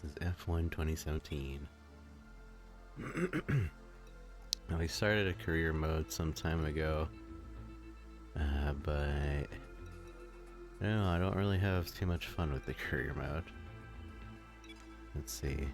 This is F1 2017. Now, we started a career mode some time ago, but no, I don't really have too much fun with the career mode. Let's see.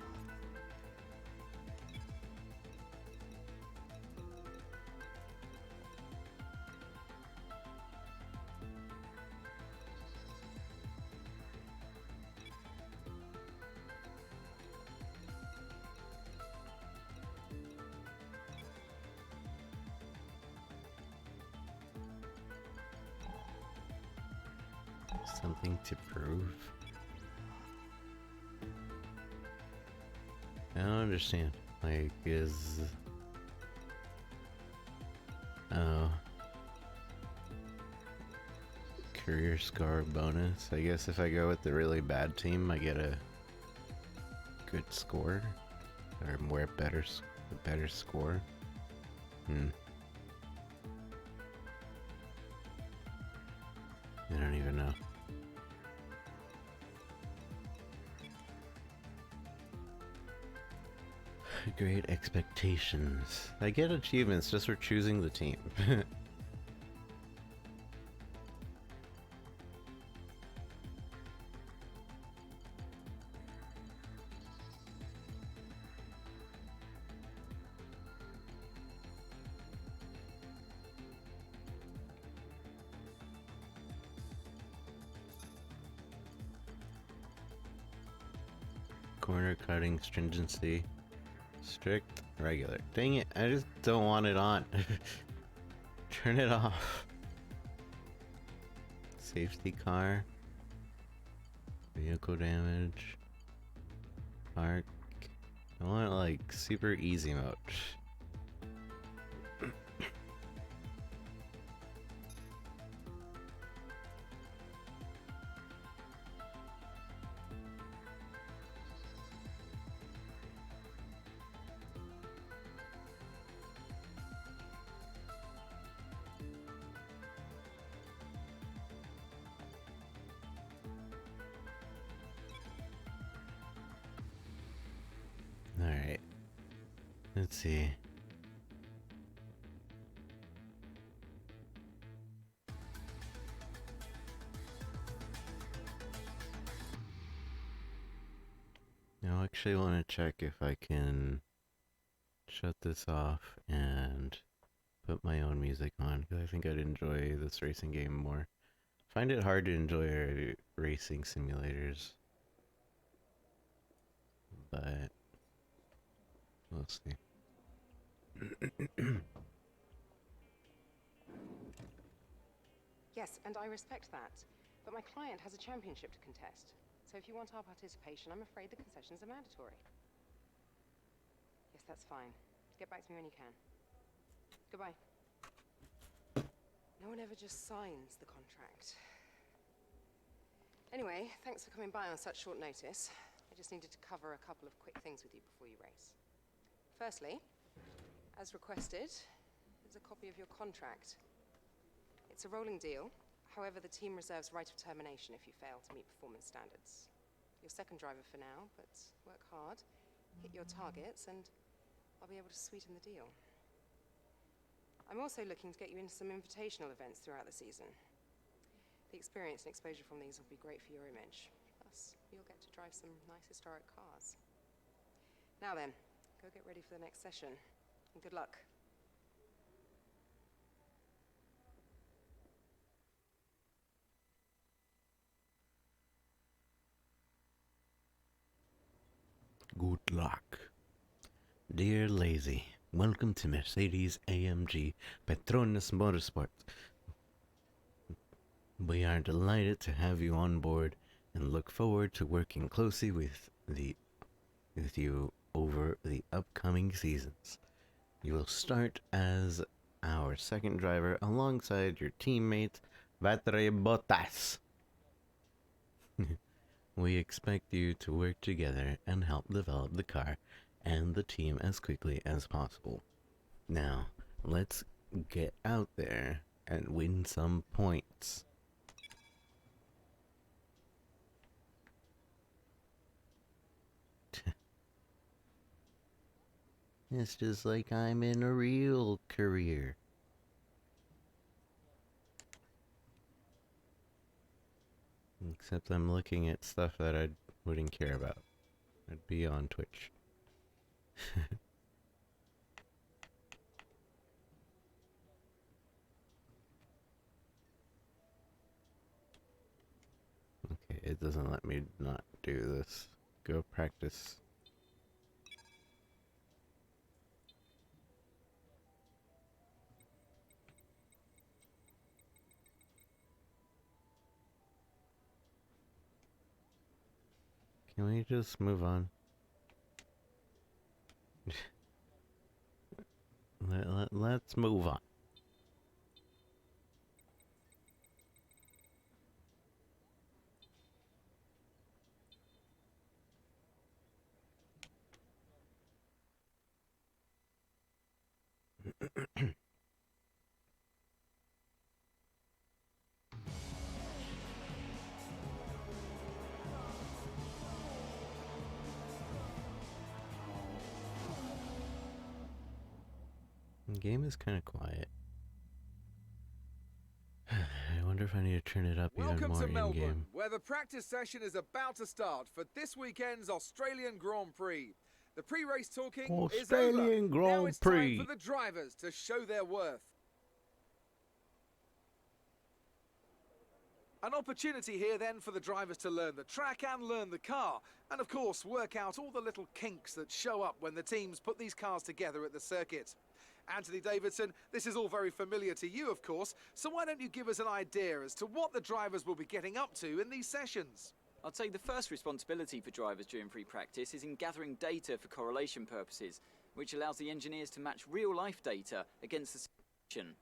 Something to prove? I don't understand. Like, oh, career score bonus. I guess if I go with the really bad team, I get a good score, or more better score. I don't even know. Great expectations. I get achievements just for choosing the team. Corner cutting stringency. Strict, regular. Dang it, I just don't want it on. Turn it off. Safety car. Vehicle damage. Park. I want like super easy mode. Alright. Let's see. Now I actually want to check if I can shut this off and put my own music on, because I think I'd enjoy this racing game more. I find it hard to enjoy racing simulators, but we'll see. Yes, and I respect that. But my client has a championship to contest. So if you want our participation, I'm afraid the concessions are mandatory. Yes, that's fine. Get back to me when you can. Goodbye. No one ever just signs the contract. Anyway, thanks for coming by on such short notice. I just needed to cover a couple of quick things with you before you race. Firstly, as requested, is a copy of your contract. It's a rolling deal. However, the team reserves right of termination if you fail to meet performance standards. You're second driver for now, but work hard, hit your targets, and I'll be able to sweeten the deal. I'm also looking to get you into some invitational events throughout the season. The experience and exposure from these will be great for your image. Plus, you'll get to drive some nice historic cars. Now then, go get ready for the next session, and good luck. Good luck. Dear Lazy, welcome to Mercedes AMG Petronas Motorsport. We are delighted to have you on board and look forward to working closely with you over the upcoming seasons. You will start as our second driver alongside your teammate Valtteri Bottas. We expect you to work together and help develop the car and the team as quickly as possible. Now, let's get out there and win some points. It's just like I'm in a real career. Except I'm looking at stuff that I wouldn't care about. I'd be on Twitch. Okay, it doesn't let me not do this. Go practice. Can we just move on? Let's move on. The game is kind of quiet. I wonder if I need to turn it up even Welcome more to in Melbourne, game. where the practice session is about to start for this weekend's Australian Grand Prix. The pre-race talking is over. Australian Now Grand it's time Prix. for the drivers to show their worth. An opportunity here then for the drivers to learn the track and learn the car, and of course work out all the little kinks that show up when the teams put these cars together at the circuit. Anthony Davidson, this is all very familiar to you, of course, so why don't you give us an idea as to what the drivers will be getting up to in these sessions? I'd say the first responsibility for drivers during pre-practice is in gathering data for correlation purposes, which allows the engineers to match real-life data against the simulation.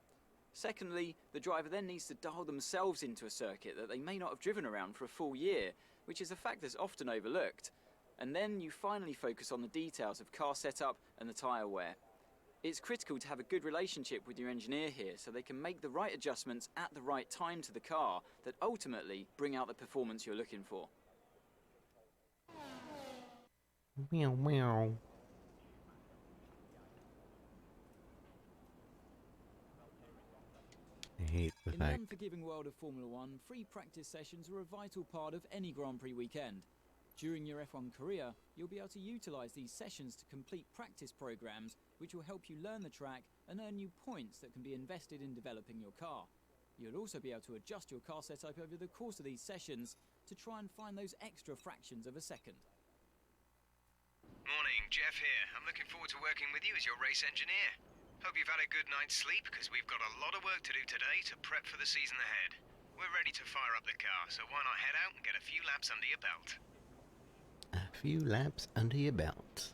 Secondly, the driver then needs to dial themselves into a circuit that they may not have driven around for a full year, which is a fact that's often overlooked. And then you finally focus on the details of car setup and the tyre wear. It's critical to have a good relationship with your engineer here so they can make the right adjustments at the right time to the car that ultimately bring out the performance you're looking for. Meow meow. I hate the In the fact. unforgiving world of Formula One, free practice sessions are a vital part of any Grand Prix weekend. During your F1 career, you'll be able to utilise these sessions to complete practice programs which will help you learn the track and earn you points that can be invested in developing your car. You'll also be able to adjust your car setup over the course of these sessions to try and find those extra fractions of a second. Morning, Jeff here. I'm looking forward to working with you as your race engineer. Hope you've had a good night's sleep because we've got a lot of work to do today to prep for the season ahead. We're ready to fire up the car, so why not head out and get a few laps under your belt? A few laps under your belt.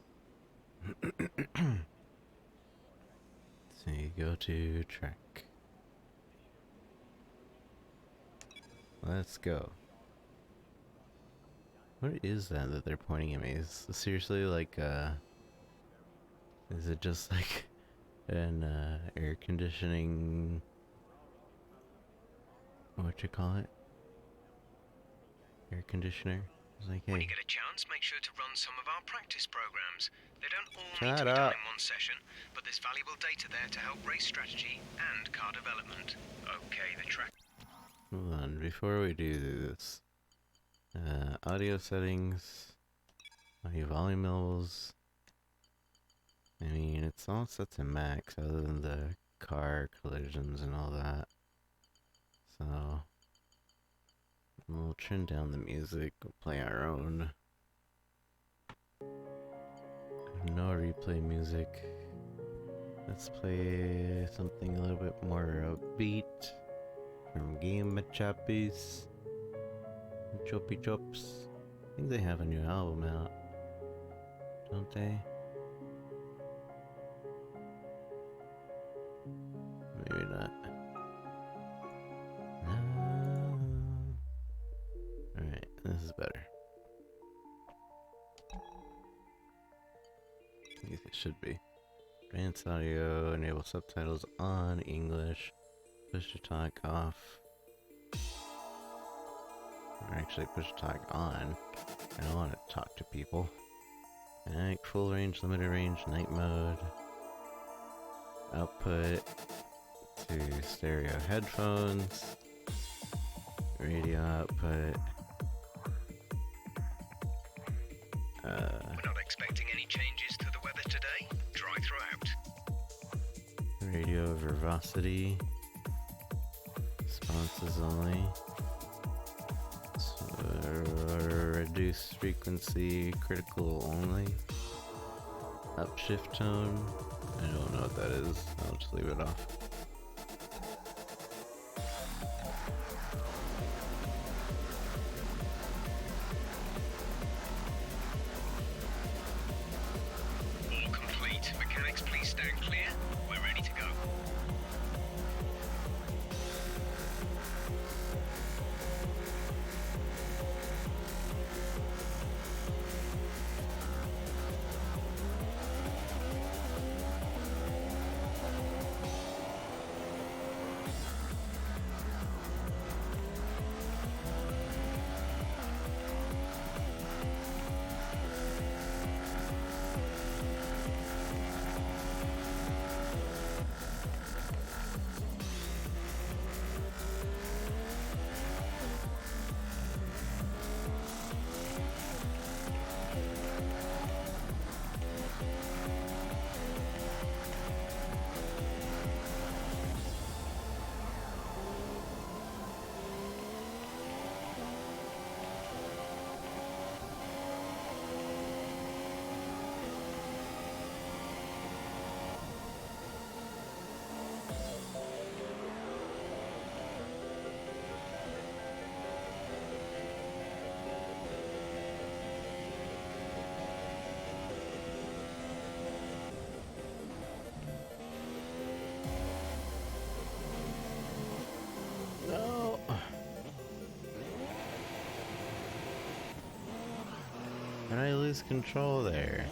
So you go to track. Let's go. What is that they're pointing at me? Is this seriously like is it just like an air conditioning, what you call it? Air conditioner? It's like, When hey, you get a chance, make sure to run some of our practice programs. They don't all need Shut to be done up. in one session, but there's valuable data there to help race strategy and car development. Okay, the track. hold on, before we do this. Audio settings, audio volume levels. I mean, it's all set to max other than the car collisions and all that. So, we'll trim down the music, we'll play our own. No replay music. Let's play something a little bit more upbeat from Game Choppies. Choppy Chops. I think they have a new album out, don't they? Maybe not. Alright, this is better. I guess it should be. Advanced audio, enable subtitles on English, push to talk off. Or actually push to talk on. I don't want to talk to people. Connect full range, limited range, night mode. Output to stereo headphones. Radio output. We're not expecting any changes to the weather today. Dry throughout. Radio verbosity. Responses only. Reduce frequency, critical only. Upshift tone. I don't know what that is. I'll just leave it off. All complete. Mechanics, please stand clear. We're ready to go. No! Did I lose control there?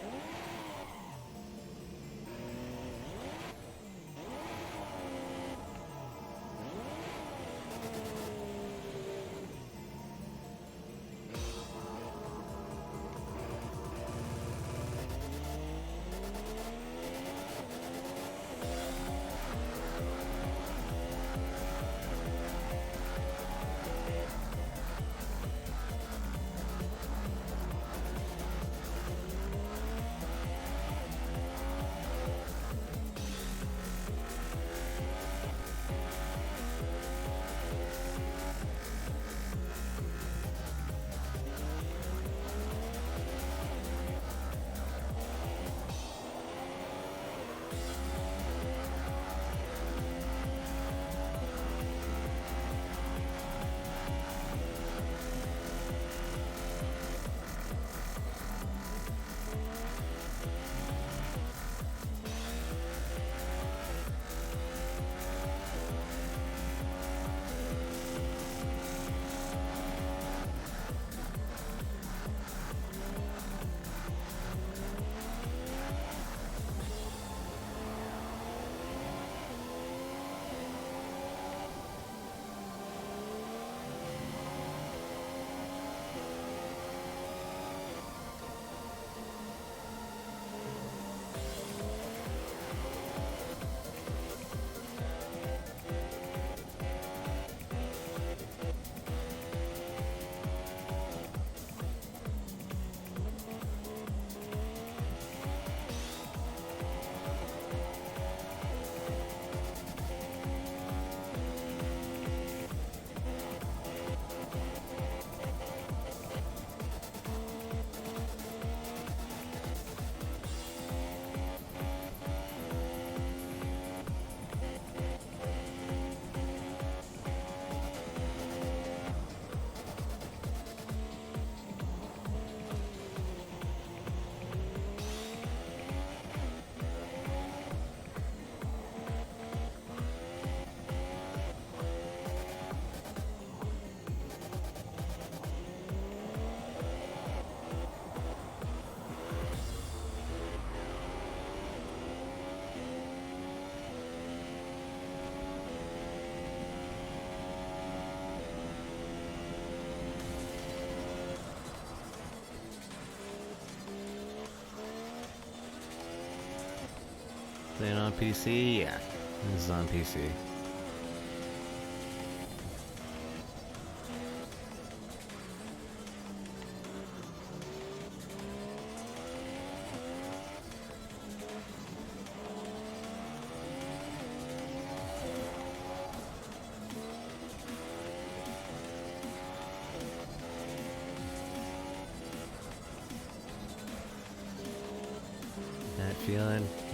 Playing on PC? Yeah. This is on PC.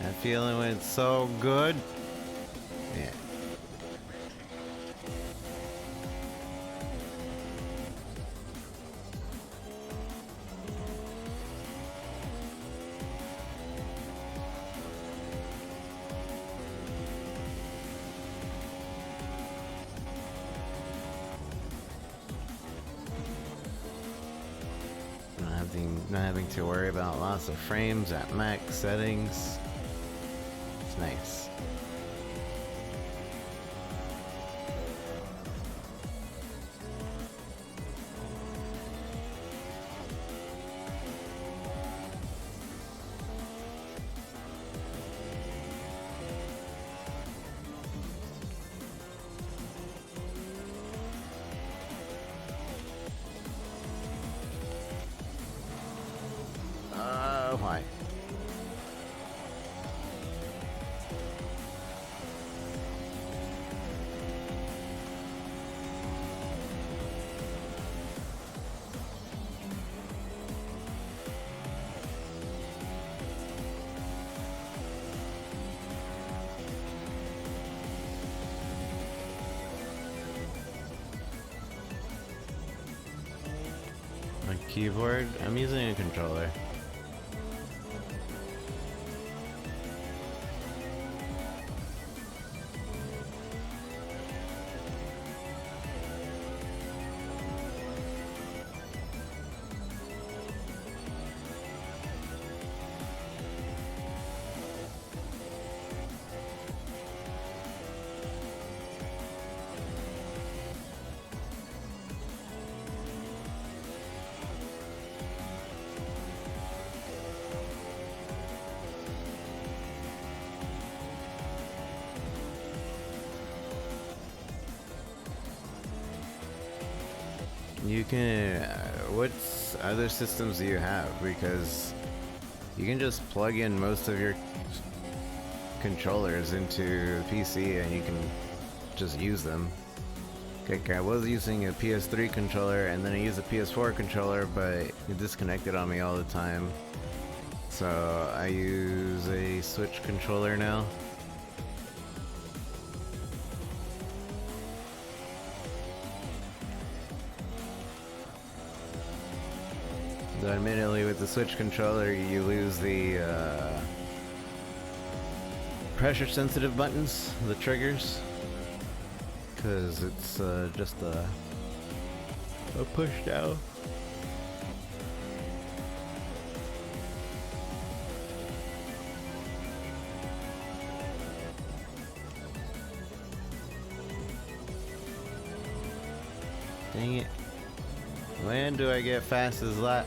That feeling went so good. Yeah. Not having to worry about lots of frames at max settings. It's nice. Why? My keyboard? I'm using a controller. You can. What other systems do you have? Because you can just plug in most of your controllers into the PC and you can just use them. Okay, I was using a PS3 controller and then I used a PS4 controller, but it disconnected on me all the time. So I use a Switch controller now. So admittedly, with the Switch controller, you lose the pressure-sensitive buttons, the triggers, because it's just a push down. Dang it. When do I get fast as that?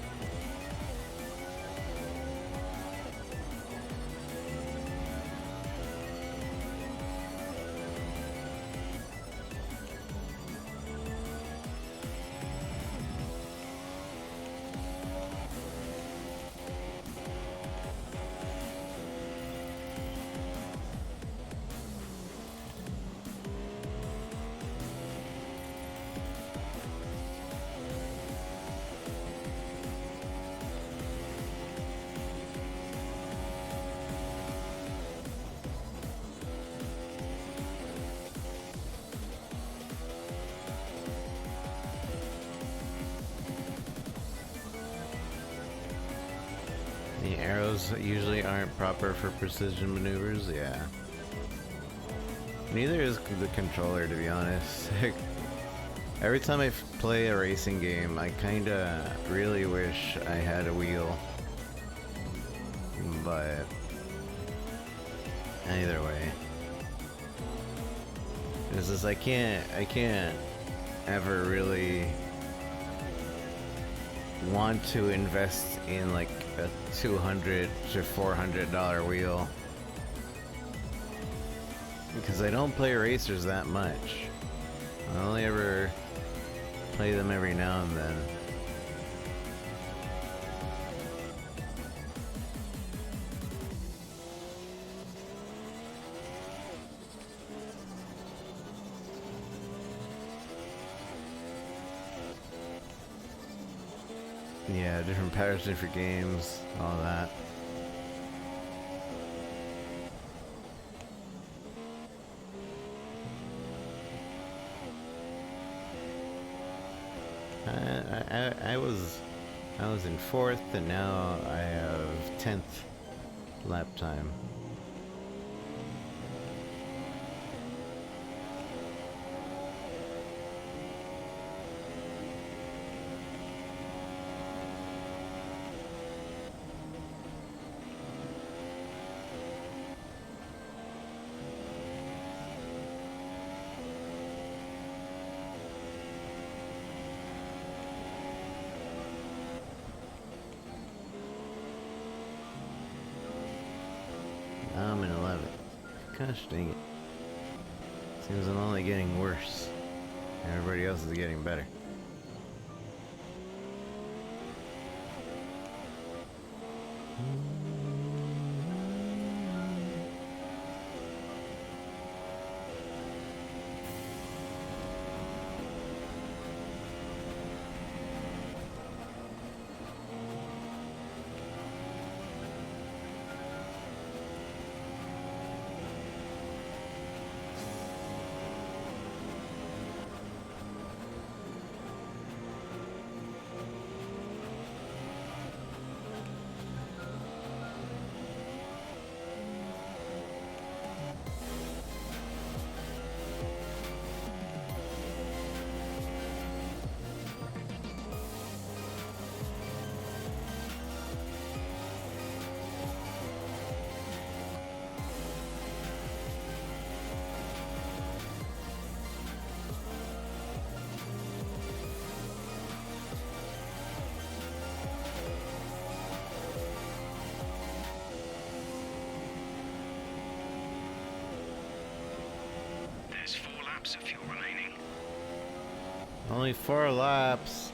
The arrows usually aren't proper for precision maneuvers, yeah. Neither is the controller, to be honest. Every time I play a racing game, I kinda really wish I had a wheel. But either way. It's just I can't ever really want to invest in like a $200 to $400 wheel because I don't play racers that much. I only ever play them every now and then. Yeah, different patterns, different games, all that. I was in 4th, and now I have 10th lap time. I'm in 11th. Gosh dang it. Seems I'm only getting worse. Everybody else is getting better. There's 4 laps of fuel remaining. Only 4 laps.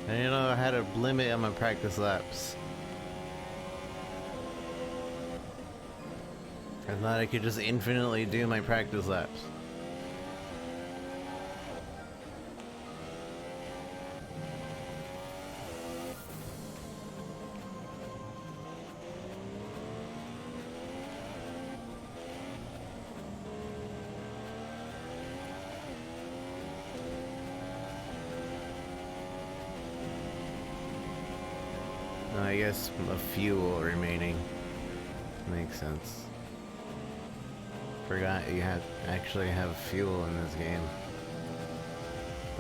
I didn't know I had a limit on my practice laps. I thought I could just infinitely do my practice laps. I guess a fuel remaining. Makes sense. Forgot you actually have fuel in this game.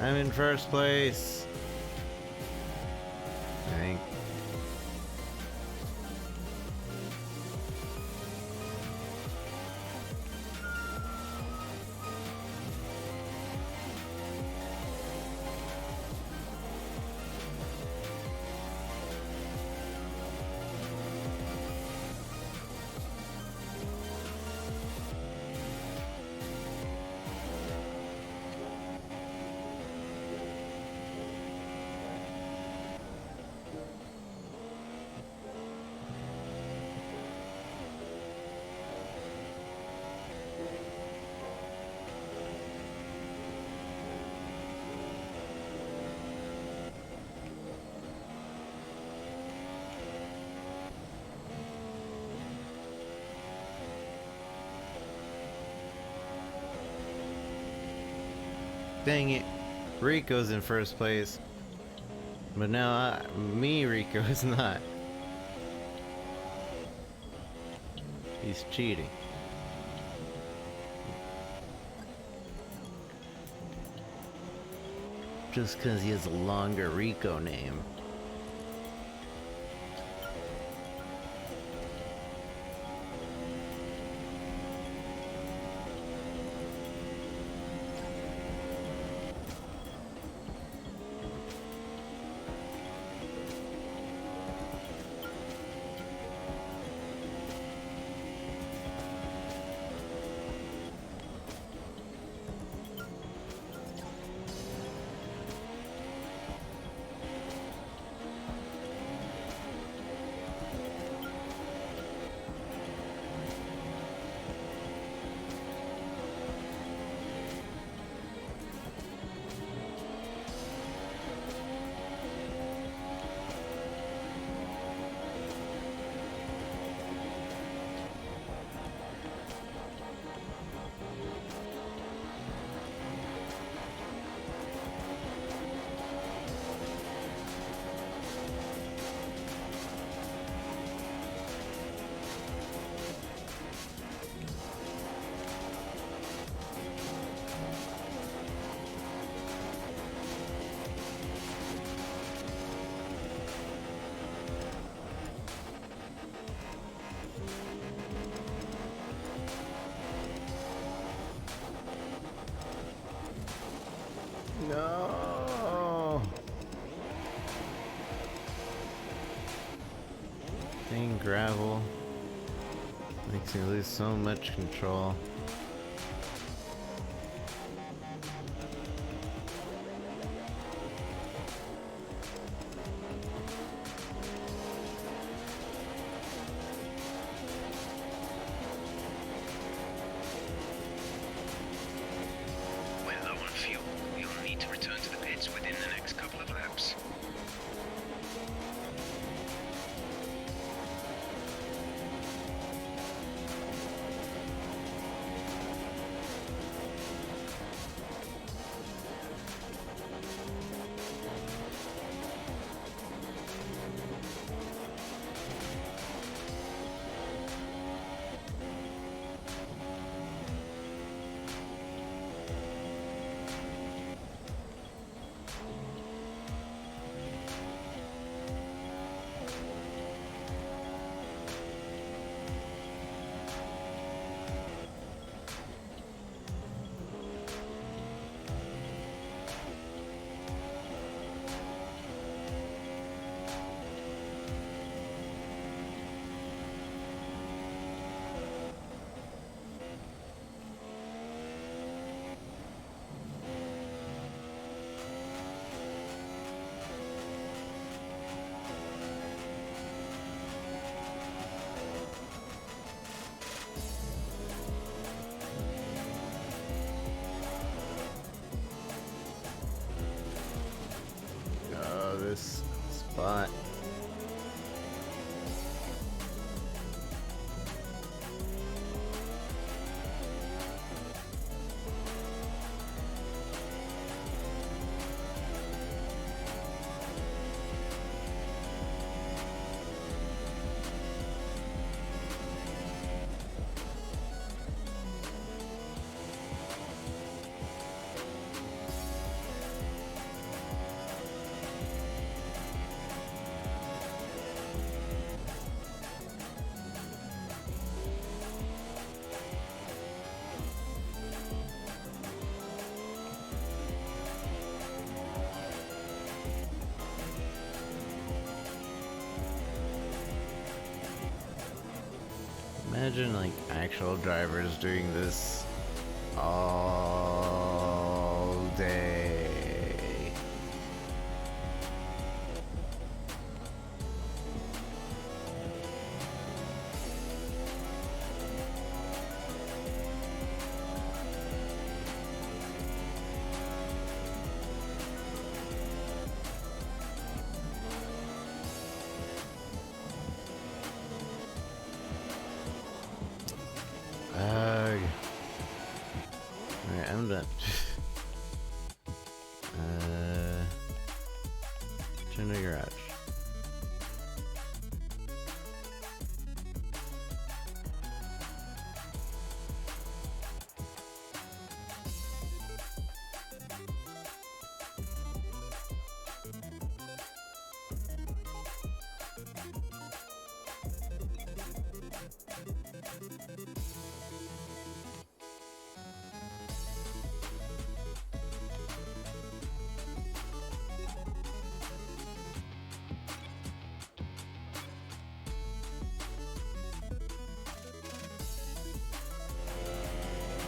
I'm in 1st place. I think. Dang it. Rico's in 1st place. But now Rico is not. He's cheating. Just because he has a longer Rico name. Dang gravel. Makes me lose so much control. We're low on fuel. You'll need to return to the pits within the next couple of laps. Oh, this spot. Imagine like actual drivers doing this all day. Alright, I'm done. Turn to garage.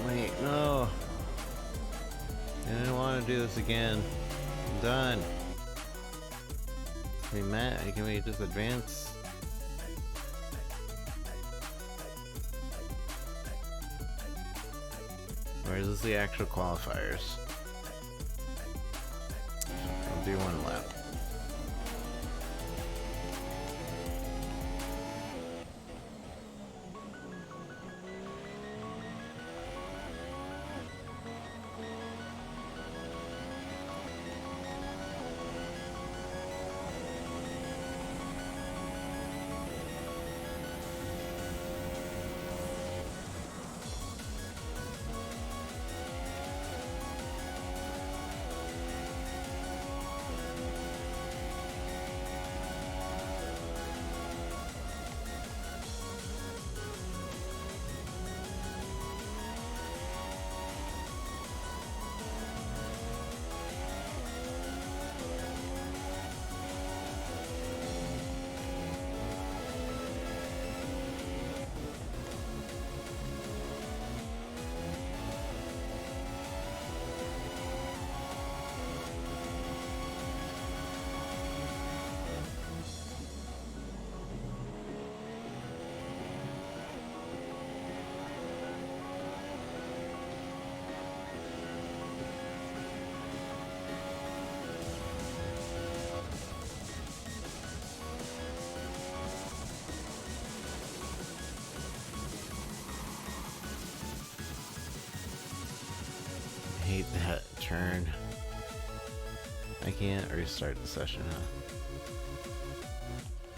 Wait, no. I didn't want to do this again. I'm done. Hey Matt, can we just advance? Or is this the actual qualifiers? I'll do one lap. turn. I can't restart the session, huh?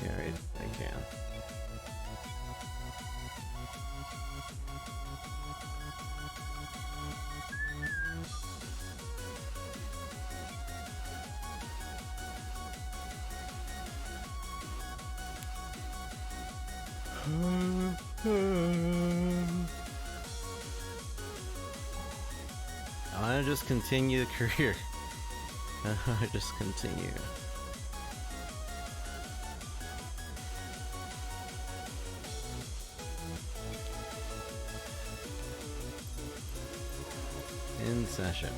Yeah, right, I can. I want to just continue the career. I just continue. In session.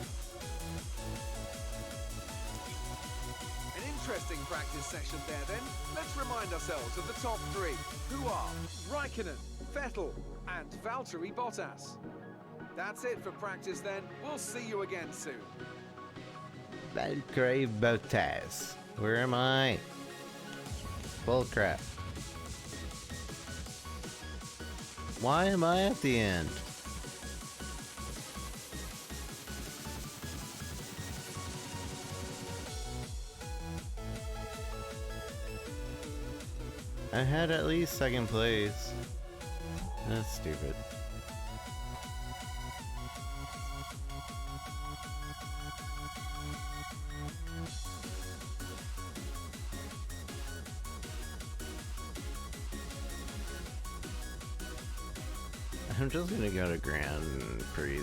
An interesting practice session there then. Let's remind ourselves of the top three, who are Raikkonen, Vettel and Valtteri Bottas. That's it for practice then. We'll see you again soon. Valtteri Bottas. Where am I? Bull crap. Why am I at the end? I had at least second place. That's stupid. I'm just gonna go to Grand Prix.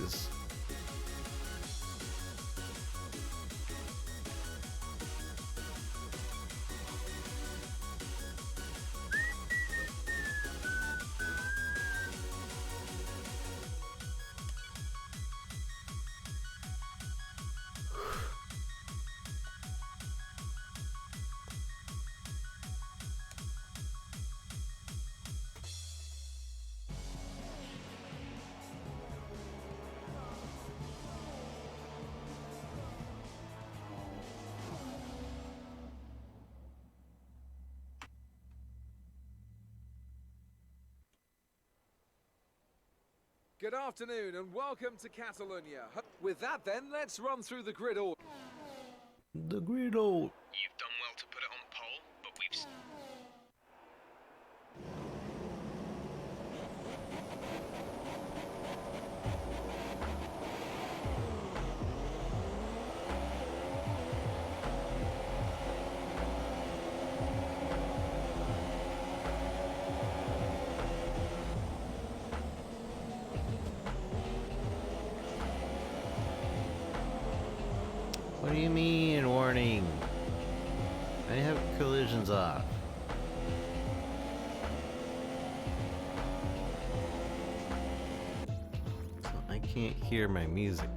Good afternoon and welcome to Catalonia. With that then, let's run through the grid order. The grid old. You've done well to put it on pole, but we've... What do you mean, warning? I have collisions off. So I can't hear my music.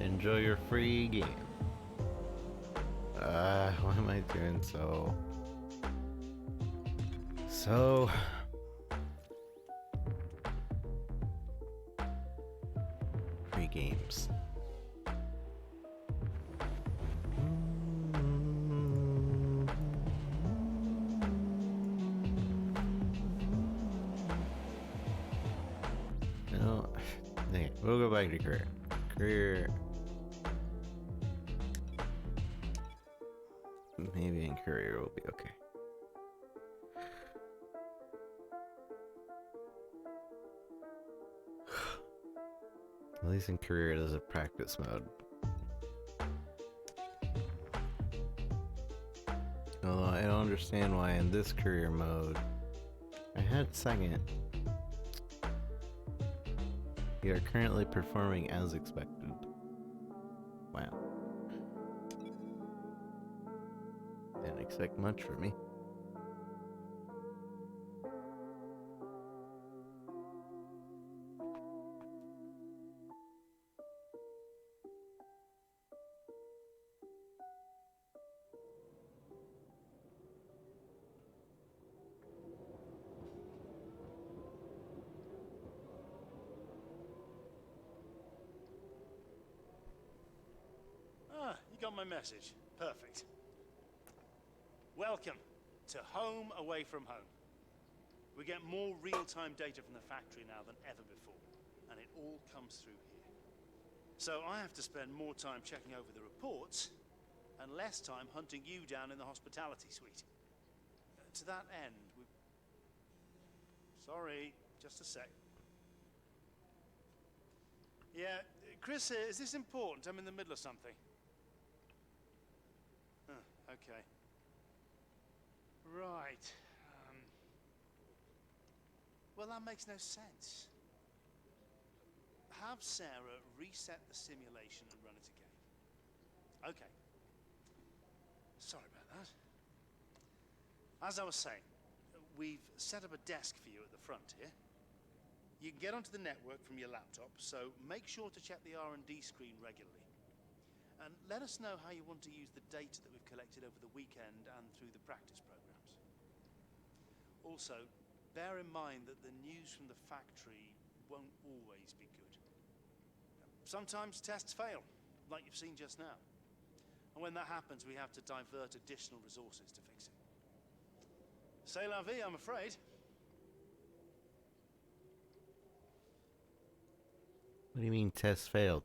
Enjoy your free game. Why am I doing so free games? No, okay, we'll go back to career. Career. Maybe in career will be okay. At least in career there's a practice mode. Although I don't understand why in this career mode I had second. You are currently performing as expected. Didn't expect much from me. Ah, you got my message. Perfect. Welcome to home away from home. We get more real-time data from the factory now than ever before, and it all comes through here. So I have to spend more time checking over the reports and less time hunting you down in the hospitality suite. To that end, we... Sorry, just a sec. Yeah, Chris here, is this important? I'm in the middle of something. Okay. Right. Well, that makes no sense. Have Sarah reset the simulation and run it again. Okay. Sorry about that. As I was saying, we've set up a desk for you at the front here. You can get onto the network from your laptop, so make sure to check the R&D screen regularly. And let us know how you want to use the data that we've collected over the weekend and through the practice programs. Also, bear in mind that the news from the factory won't always be good. Sometimes tests fail, like you've seen just now. And when that happens, we have to divert additional resources to fix it. C'est la vie, I'm afraid. What do you mean test failed?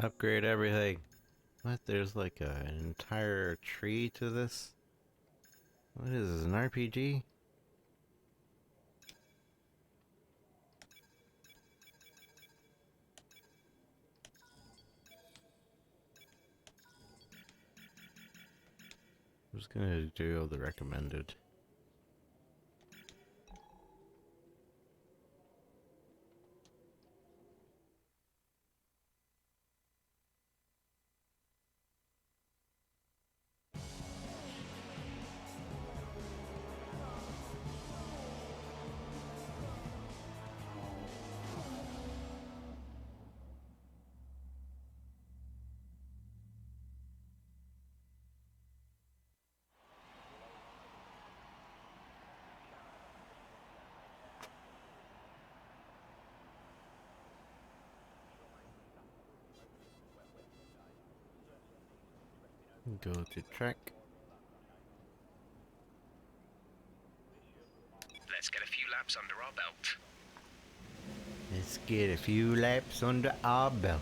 Upgrade everything. What? There's like an entire tree to this? What is this, an RPG? I'm just gonna do the recommended. Go to track. Let's get a few laps under our belt. Let's get a few laps under our belt.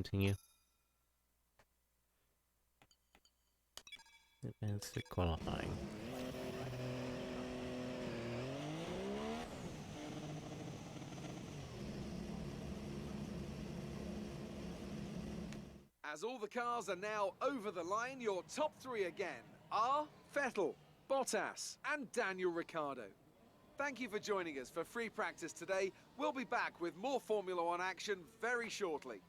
continue. Advanced to qualifying. As all the cars are now over the line, your top three again are Vettel, Bottas and Daniel Ricciardo. Thank you for joining us for free practice today. We'll be back with more Formula One action very shortly.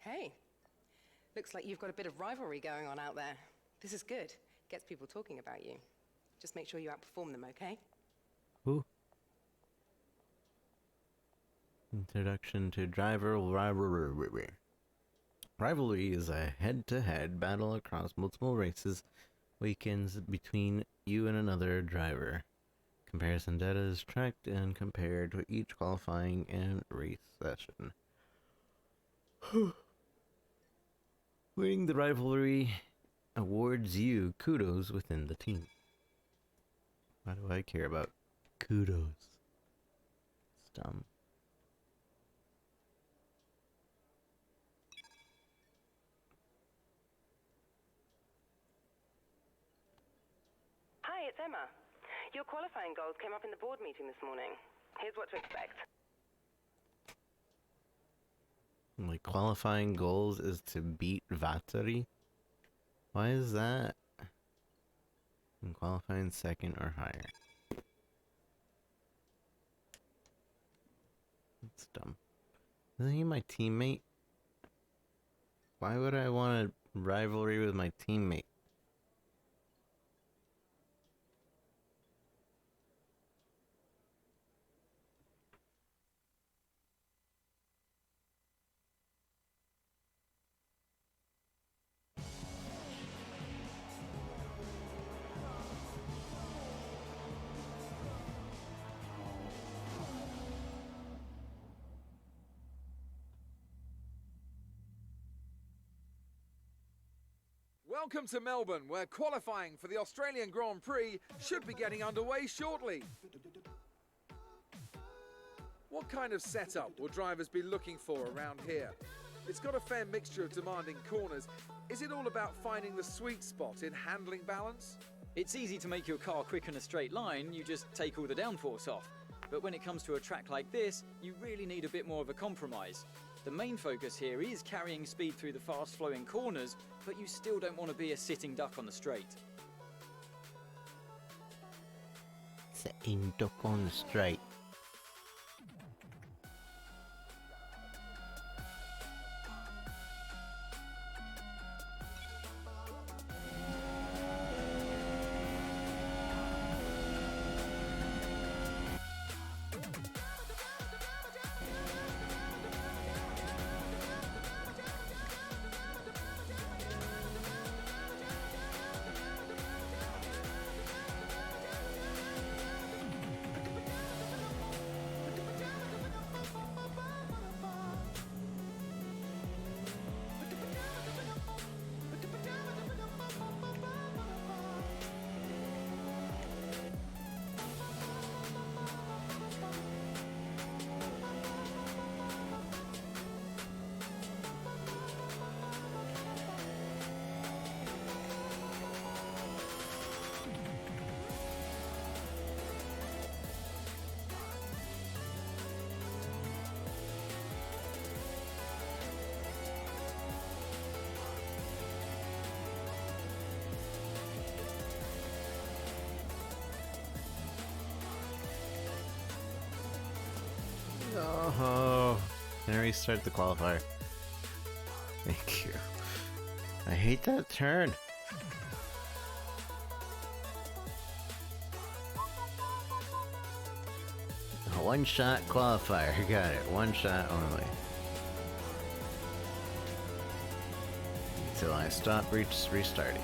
Hey, looks like you've got a bit of rivalry going on out there. This is good. Gets people talking about you. Just make sure you outperform them, okay? Ooh. Introduction to driver rivalry. Rivalry is a head-to-head battle across multiple races, weekends between you and another driver. Comparison data is tracked and compared to each qualifying and race session. Winning the rivalry awards you kudos within the team. Why do I care about kudos? It's dumb. Hi, it's Emma. Your qualifying goals came up in the board meeting this morning. Here's what to expect. My qualifying goals is to beat Valtteri. Why is that? And qualifying second or higher. That's dumb. Isn't he my teammate? Why would I want a rivalry with my teammate? Welcome to Melbourne, where qualifying for the Australian Grand Prix should be getting underway shortly. What kind of setup will drivers be looking for around here? It's got a fair mixture of demanding corners. Is it all about finding the sweet spot in handling balance? It's easy to make your car quick in a straight line, you just take all the downforce off. But when it comes to a track like this, you really need a bit more of a compromise. The main focus here is carrying speed through the fast-flowing corners, but you still don't want to be a sitting duck on the straight. Sitting duck on the straight. Oh, can I restart the qualifier? Thank you. I hate that turn. A one-shot qualifier. Got it. One shot only. Till I stop restarting.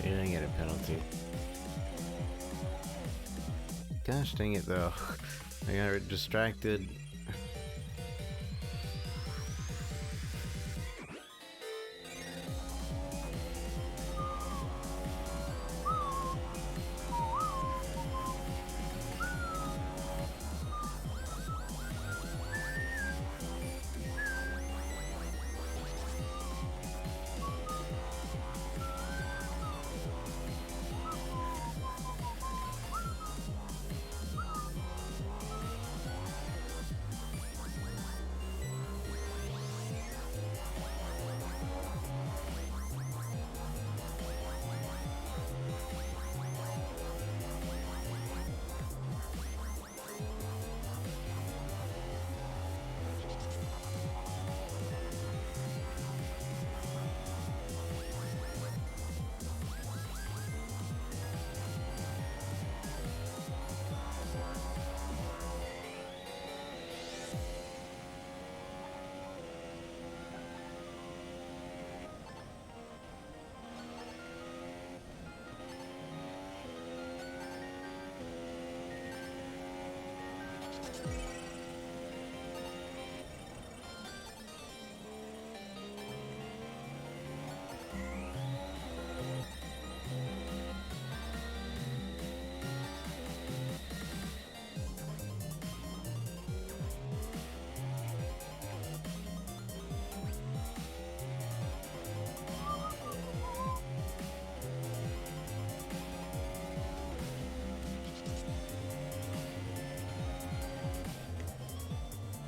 You didn't get a penalty. Gosh dang it though. I got distracted.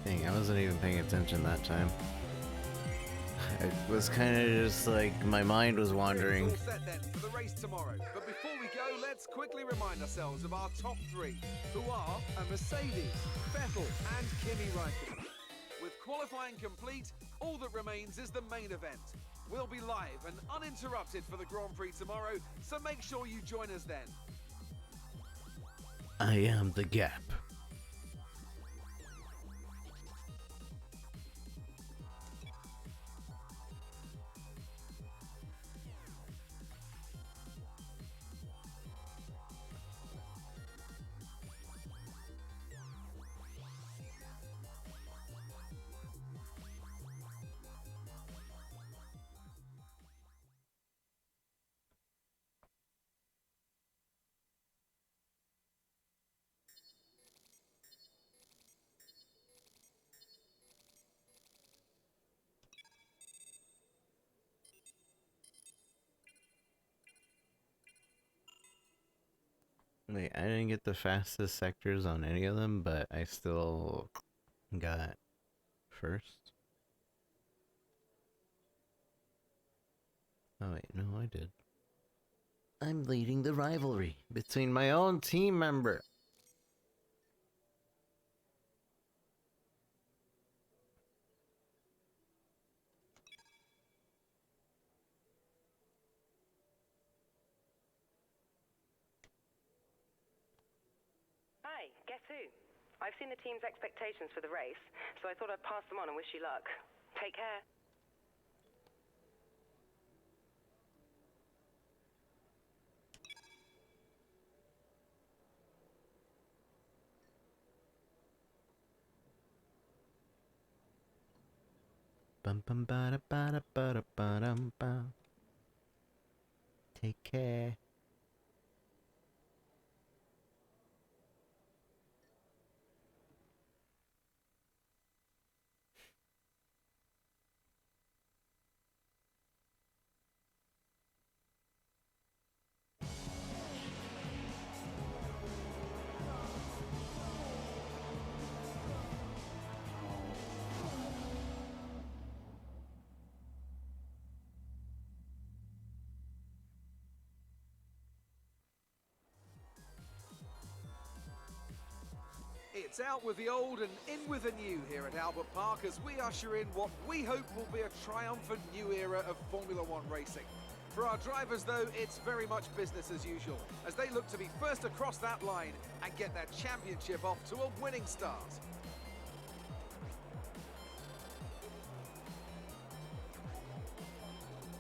Dang, I wasn't even paying attention that time. It was kind of just like my mind was wandering. It's all set then for the race tomorrow. But before we go, let's quickly remind ourselves of our top three, who are a Mercedes, Vettel, and Kimi Raikkonen. With qualifying complete, all that remains is the main event. We'll be live and uninterrupted for the Grand Prix tomorrow, so make sure you join us then. I am the gap. Wait, I didn't get the fastest sectors on any of them, but I still got first. Oh wait, no, I did. I'm leading the rivalry between my own team member. too. I've seen the team's expectations for the race, so I thought I'd pass them on and wish you luck. Take care. Bum bum ba da ba da ba da ba dum bum. Take care. It's out with the old and in with the new here at Albert Park as we usher in what we hope will be a triumphant new era of Formula One racing. For our drivers, though, it's very much business as usual as they look to be first across that line and get their championship off to a winning start.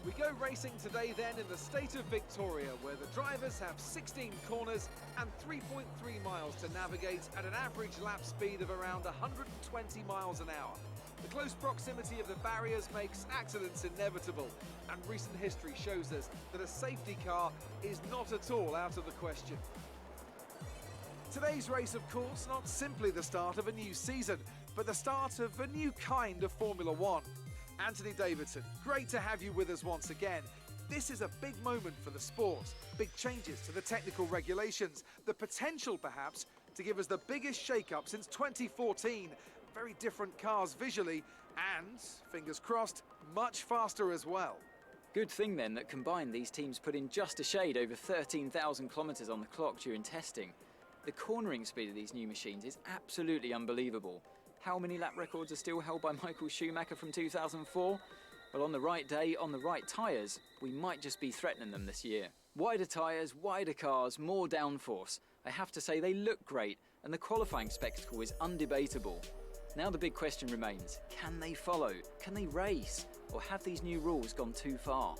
We go racing today then in the state of Victoria, where the drivers have 16 corners and 3.3 miles to navigate at an average lap speed of around 120 miles an hour. The close proximity of the barriers makes accidents inevitable, and recent history shows us that a safety car is not at all out of the question. Today's race, of course, not simply the start of a new season, but the start of a new kind of Formula One. Anthony Davidson, great to have you with us once again. This is a big moment for the sport. Big changes to the technical regulations. The potential, perhaps, to give us the biggest shake-up since 2014. Very different cars visually and, fingers crossed, much faster as well. Good thing then that combined these teams put in just a shade over 13,000 kilometres on the clock during testing. The cornering speed of these new machines is absolutely unbelievable. How many lap records are still held by Michael Schumacher from 2004? Well, on the right day, on the right tyres, we might just be threatening them this year. Wider tyres, wider cars, more downforce. I have to say they look great, and the qualifying spectacle is undebatable. Now the big question remains, can they follow? Can they race? Or have these new rules gone too far?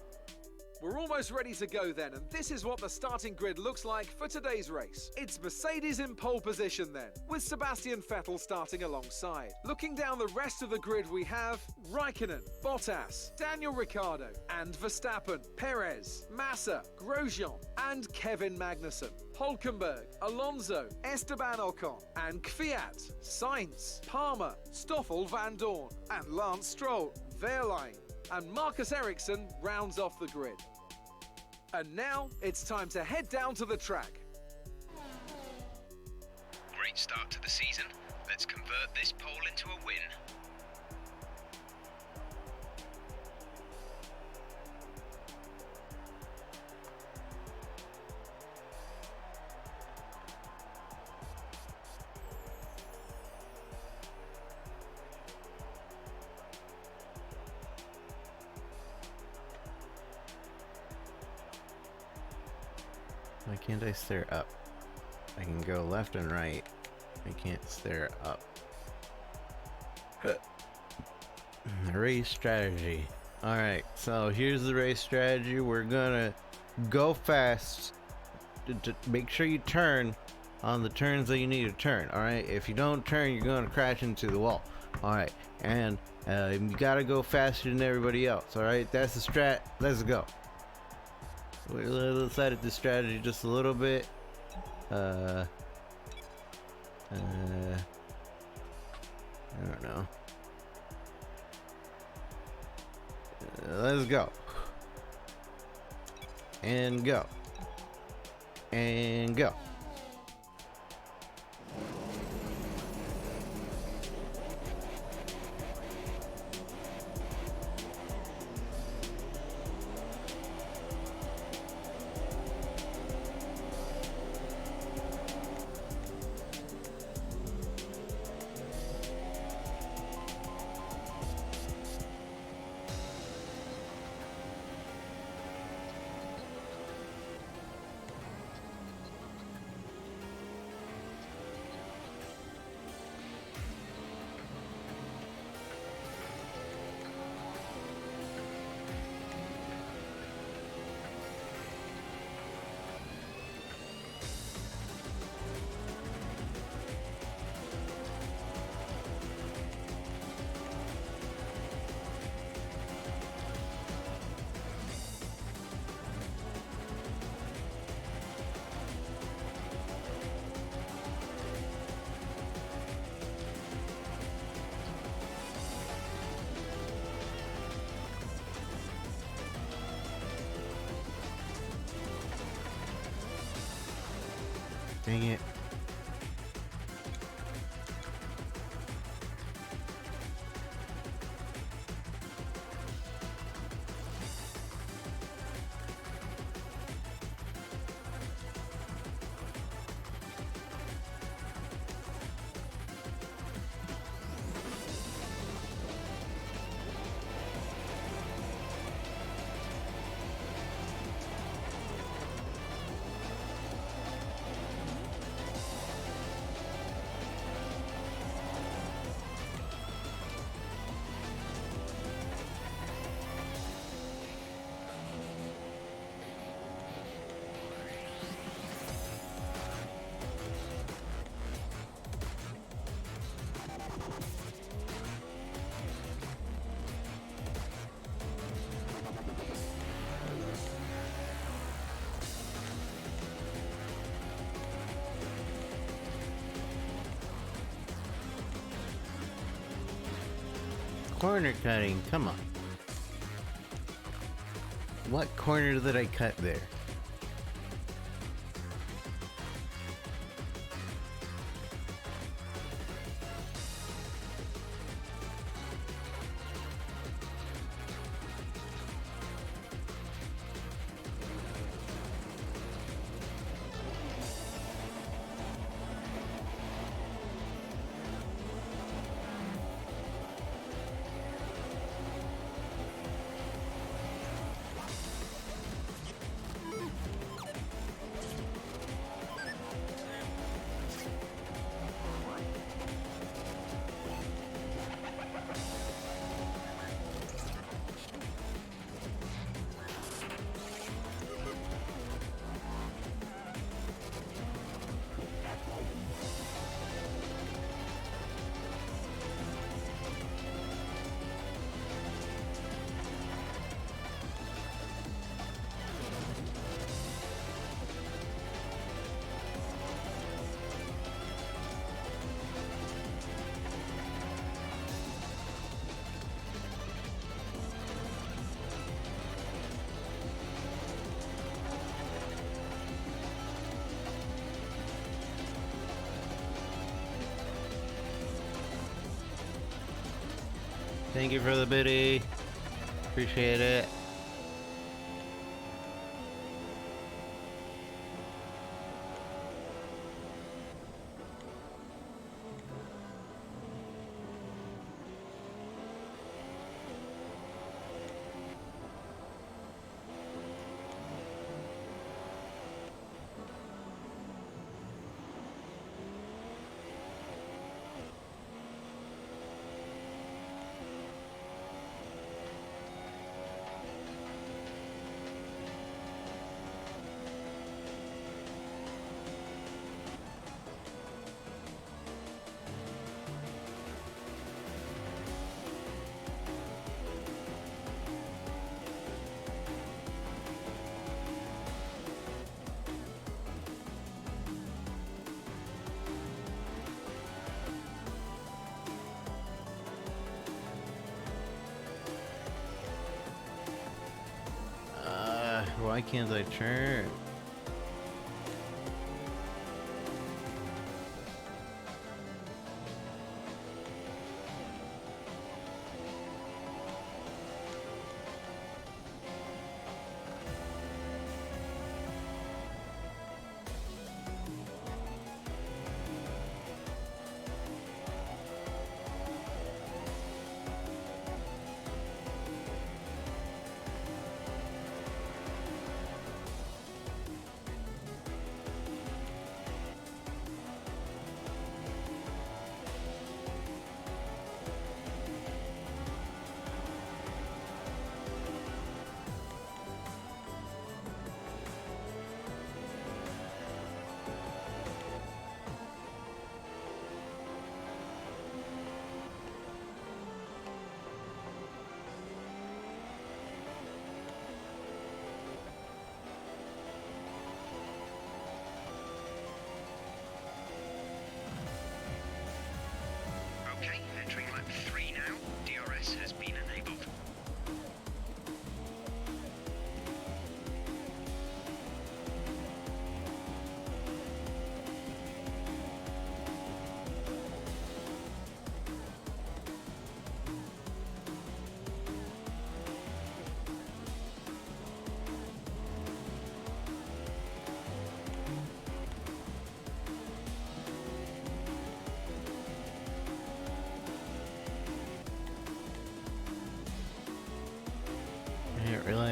We're almost ready to go then, and this is what the starting grid looks like for today's race. It's Mercedes in pole position then, with Sebastian Vettel starting alongside. Looking down the rest of the grid we have Raikkonen, Bottas, Daniel Ricciardo and Verstappen, Perez, Massa, Grosjean and Kevin Magnussen. Hülkenberg, Alonso, Esteban Ocon and Kvyat, Sainz, Palmer, Stoffel Van Dorn and Lance Stroll, Wehrlein and Marcus Ericsson rounds off the grid. And now it's time to head down to the track. Great start to the season. Let's convert this pole into a win. Why can't I stare up? I can go left and right. I can't stare up. Race strategy. Alright, so here's the race strategy. We're gonna go fast. To make sure you turn on the turns that you need to turn. Alright, if you don't turn, you're gonna crash into the wall. Alright, and you gotta go faster than everybody else. Alright, that's the strat. Let's go. Let's edit the strategy just a little bit. I don't know. Let's go. And go. And go. Dang it. Corner cutting, come on. What corner did I cut there? Thank you for the biddy. Appreciate it. Why can't I turn?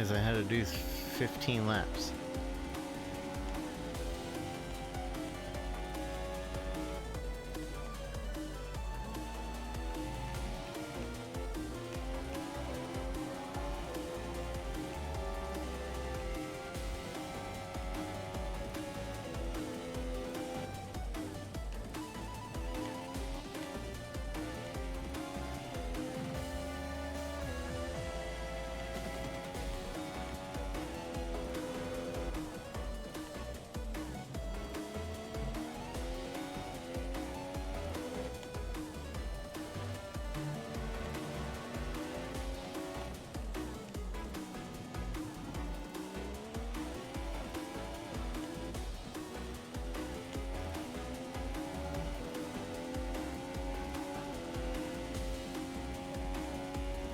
realize I had to do 15 laps.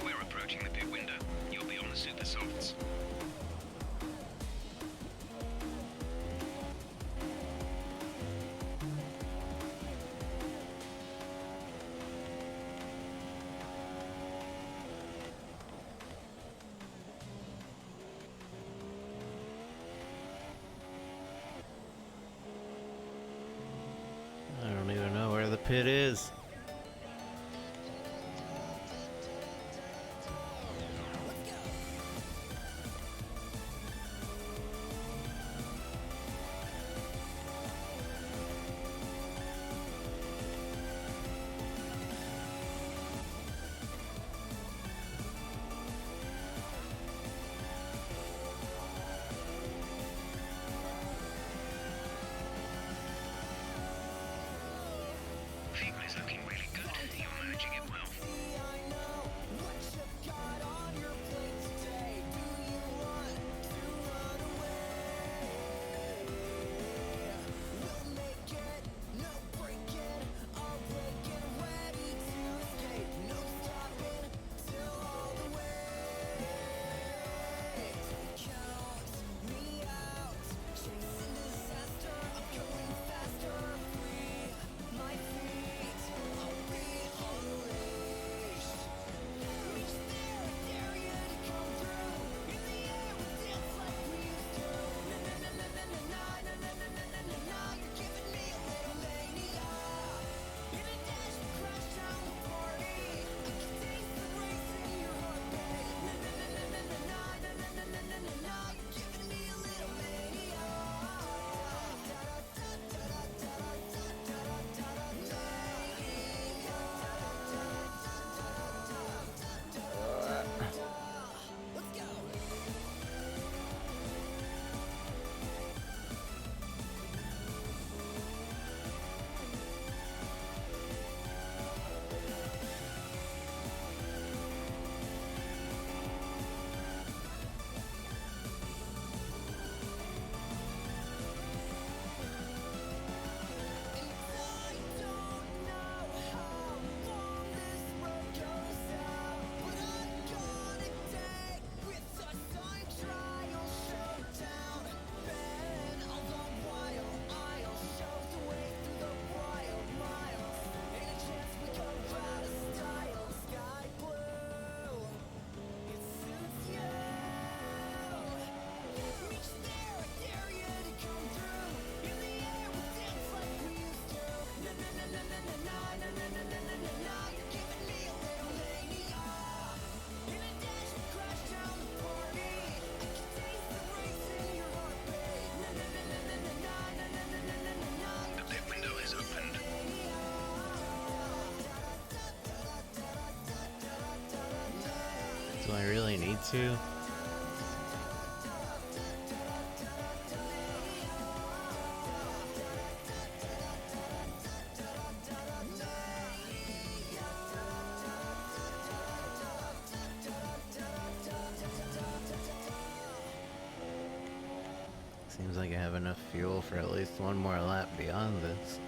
We're approaching the pit window. You'll be on the super softs. I don't even know where the pit is. Fuel is looking really good. You're managing it well. The pit window has opened. Do I really need to? Seems like I have enough fuel for at least one more lap beyond this.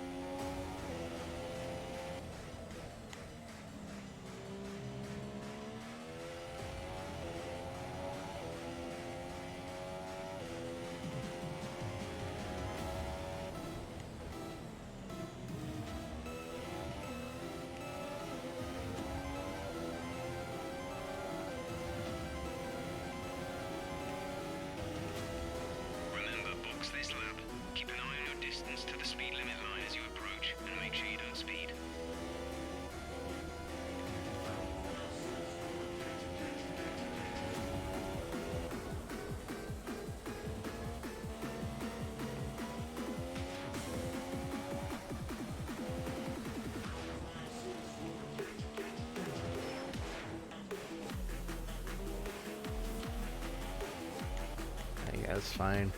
That's fine.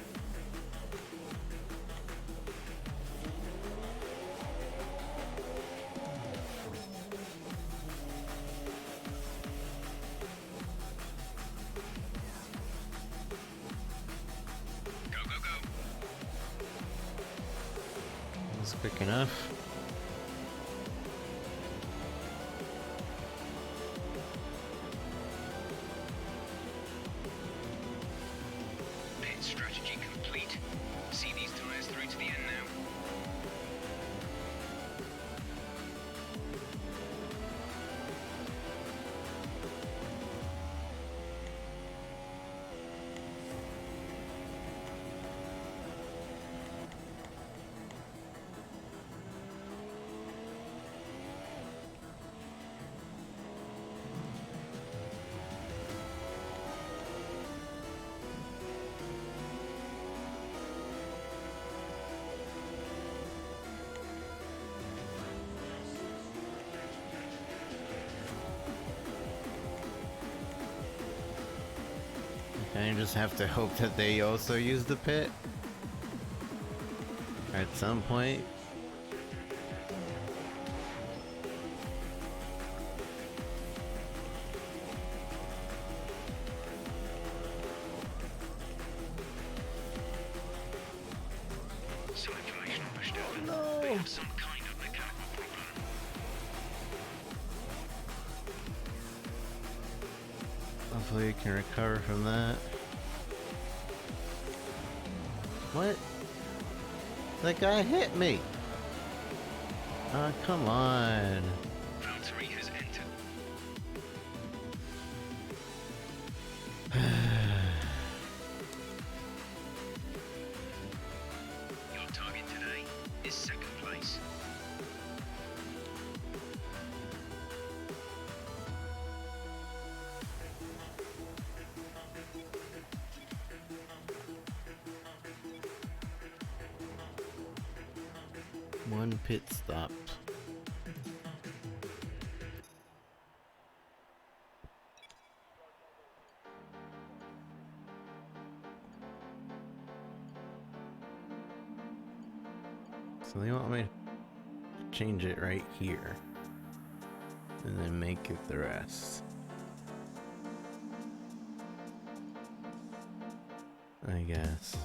Go, go, go. That's quick enough. Pit strategy complete. See these tyres through to the end now. I just have to hope that they also use the pit at some point. Some information on Verstappen. They have some kind of mechanical problem. Hopefully we can recover from that. What? That guy hit me! Oh, come on. Valtteri has entered. Your target today is second place. One pit stop. So they want me to change it right here and then make it the rest. I guess.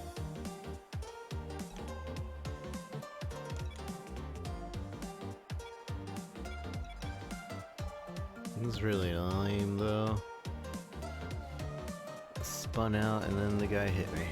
It was really lame though. Spun out and then the guy hit me.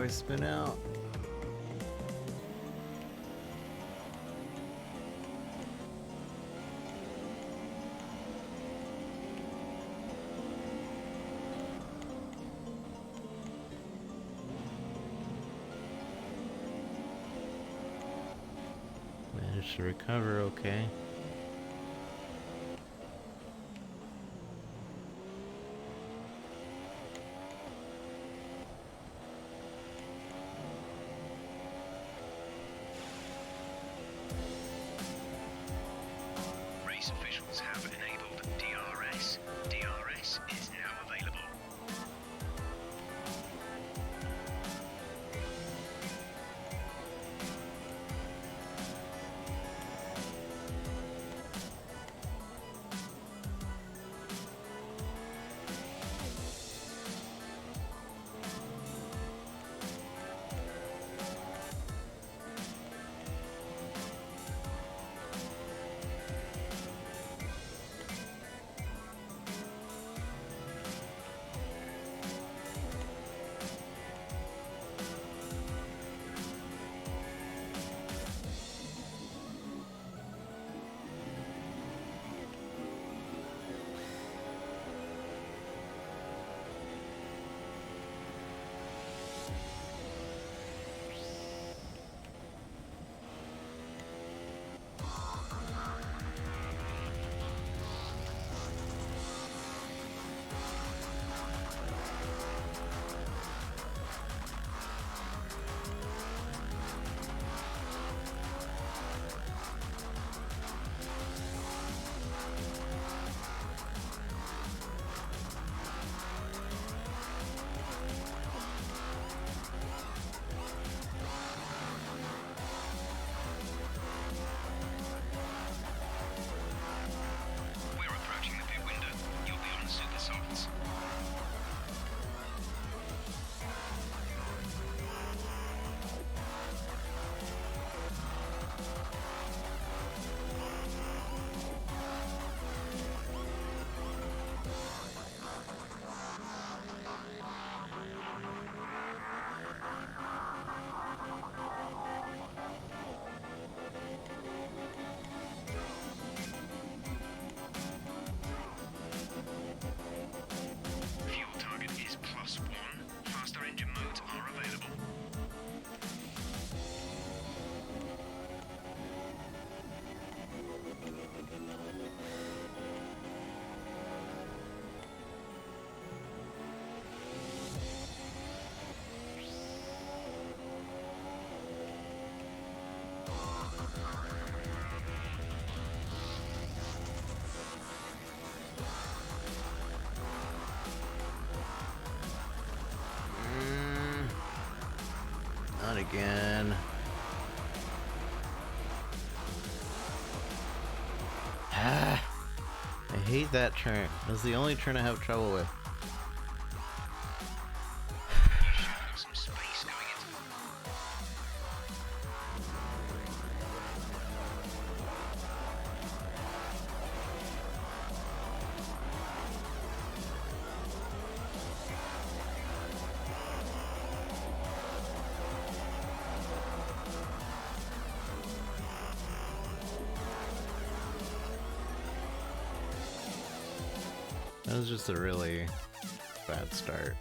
I spin out. Managed to recover okay. Race officials have enabled DRS. DRS is now available. We're approaching the pit window. You'll be on the super softs. Fuel target is +1. Faster engine modes are available. Not again. Ah, I hate that turn. That's the only turn I have trouble with. You should have some space going into That was just a really bad start.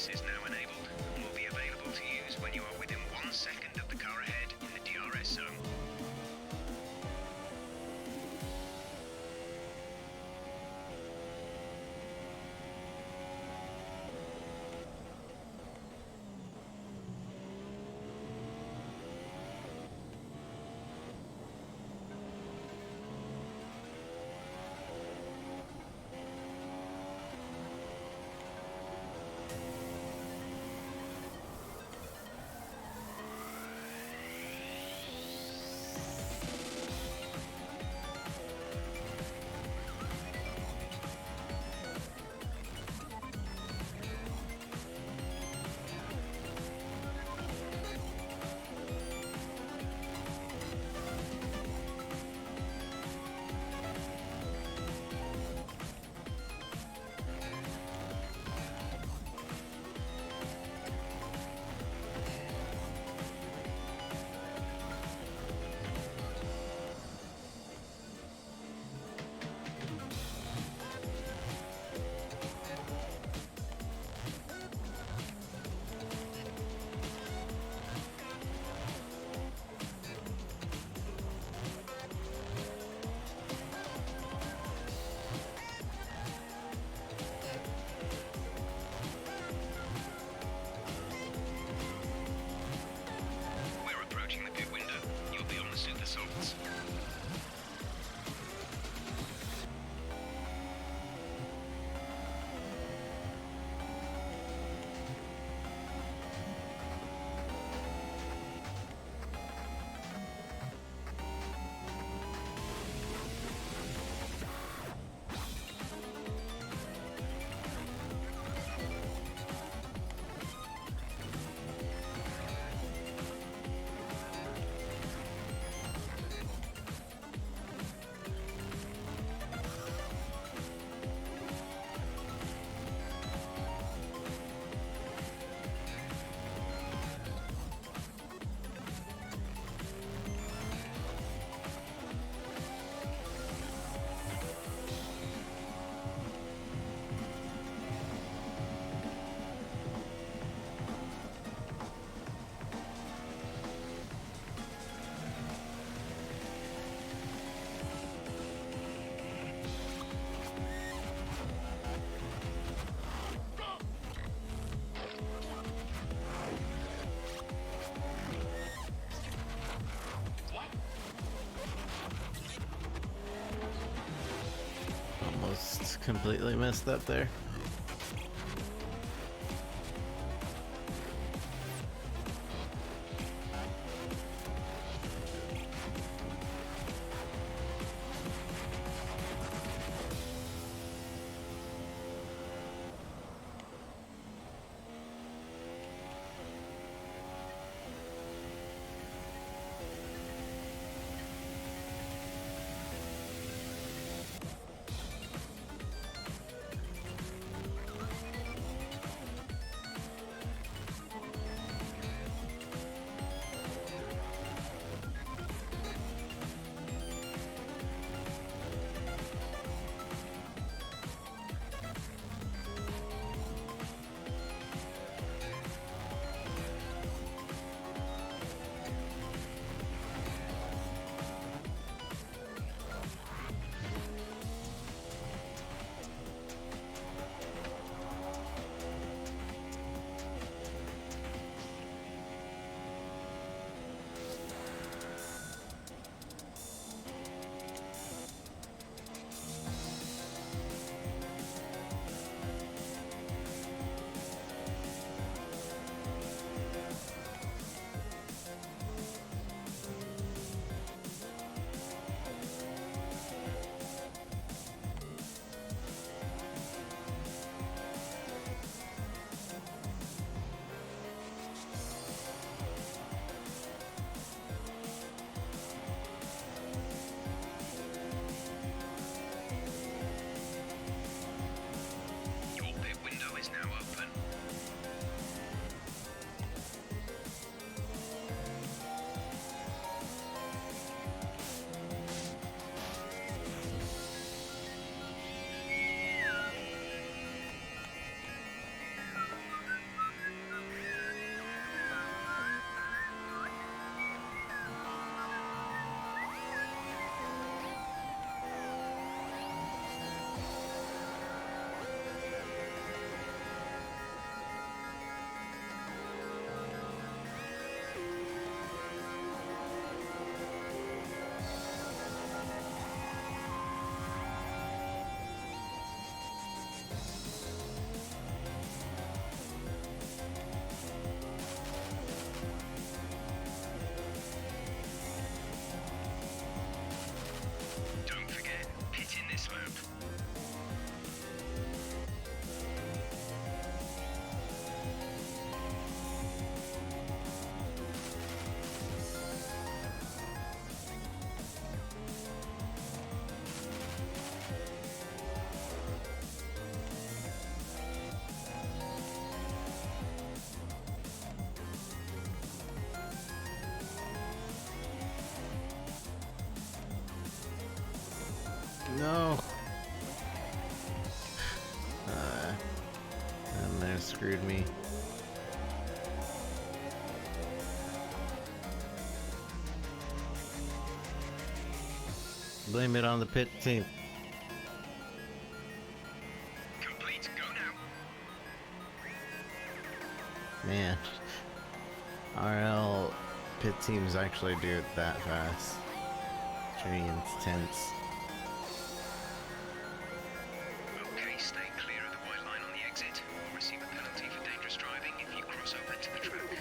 Assist is now enabled and will be available to use when you are within 1 second of the car ahead in the DRS zone. We're approaching the pit window. You'll be on the super softs. Almost completely messed up there. No. And they screwed me. Blame it on the pit team. Complete, go now. Man. RL pit teams actually do it that fast. It's pretty intense. Okay, stay clear of the white line on the exit. You'll receive a penalty for dangerous driving if you cross over to the track.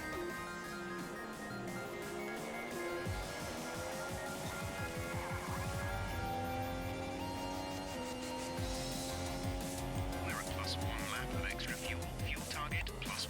We're at +1 lap of extra fuel. Fuel target +1.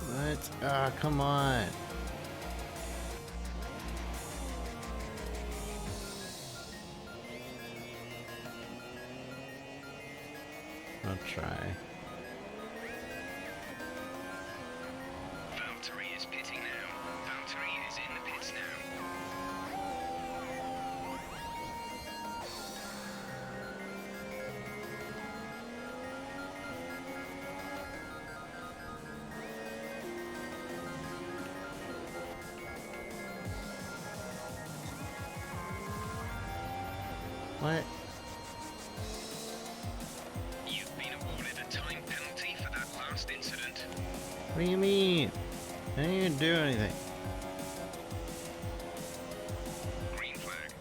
What? Ah, come on. I'll try. Valtteri is pitting now. Valtteri is in the pits now. What? You've been awarded a time penalty for that last incident. What do you mean? I didn't even do anything. Green flag.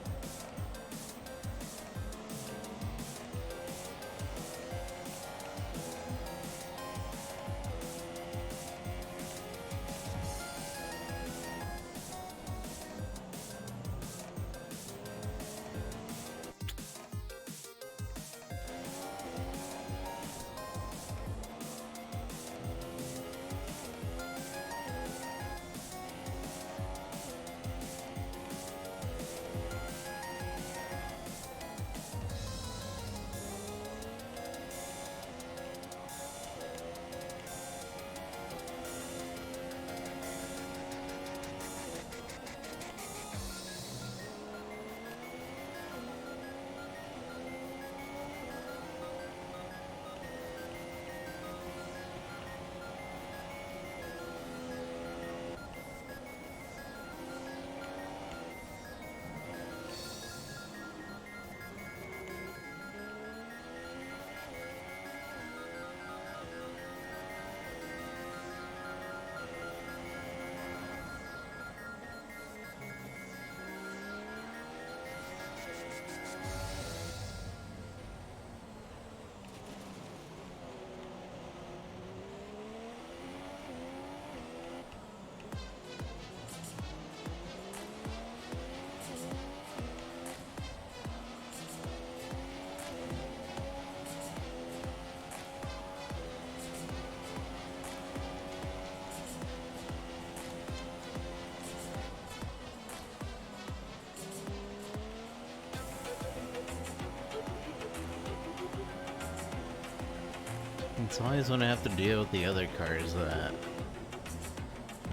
It's always when I have to deal with the other cars that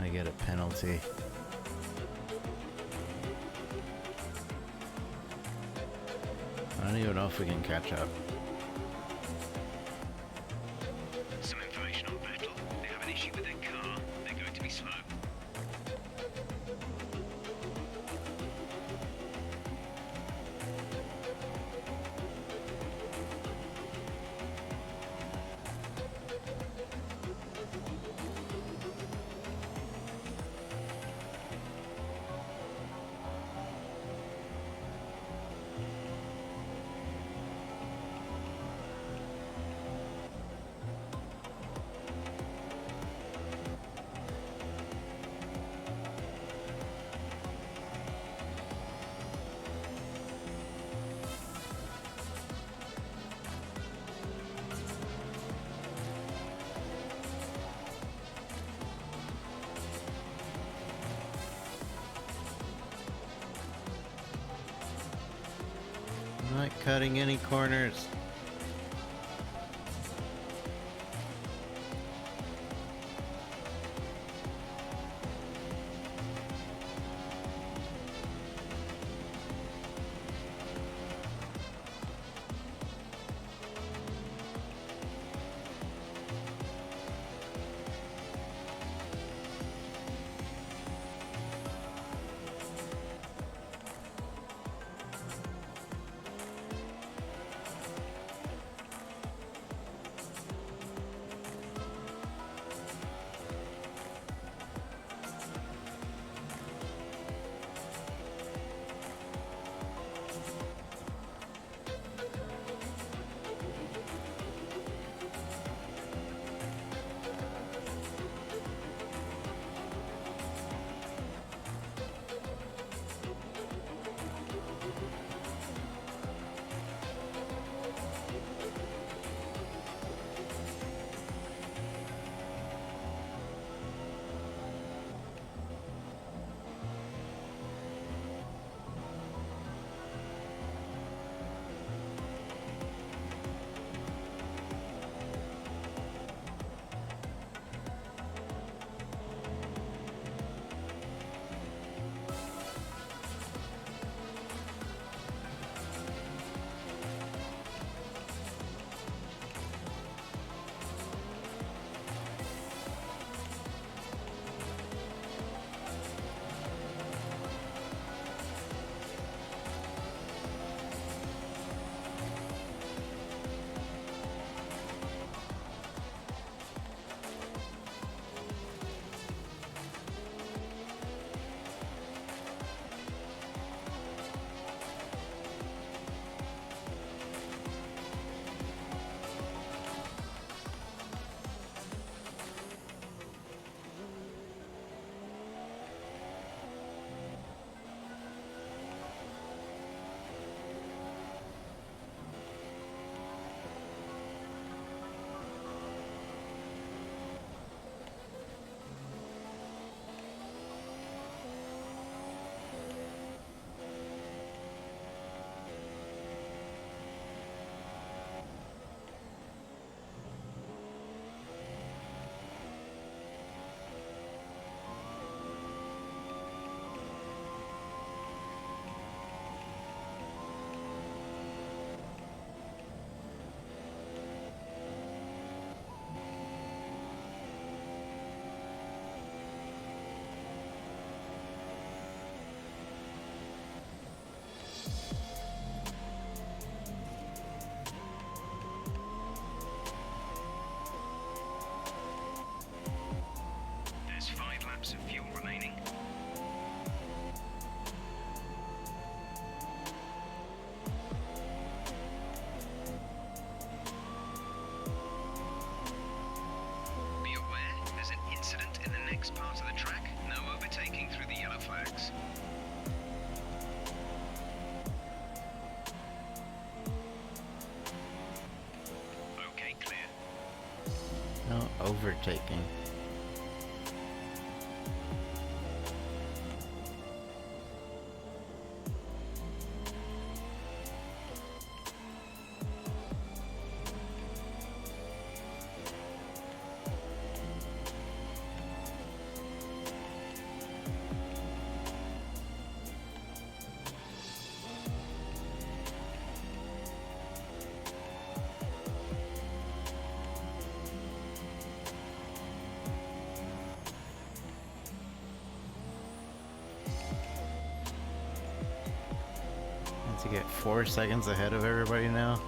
I get a penalty. I don't even know if we can catch up. Some information on Vettel. They have an issue with their car. They're going to be slow. Not cutting any corners. There's 5 laps of fuel remaining. Be aware, there's an incident in the next part of the track. No overtaking through the yellow flags. Okay, clear. No overtaking. To get 4 seconds ahead of everybody now.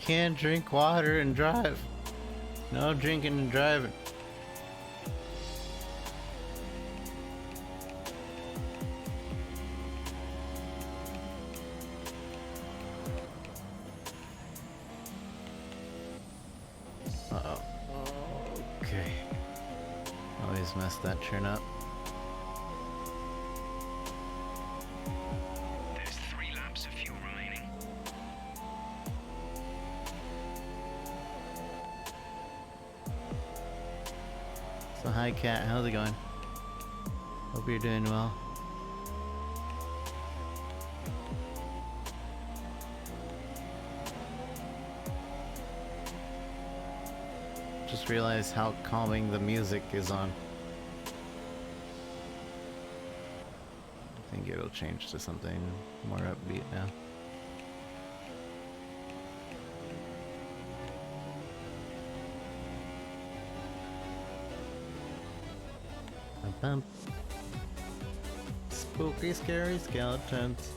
can't drink water and drive. No drinking and driving. Uh-oh. Okay. Always mess that turn up. There's 3 laps of fuel remaining. So hi Kat, how's it going? Hope you're doing well. Just realized how calming the music is on. I think it'll change to something more upbeat now. Bum. Spooky, scary skeletons.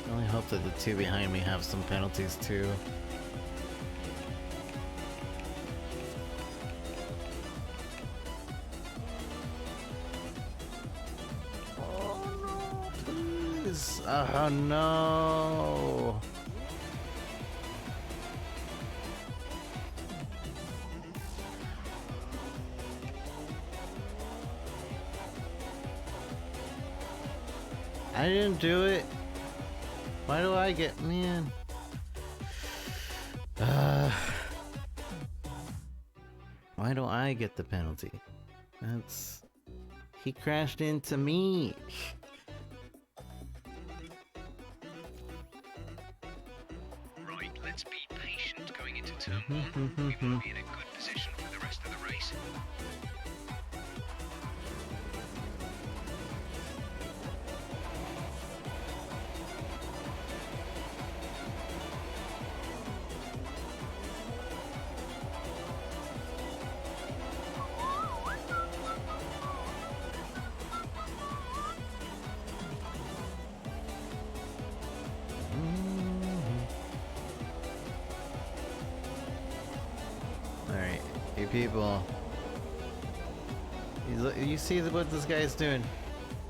I only hope that the two behind me have some penalties too. Oh no, please. Oh no. I didn't do it. Why do I get, man? Why do I get the penalty? That's... He crashed into me. Right, let's be patient going into turn 1. We want to be in a good position for the rest of the race. Alright, you people. You see what this guy's doing?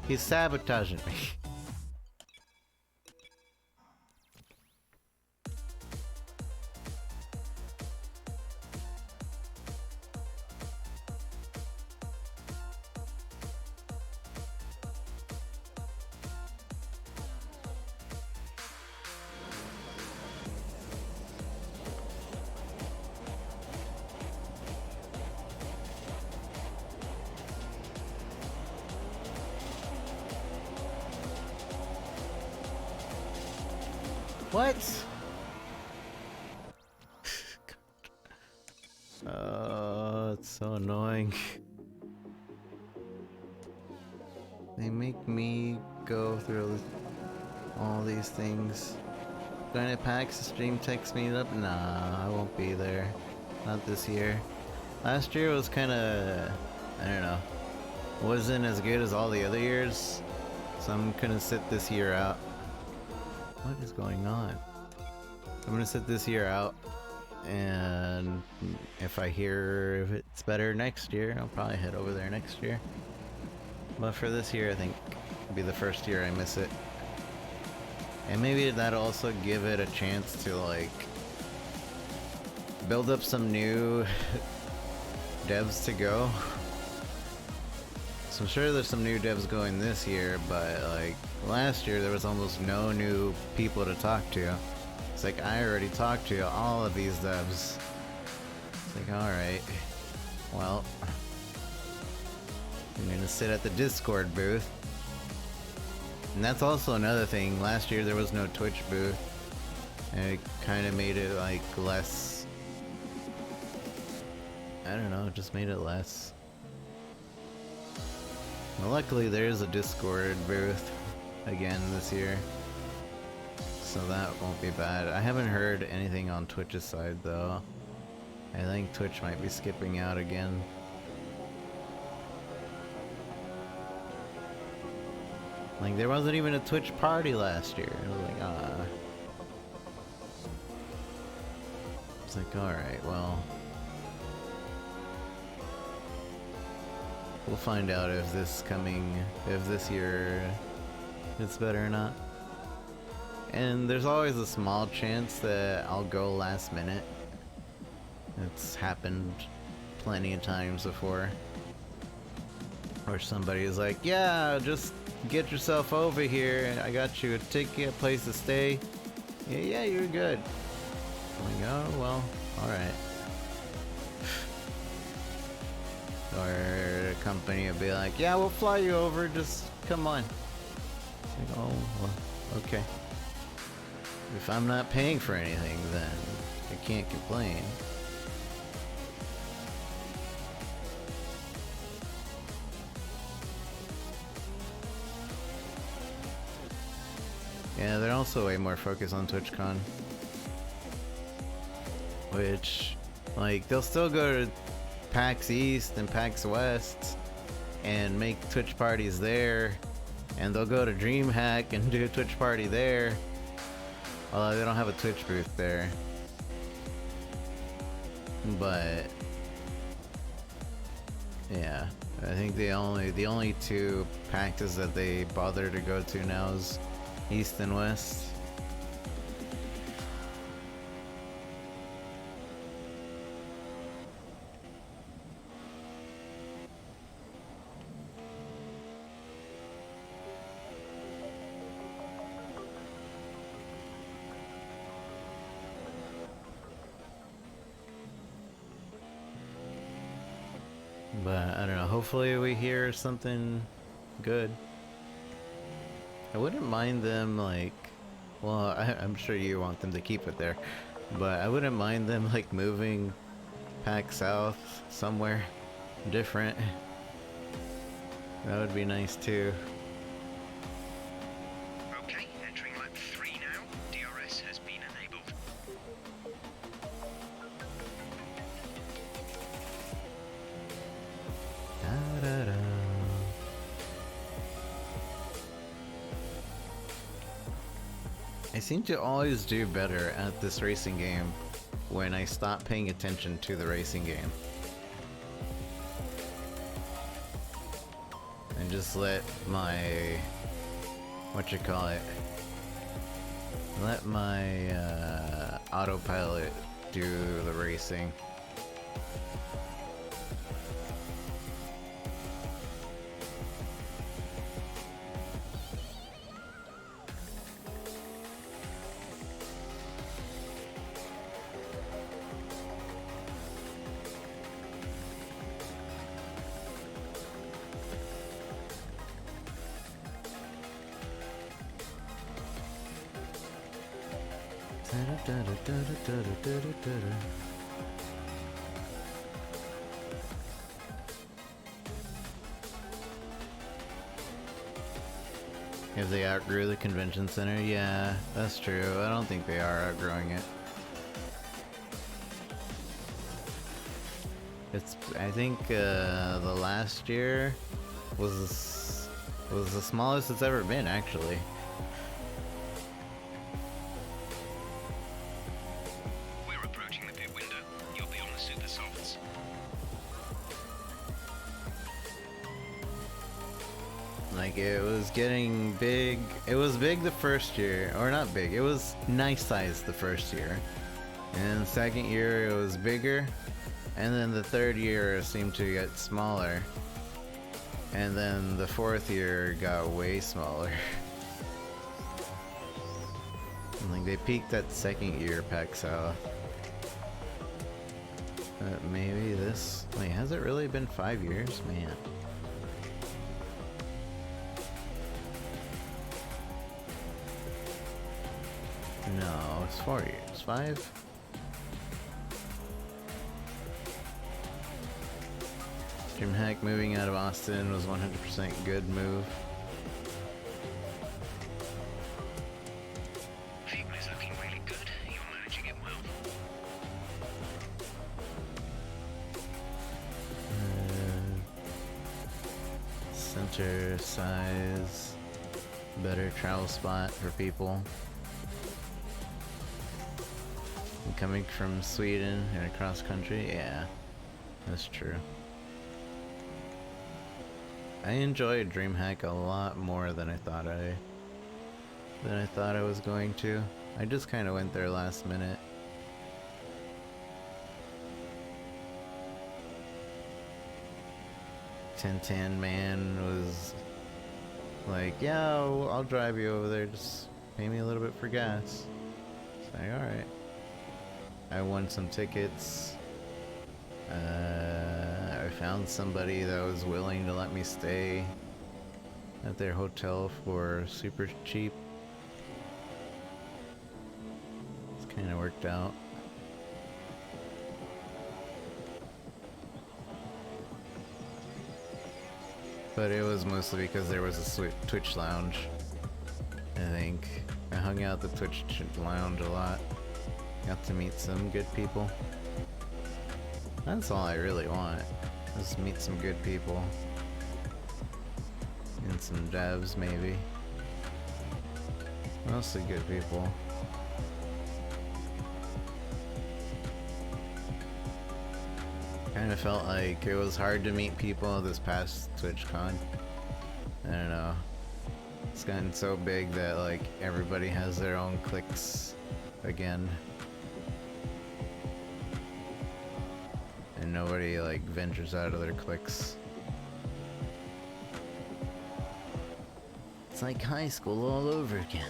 He's sabotaging me. What? Oh, it's so annoying. They make me go through all these things. Going to PAX stream text me up? Nah, I won't be there. Not this year. Last year was kinda... I don't know. Wasn't as good as all the other years. So I'm gonna sit this year out. What is going on? I'm gonna sit this year out, and if I hear if it's better next year, I'll probably head over there next year. But for this year, I think it'll be the first year I miss it. And maybe that'll also give it a chance to, like, build up some new devs to go. So I'm sure there's some new devs going this year, but, like, last year there was almost no new people to talk to. It's like, I already talked to all of these devs. It's like, alright. Well, I'm gonna sit at the Discord booth. And that's also another thing. Last year there was no Twitch booth. And it kind of made it, like, less... I I don't know, it just made it less. Well, luckily there's a Discord booth again this year, so that won't be bad. I haven't heard anything on Twitch's side though. I think Twitch might be skipping out again. Like, there wasn't even a Twitch party last year. I was like, ah. It's like, alright, well. We'll find out if this year it's better or not. And there's always a small chance that I'll go last minute. It's happened plenty of times before. Or somebody is like, yeah, just get yourself over here. I got you a ticket, a place to stay. Yeah, you're good. I'm like, oh, well, alright. Or a company will be like, yeah, we'll fly you over, just come on. It's like, oh, well, okay. If I'm not paying for anything, then I can't complain. Yeah, they're also way more focused on TwitchCon. Which, like, they'll still go to PAX East and PAX West and make Twitch parties there. And they'll go to DreamHack and do a Twitch party there. Although they don't have a Twitch booth there. But yeah, I think the only two PAXs that they bother to go to now is East and West. But I don't know, hopefully we hear something good. I wouldn't mind them, like, well, I'm sure you want them to keep it there, but I wouldn't mind them, like, moving PAX South somewhere different. That would be nice too. Okay, entering lap 3 now. DRS has been enabled. Da-da-da. I seem to always do better at this racing game when I stop paying attention to the racing game. And just let my, let my autopilot do the racing. If they outgrew the convention center, yeah, that's true. I don't think they are outgrowing it. I think the last year was the smallest it's ever been, actually. We're approaching the pit window. You'll be on the super softs. Like, it was getting big. It was big the first year, or not big. It was nice size the first year, and the second year it was bigger, and then the third year it seemed to get smaller, and then the fourth year got way smaller. And, like, they peaked at second year PAX South. Maybe this. Wait, has it really been 5 years, man? No, it's 4 years. 5? DreamHack moving out of Austin was 100% good move. Fuel is looking really good. You're managing it well. Center size, better travel spot for people. And coming from Sweden and across country, yeah, that's true. I enjoyed DreamHack a lot more than I thought I was going to. I just kind of went there last minute. Tintin Man was like, yeah, I'll drive you over there, just pay me a little bit for gas. It's like, alright. I won some tickets. I found somebody that was willing to let me stay at their hotel for super cheap. It's kind of worked out. But it was mostly because there was a Twitch lounge. I think I hung out at the Twitch lounge a lot. Got to meet some good people. That's all I really want. Just meet some good people. And some devs, maybe. Mostly good people. Kind of felt like it was hard to meet people this past TwitchCon. I don't know. It's gotten so big that like everybody has their own cliques again. And nobody like ventures out of their cliques. It's like high school all over again.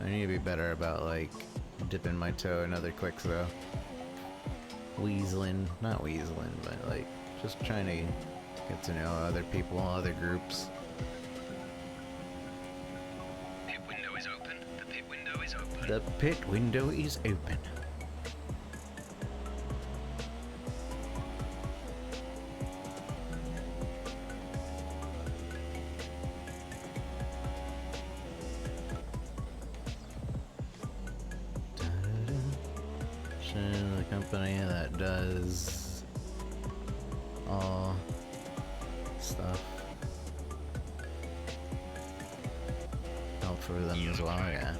I need to be better about like dipping my toe in other cliques though. Not weaseling, but like just trying to get to know other people, other groups. Pit window is open. The pit window is open. The pit window is open. The company that does all stuff. Help for them as well, yeah.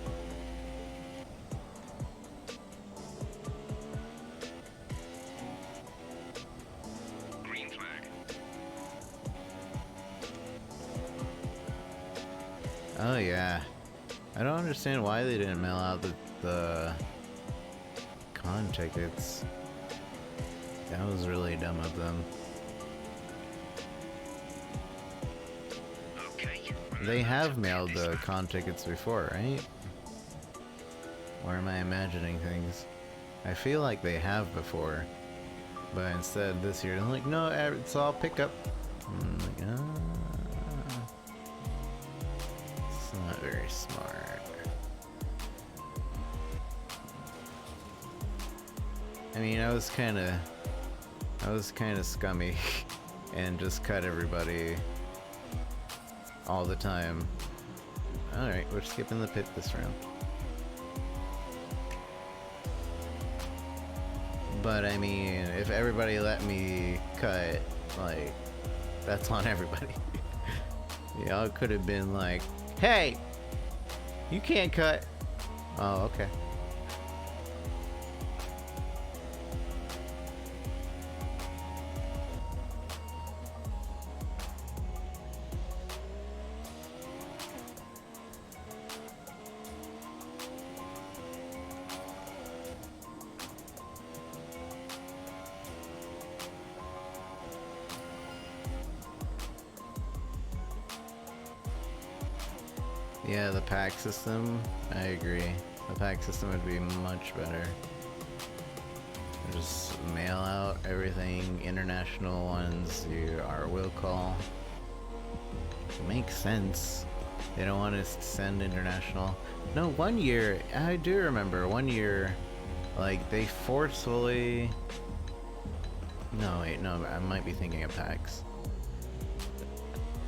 Green flag. Oh yeah. I don't understand why they didn't mail out the con tickets. That was really dumb of them. Okay. They have mailed the con tickets before, right? Or am I imagining things? I feel like they have before. But instead this year, they're like, no, it's all pickup. I'm like, it's not very smart. I mean, I was kind of scummy and just cut everybody all the time. Alright, we're skipping the pit this round. But I mean, if everybody let me cut, like, that's on everybody. Y'all could have been like, hey, you can't cut. Oh, okay. Yeah, the pack system, I agree. The pack system would be much better. Just mail out everything, international ones, our will call. Makes sense. They don't want us to send international. No, 1 year, I do remember 1 year, like, they forcefully No, wait, no, I might be thinking of PAX.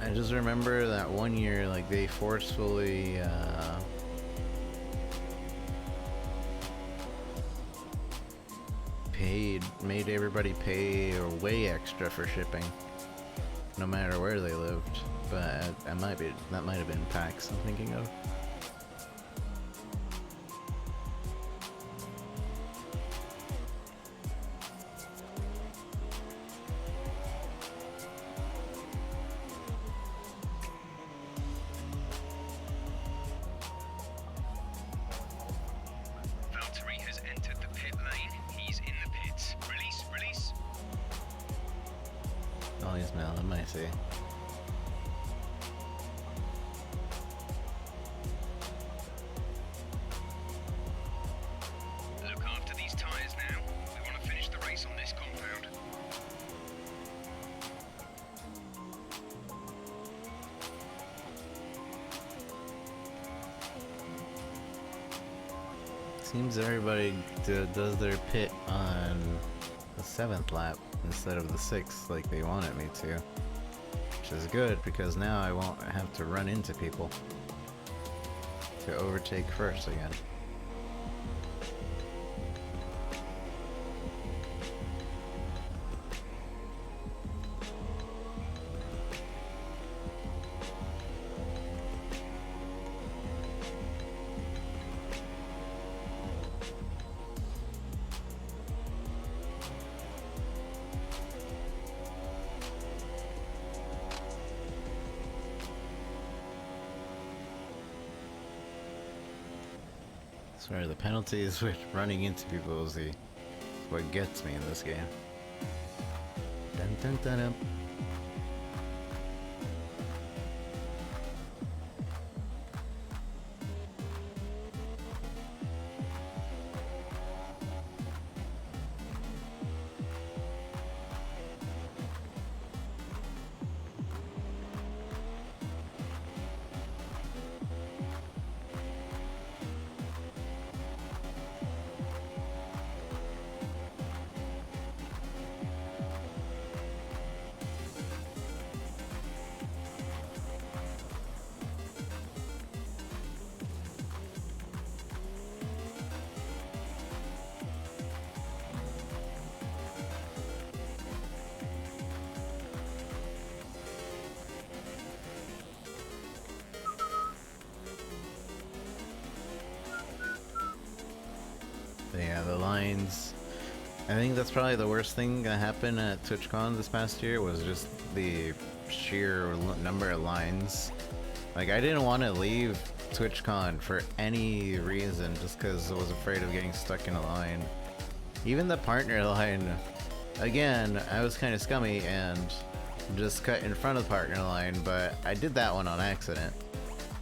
I just remember that one year, like, they forcefully, made everybody pay way extra for shipping, no matter where they lived. But that might have been PAX I'm thinking of. Valtteri has entered the pit lane. He's in the pits. Release, release. Oh, he's melon, I see. Look after these tyres now. We want to finish the race on this compound. Seems everybody does their pit on the 7th lap instead of the 6th like they wanted me to. Which is good, because now I won't have to run into people to overtake first again. Sorry, the penalties with running into people is what gets me in this game. Dun dun dun dun. Yeah, the lines. I think that's probably the worst thing that happened at TwitchCon this past year, was just the sheer number of lines. Like, I didn't want to leave TwitchCon for any reason, just because I was afraid of getting stuck in a line. Even the partner line, again, I was kind of scummy and just cut in front of the partner line, but I did that one on accident.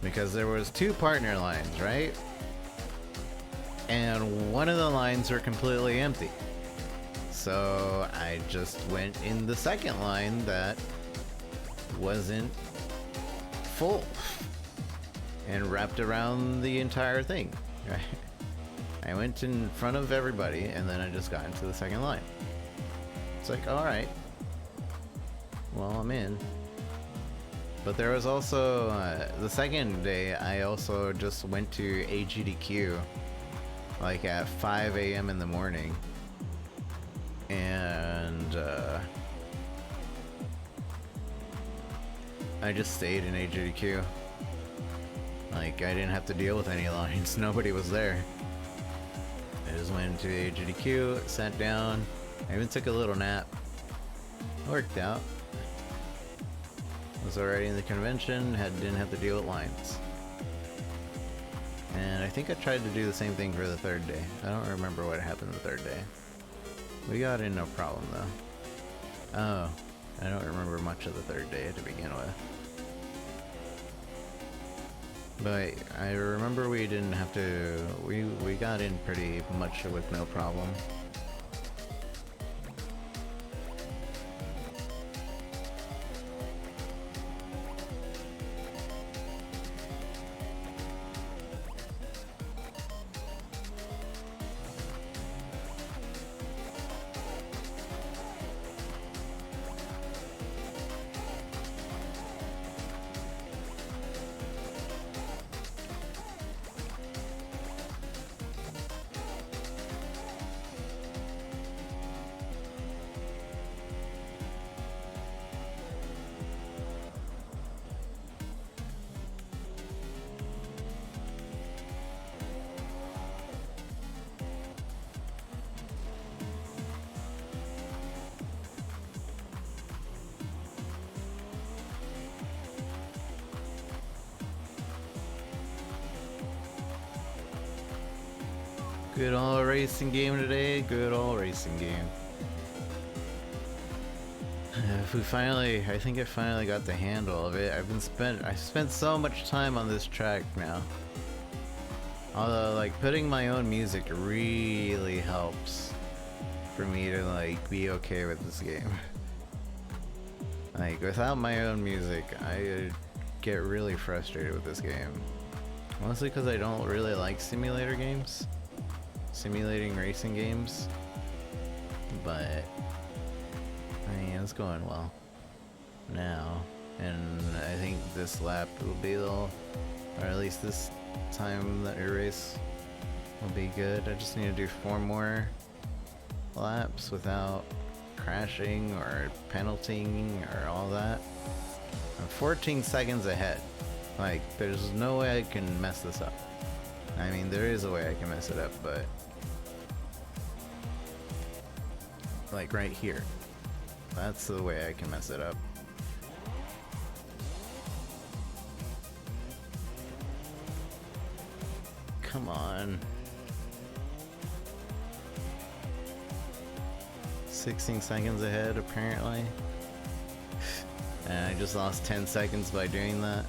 Because there was 2 partner lines, right? And one of the lines were completely empty. So I just went in the second line that wasn't full and wrapped around the entire thing. Right? I went in front of everybody and then I just got into the second line. It's like, alright, well, I'm in. But there was also, the second day, I also just went to AGDQ like at 5 a.m. in the morning, and I just stayed in AGDQ. Like, I didn't have to deal with any lines. Nobody was there. I just went to AGDQ, sat down. I even took a little nap. Worked out. Was already in the convention, didn't have to deal with lines. And I think I tried to do the same thing for the third day. I don't remember what happened the third day. We got in no problem though. Oh, I don't remember much of the third day to begin with. But I remember we didn't have to, we got in pretty much with no problem. Good old racing game today. Good old racing game. If we finally, I think I finally got the handle of it. I've spent so much time on this track now. Although, like, putting my own music really helps for me to, like, be okay with this game. Like, without my own music, I get really frustrated with this game. Mostly because I don't really like simulator games. Simulating racing games. But I mean, it's going well now, and I think this lap will be or at least this time that your race will be good. I just need to do 4 more laps without crashing or penaltying or all that. I'm 14 seconds ahead. Like, there's no way I can mess this up. I mean, there is a way I can mess it up, but like right here. That's the way I can mess it up. Come on. 16 seconds ahead, apparently. And I just lost 10 seconds by doing that.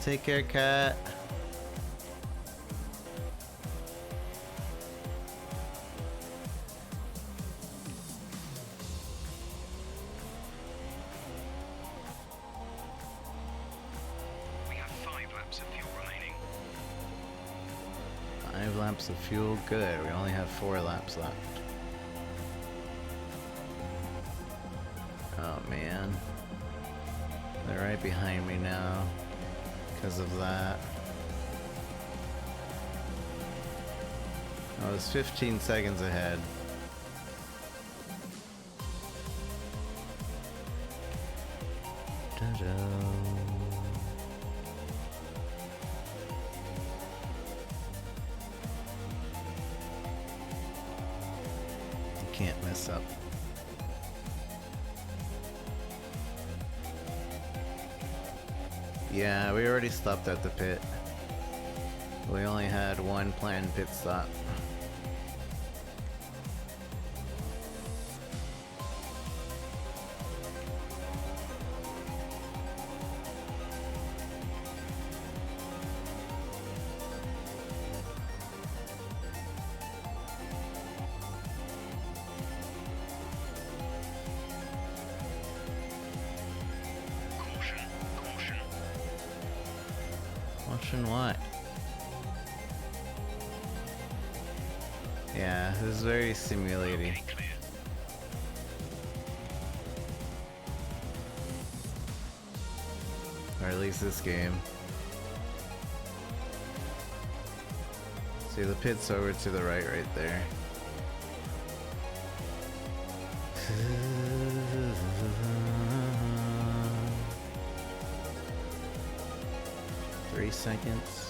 Take care, cat. We have 5 laps of fuel remaining. 5 laps of fuel, good. We only have 4 laps left. Oh man. They're right behind me now because of that. I was 15 seconds ahead. Ta-da. You can't mess up. Yeah, we already stopped at the pit. We only had 1 planned pit stop. Caution, caution. Watching what? Yeah, this is very simulating. Okay, clear. Or at least this game. See, the pit's over to the right there. Three seconds.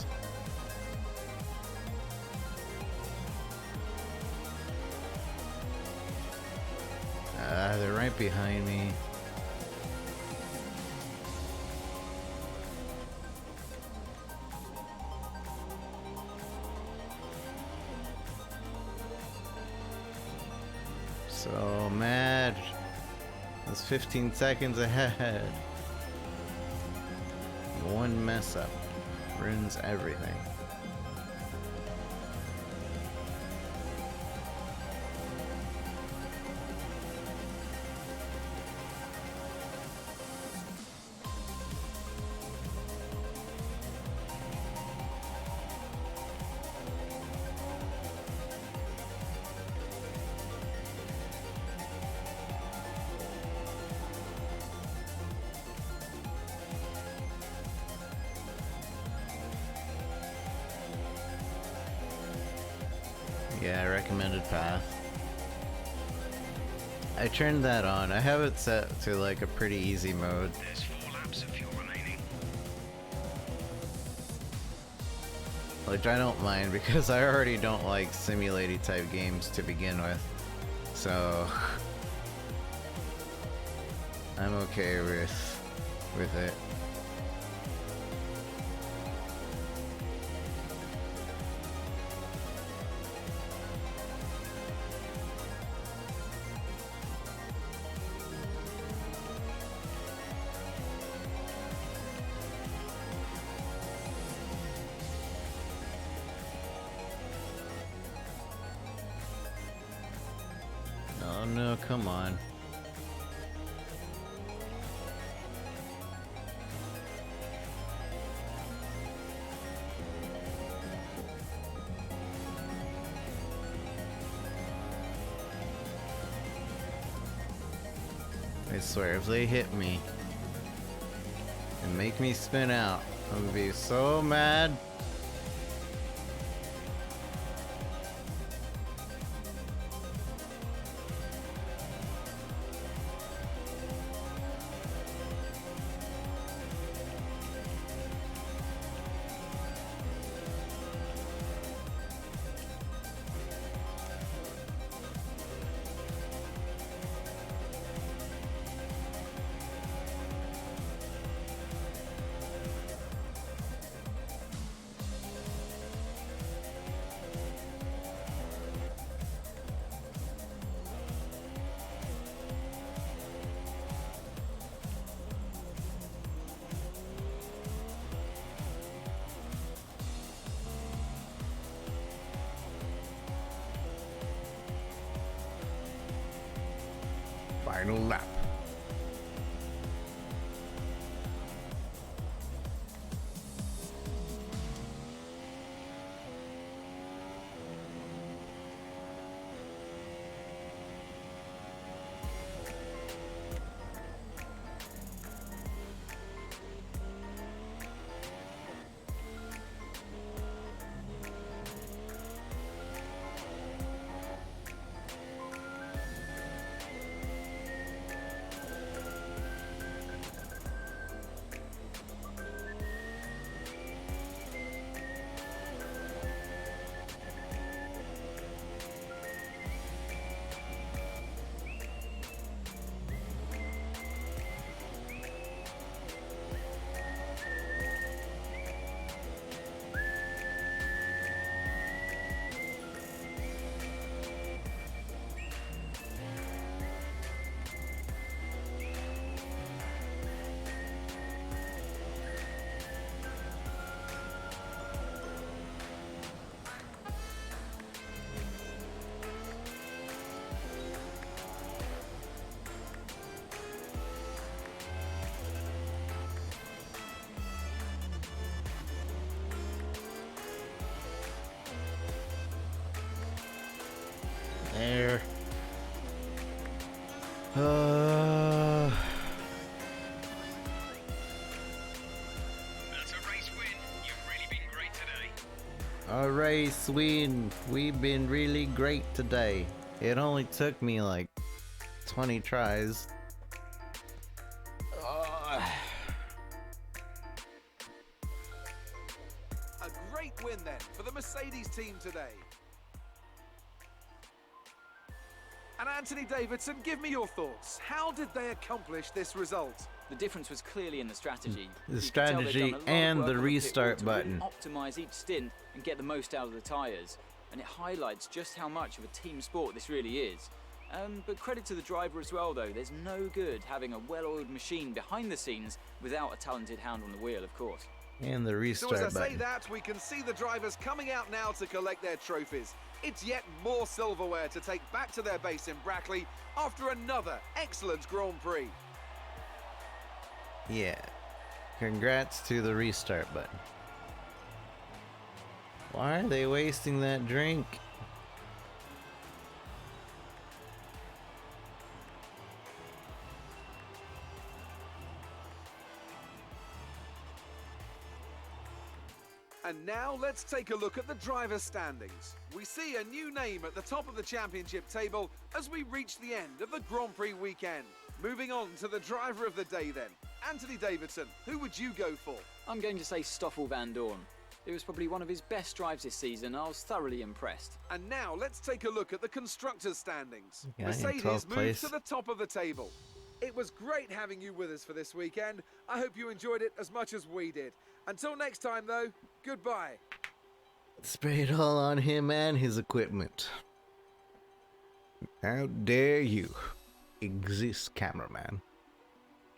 They're right behind me. So mad. That's 15 seconds ahead. One mess up ruins everything. Yeah, recommended path. I turned that on. I have it set to like a pretty easy mode. There's 4 laps of fuel remaining. Which I don't mind because I already don't like simulating type games to begin with. So I'm okay with it. no, come on. I swear, if they hit me and make me spin out, I'm gonna be so mad. Final lap. There. That's a race win. You've really been great today. All right, Sweden. We've been really great today. It only took me like 20 tries. A great win then for the Mercedes team today. And Anthony Davidson, give me your thoughts. How did they accomplish this result? The difference was clearly in the strategy. The You could tell they'd strategy done a lot of and work the on pit restart wall to really button. optimize each stint and get the most out of the tyres. And it highlights just how much of a team sport this really is. But credit to the driver as well, though. There's no good having a well-oiled machine behind the scenes without a talented hand on the wheel, of course. And the So restart as I say button. that, we can see the drivers coming out now to collect their trophies. It's yet more silverware to take back to their base in Brackley after another excellent Grand Prix. Yeah. Congrats to the restart button. Why are they wasting that drink? And now let's take a look at the driver standings. We see a new name at the top of the championship table as we reach the end of the Grand Prix weekend. Moving on to the driver of the day then. Anthony Davidson, who would you go for? I'm going to say Stoffel van Dorn. It was probably one of his best drives this season. I was thoroughly impressed. And now let's take a look at the constructors' standings. Yeah, in Mercedes 12th moves place. to the top of the table. It was great having you with us for this weekend. I hope you enjoyed it as much as we did. Until next time though, goodbye. Spray it all on him and his equipment. How dare you exist, cameraman.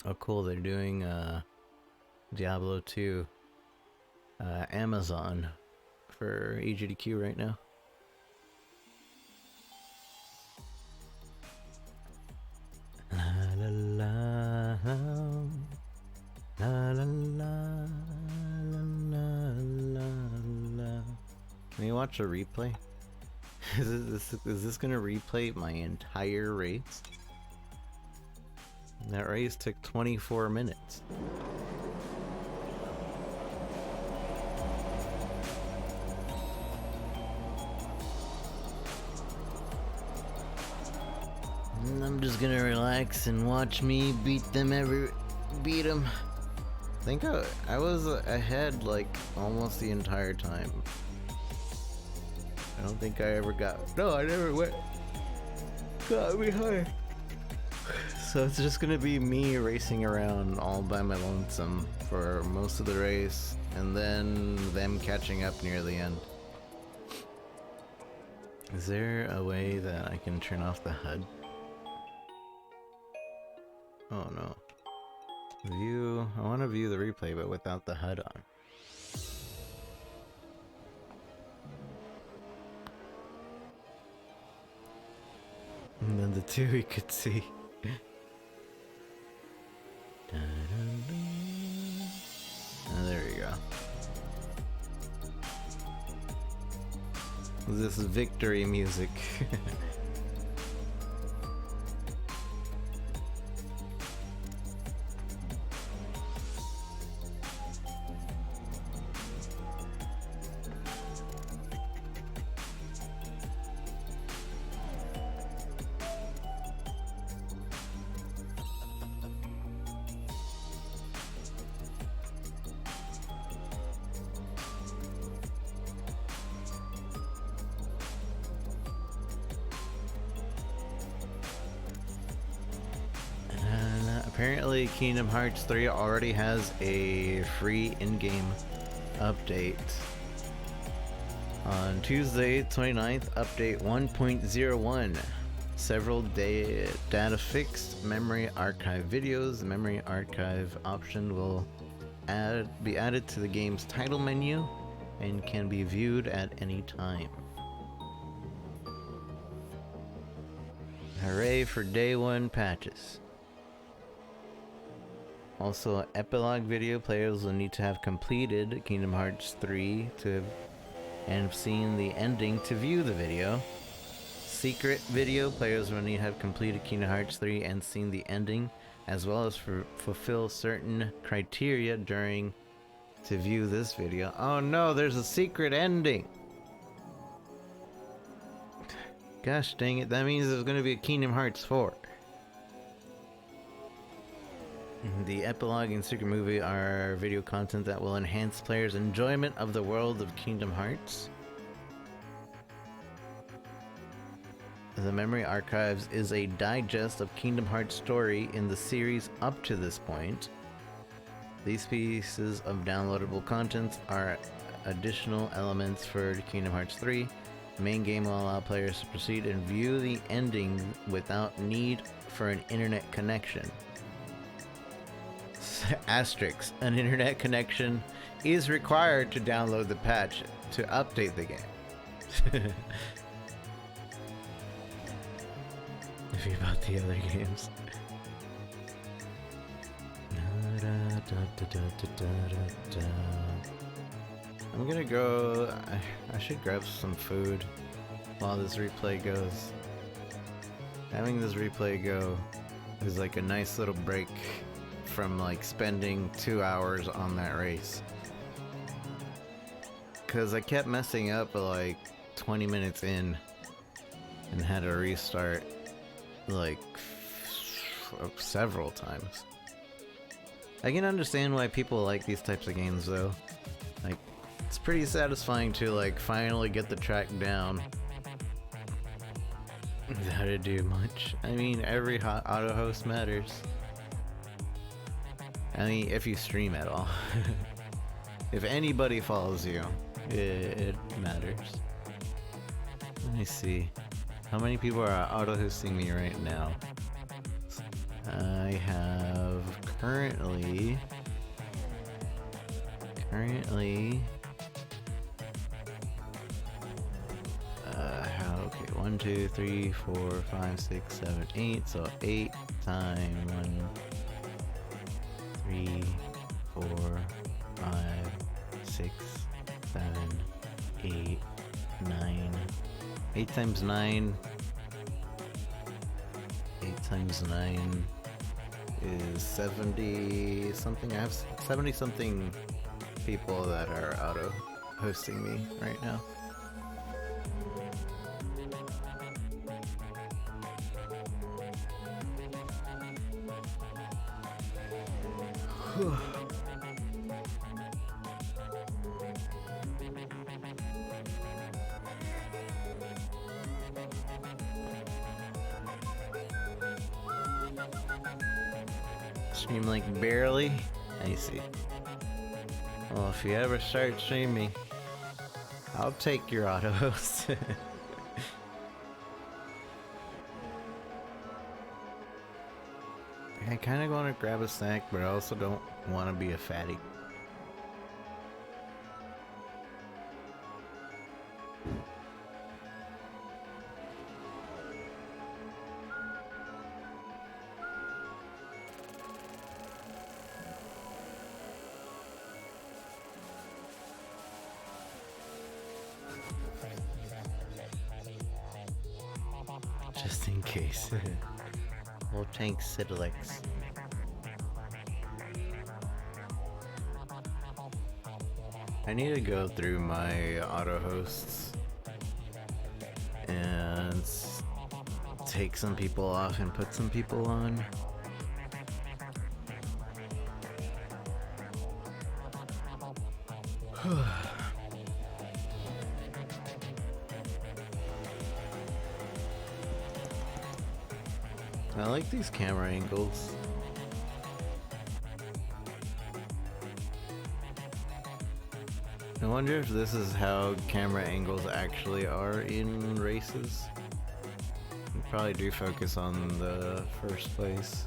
Oh cool, they're doing Diablo 2 Amazon for AGDQ right now. watch a replay? Is this gonna replay my entire race? That race took 24 minutes. And I'm just gonna relax and watch me beat them. I think I was ahead like almost the entire time. I don't think I ever got. No, I never got behind. So it's just gonna be me racing around all by my lonesome for most of the race, and then them catching up near the end. Is there a way that I can turn off the HUD? Oh no. View. I want to view the replay, but without the HUD on. And then the two we could see. Oh, there we go. This is victory music. Apparently Kingdom Hearts 3 already has a free in-game update. On Tuesday 29th, update 1.01. Several data fixed memory archive videos. The memory archive option will be added to the game's title menu and can be viewed at any time. Hooray for day one patches. Also, epilogue video players will need to have completed Kingdom Hearts 3 and have seen the ending to view the video. Secret video players will need to have completed Kingdom Hearts 3 and seen the ending, as well as fulfill certain criteria to view this video. Oh no, there's a secret ending! Gosh dang it, that means there's going to be a Kingdom Hearts 4. The epilogue and secret movie are video content that will enhance players' enjoyment of the world of Kingdom Hearts. The Memory Archives is a digest of Kingdom Hearts' story in the series up to this point. These pieces of downloadable content are additional elements for Kingdom Hearts 3. The main game will allow players to proceed and view the ending without need for an internet connection. Asterisk, an internet connection is required to download the patch to update the game. If you bought the other games. I'm gonna go. I should grab some food while this replay goes. Having this replay go is like a nice little break from like spending 2 hours on that race, because I kept messing up like 20 minutes in and had to restart like several times. I can understand why people like these types of games though. Like, it's pretty satisfying to like finally get the track down without it do much. I mean, every auto host matters. I mean, if you stream at all. If anybody follows you, it matters. Let me see. How many people are auto-hosting me right now? I have currently... okay, 1, 2, 3, 4, 5, 6, 7, 8. So 8 times 1, 3, 4, 5, 6, 7, 8, 9. 8 times 9. 8 times 9 is 70 something. I have 70 something people that are auto hosting me right now. Stream like barely? I see. Well, if you ever start streaming, I'll take your auto host. I kind of want to grab a snack, but I also don't want to be a fatty. Just in case. Whole tank Cidilex. I need to go through my auto hosts and take some people off and put some people on. I like these camera angles. I wonder if this is how camera angles actually are in races. You probably do focus on the first place.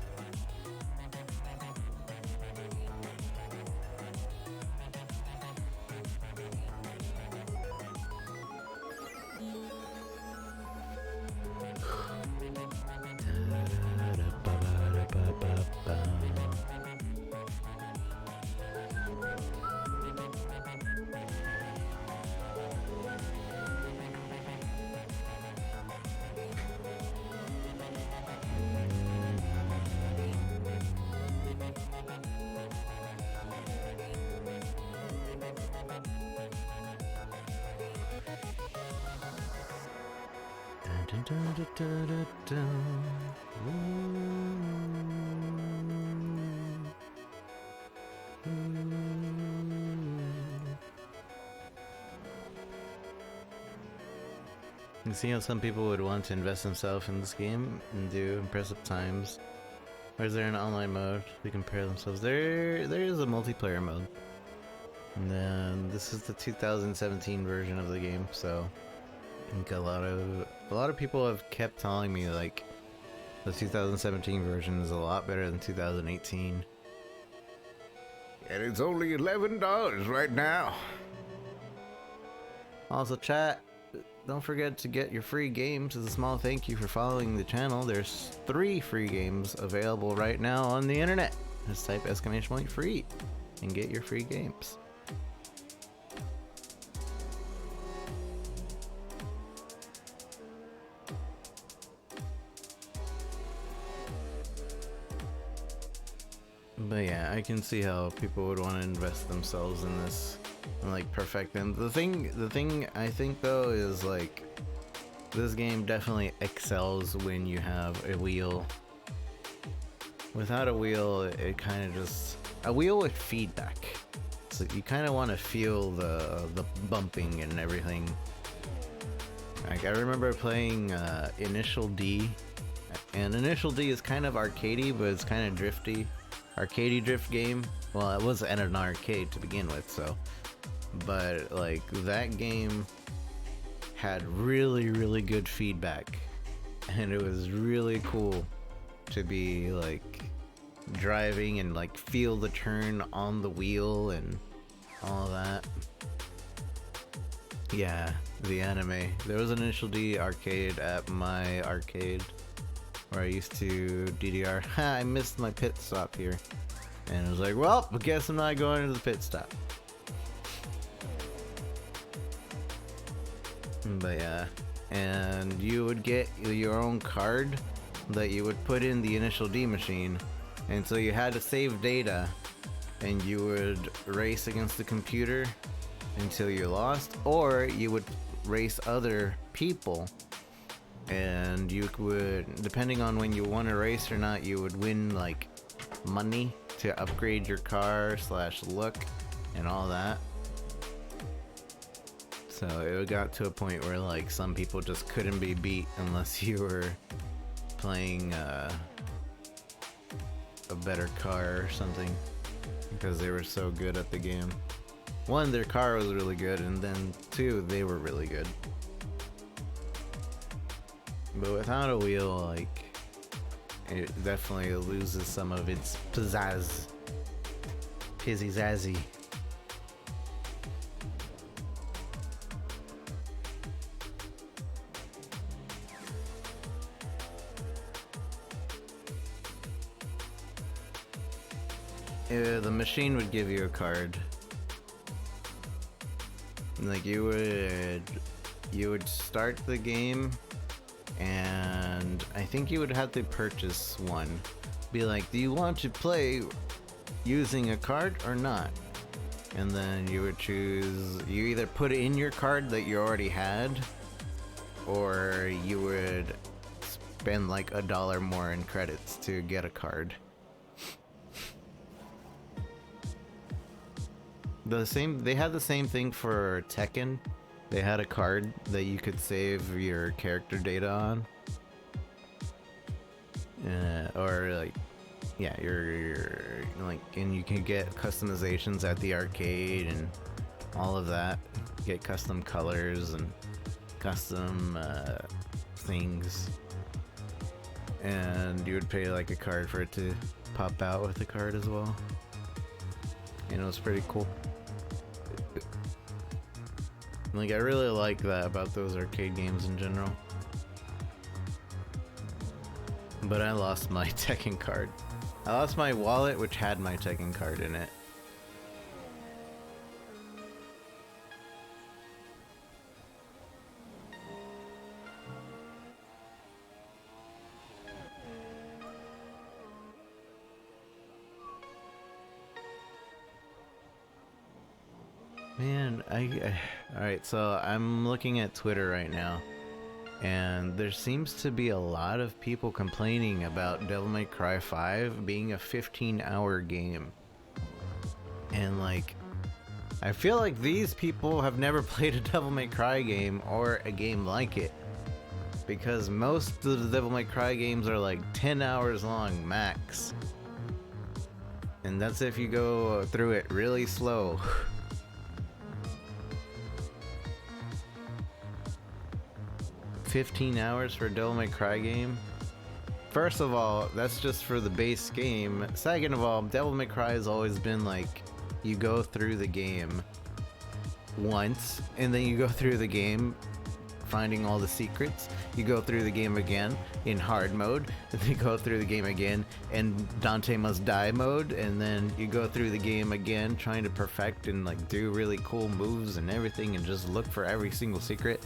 You see how some people would want to invest themselves in this game and do impressive times. Or is there an online mode to compare themselves? There is a multiplayer mode. And then this is the 2017 version of the game, so I think a lot of people have kept telling me like the 2017 version is a lot better than 2018. And it's only $11 right now. Also, chat, don't forget to get your free games as a small thank you for following the channel. There's 3 free games available right now on the internet. Just type !free and get your free games. But yeah, I can see how people would want to invest themselves in this and like perfect them. The thing I think though is like this game definitely excels when you have a wheel. Without a wheel, it kind of just a wheel with feedback. So you kind of want to feel the bumping and everything. Like I remember playing Initial D, and Initial D is kind of arcadey, but it's kind of drifty. Arcadey drift game. Well, it was at an arcade to begin with, so. But like that game had really good feedback, and it was really cool to be like driving and like feel the turn on the wheel and all that. Yeah, the anime. There was an Initial D arcade at my arcade where I used to DDR. I missed my pit stop here. And I was like, well, I guess I'm not going to the pit stop. But yeah, and you would get your own card that you would put in the initial D machine, and so you had to save data, and you would race against the computer until you lost, or you would race other people, and you would, depending on when you won a race or not, you would win like money to upgrade your car / look and all that. So it got to a point where like some people just couldn't be beat unless you were playing a better car or something, because they were so good at the game. One, their car was really good, and then two, they were really good. But without a wheel, like, it definitely loses some of its pizzazz. Pizzy zazzy. The machine would give you a card. Like you would start the game, and I think you would have to purchase one. Be like, do you want to play using a card or not? And then you would choose, you either put in your card that you already had, or you would spend like $1 more in credits to get a card. They had the same thing for Tekken. They had a card that you could save your character data on, or like, yeah, your like, and you can get customizations at the arcade and all of that. Get custom colors and custom things, and you would pay like a card for it to pop out with the card as well. And it was pretty cool. Like, I really like that about those arcade games in general. But I lost my Tekken card. I lost my wallet, which had my Tekken card in it. Man, alright, so I'm looking at Twitter right now, and there seems to be a lot of people complaining about Devil May Cry 5 being a 15-hour game. And like, I feel like these people have never played a Devil May Cry game or a game like it, because most of the Devil May Cry games are like 10 hours long max. And that's if you go through it really slow. 15 hours for a Devil May Cry game? First of all, that's just for the base game. Second of all, Devil May Cry has always been like, you go through the game once, and then you go through the game finding all the secrets. You go through the game again in hard mode, and then you go through the game again in Dante Must Die mode, and then you go through the game again trying to perfect and like do really cool moves and everything, and just look for every single secret.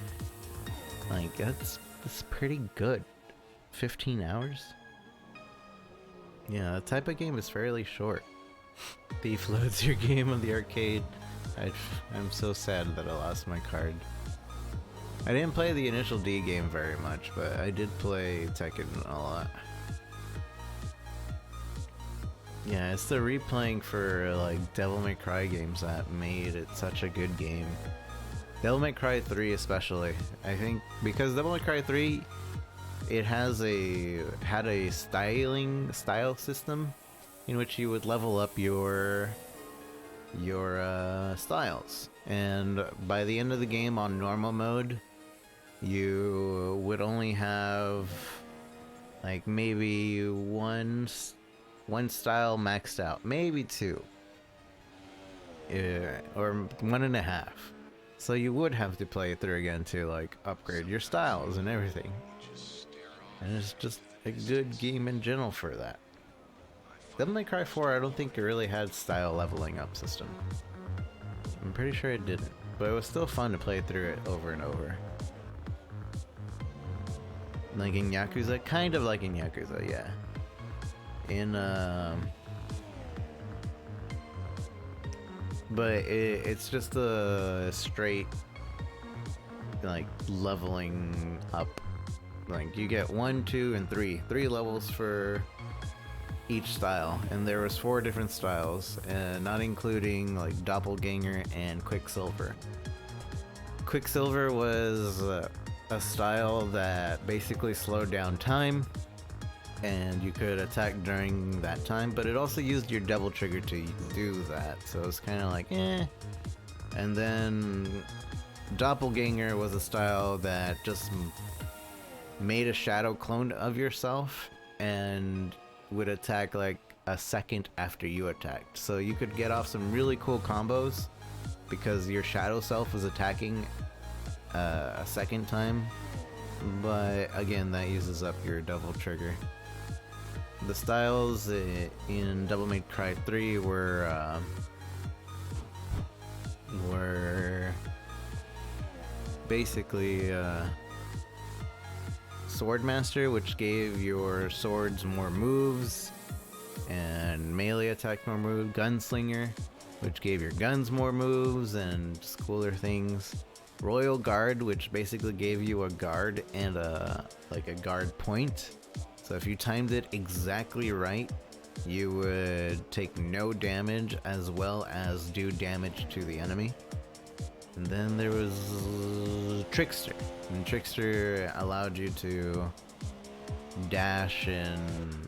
Like, that's pretty good. 15 hours? Yeah, that type of game is fairly short. Thief loads your game on the arcade. I'm so sad that I lost my card. I didn't play the initial D game very much, but I did play Tekken a lot. Yeah, it's the replaying for like Devil May Cry games that made it such a good game. Devil May Cry 3 especially, I think, because Devil May Cry 3, it had a style system in which you would level up your styles, and by the end of the game on normal mode, you would only have like maybe one style maxed out, maybe two, or 1.5. So you would have to play it through again to like upgrade your styles and everything. And it's just a good game in general for that. Devil May Cry 4, I don't think it really had style leveling up system. I'm pretty sure it didn't, but it was still fun to play through it over and over. Like in Yakuza? Kind of like in Yakuza, yeah. But it's just a straight, like, leveling up. Like, you get 1, 2, and 3 levels for each style, and there was 4 different styles, not including like Doppelganger and Quicksilver. Quicksilver was a style that basically slowed down time, and you could attack during that time, but it also used your double trigger to do that, so it's kind of like And then Doppelganger was a style that just made a shadow clone of yourself and would attack like a second after you attacked. So you could get off some really cool combos because your shadow self was attacking a second time. But again, that uses up your double trigger. The styles in Devil May Cry 3 were basically Swordmaster, which gave your swords more moves and melee attack more moves. Gunslinger, which gave your guns more moves and just cooler things. Royal Guard, which basically gave you a guard and a guard point. So if you timed it exactly right, you would take no damage as well as do damage to the enemy. And then there was Trickster. And Trickster allowed you to dash and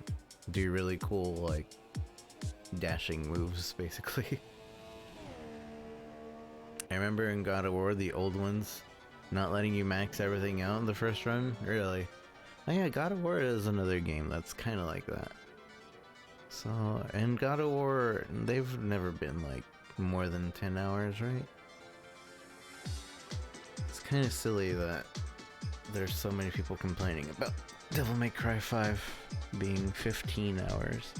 do really cool, like, dashing moves, basically. I remember in God of War, the old ones, not letting you max everything out in the first run. Really? Oh yeah, God of War is another game that's kind of like that. So, and God of War, they've never been, like, more than 10 hours, right? It's kind of silly that there's so many people complaining about Devil May Cry 5 being 15 hours.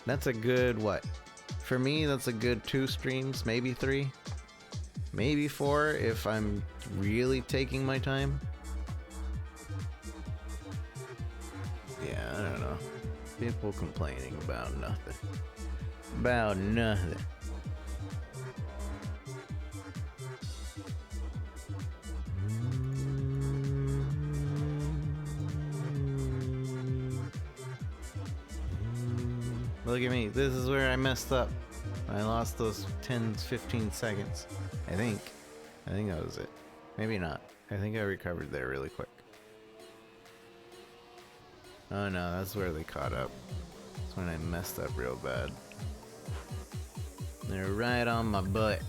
That's a good, what? For me, that's a good 2 streams, maybe 3. Maybe 4 if I'm really taking my time. Yeah, I don't know. People complaining about nothing. About nothing. Look at me. This is where I messed up. I lost those 10-15 seconds. I think that was it. Maybe not. I think I recovered there really quick. Oh no, that's where they caught up. That's when I messed up real bad. They're right on my butt.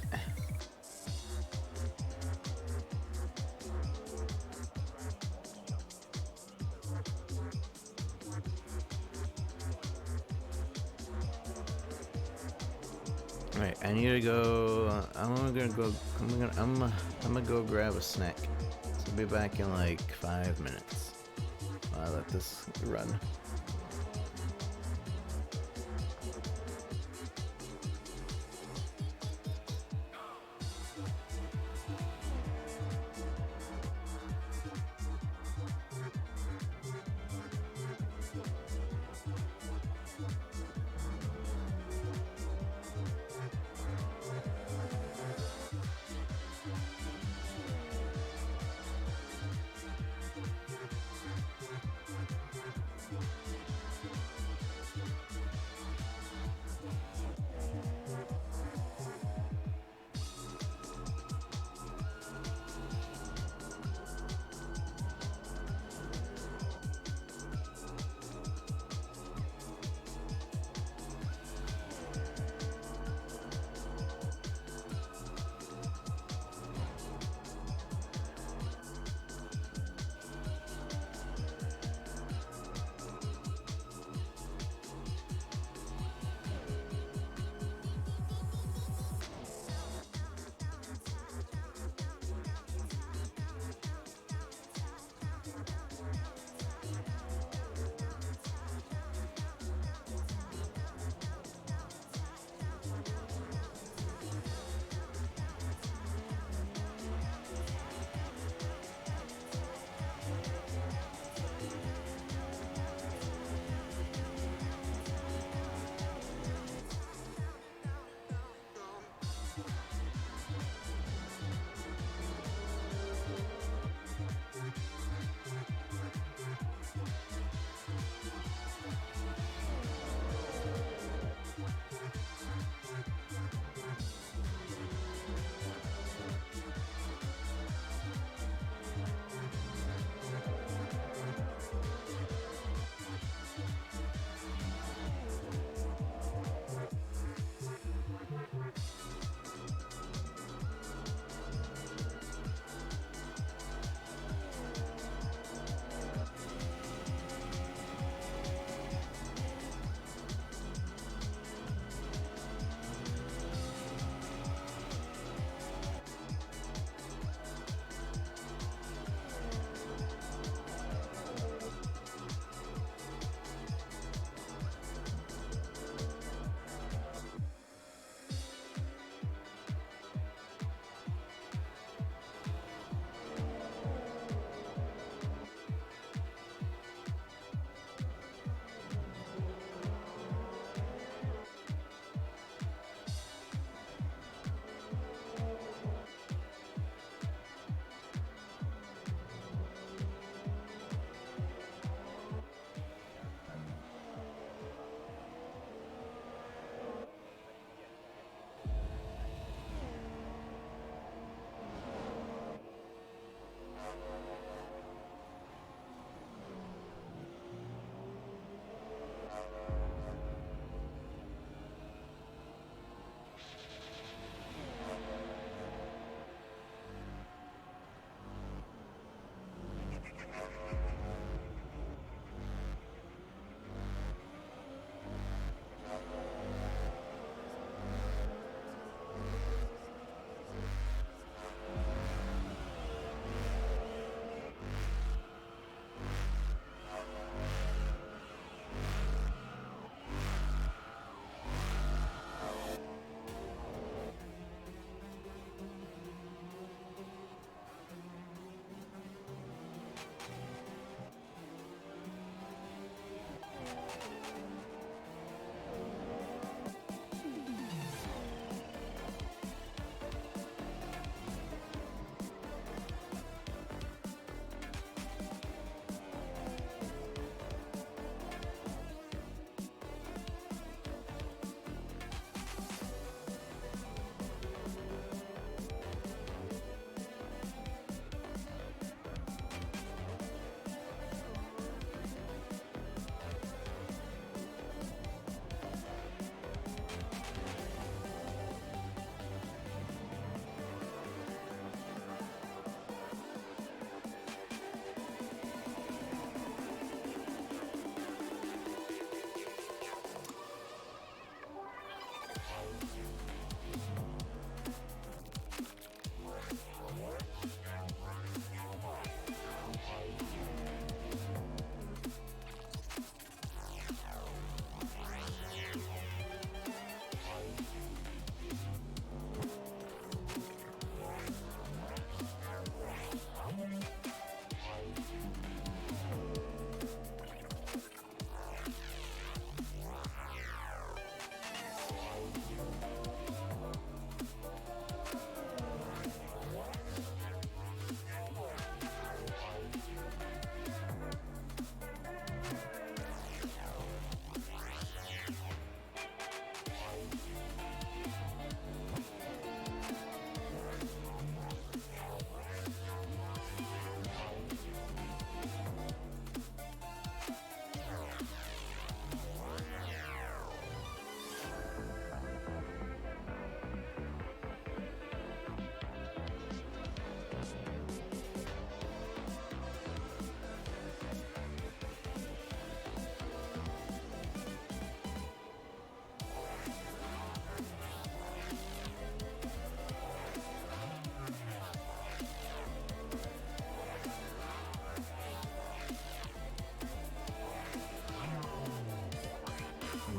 Alright, I need to go. I'm gonna go grab a snack. So I'll be back in like 5 minutes. I'll let this run.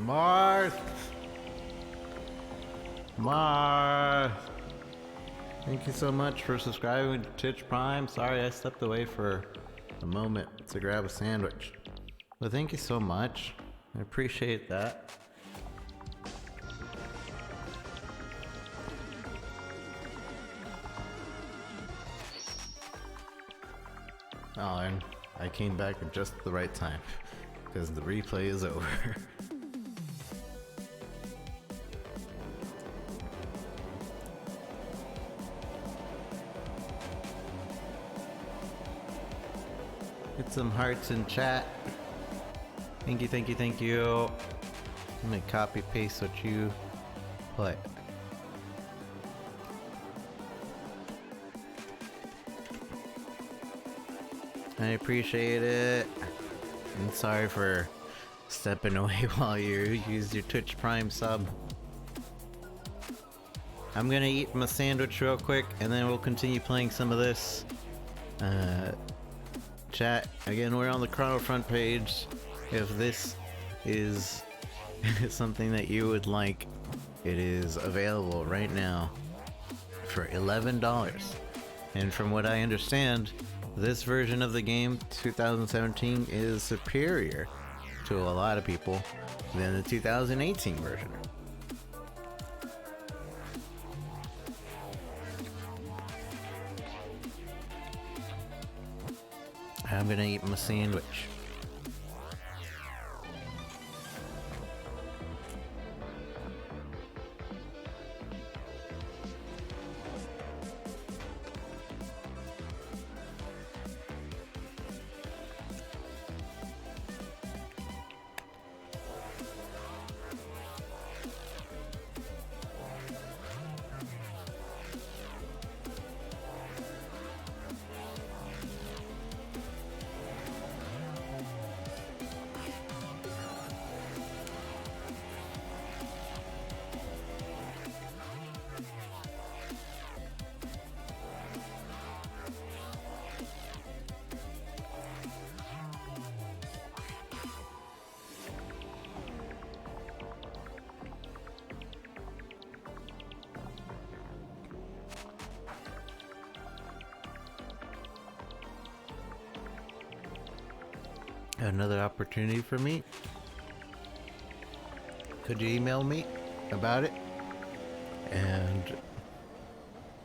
Marth! Marth! Thank you so much for subscribing to Twitch Prime. Sorry I stepped away for a moment to grab a sandwich. But thank you so much. I appreciate that. Oh, and I came back at just the right time, because the replay is over. Get some hearts in chat. Thank you, thank you, thank you. I'm gonna copy paste what you put. I appreciate it. I'm sorry for stepping away while you use your Twitch Prime sub. I'm gonna eat my sandwich real quick and then we'll continue playing some of this. Chat, again, we're on the Chrono Front page. If this is something that you would like, it is available right now for $11. And from what I understand, this version of the game, 2017, is superior to a lot of people than the 2018 version. I'm gonna eat my sandwich. Another opportunity for me. Could you email me about it? And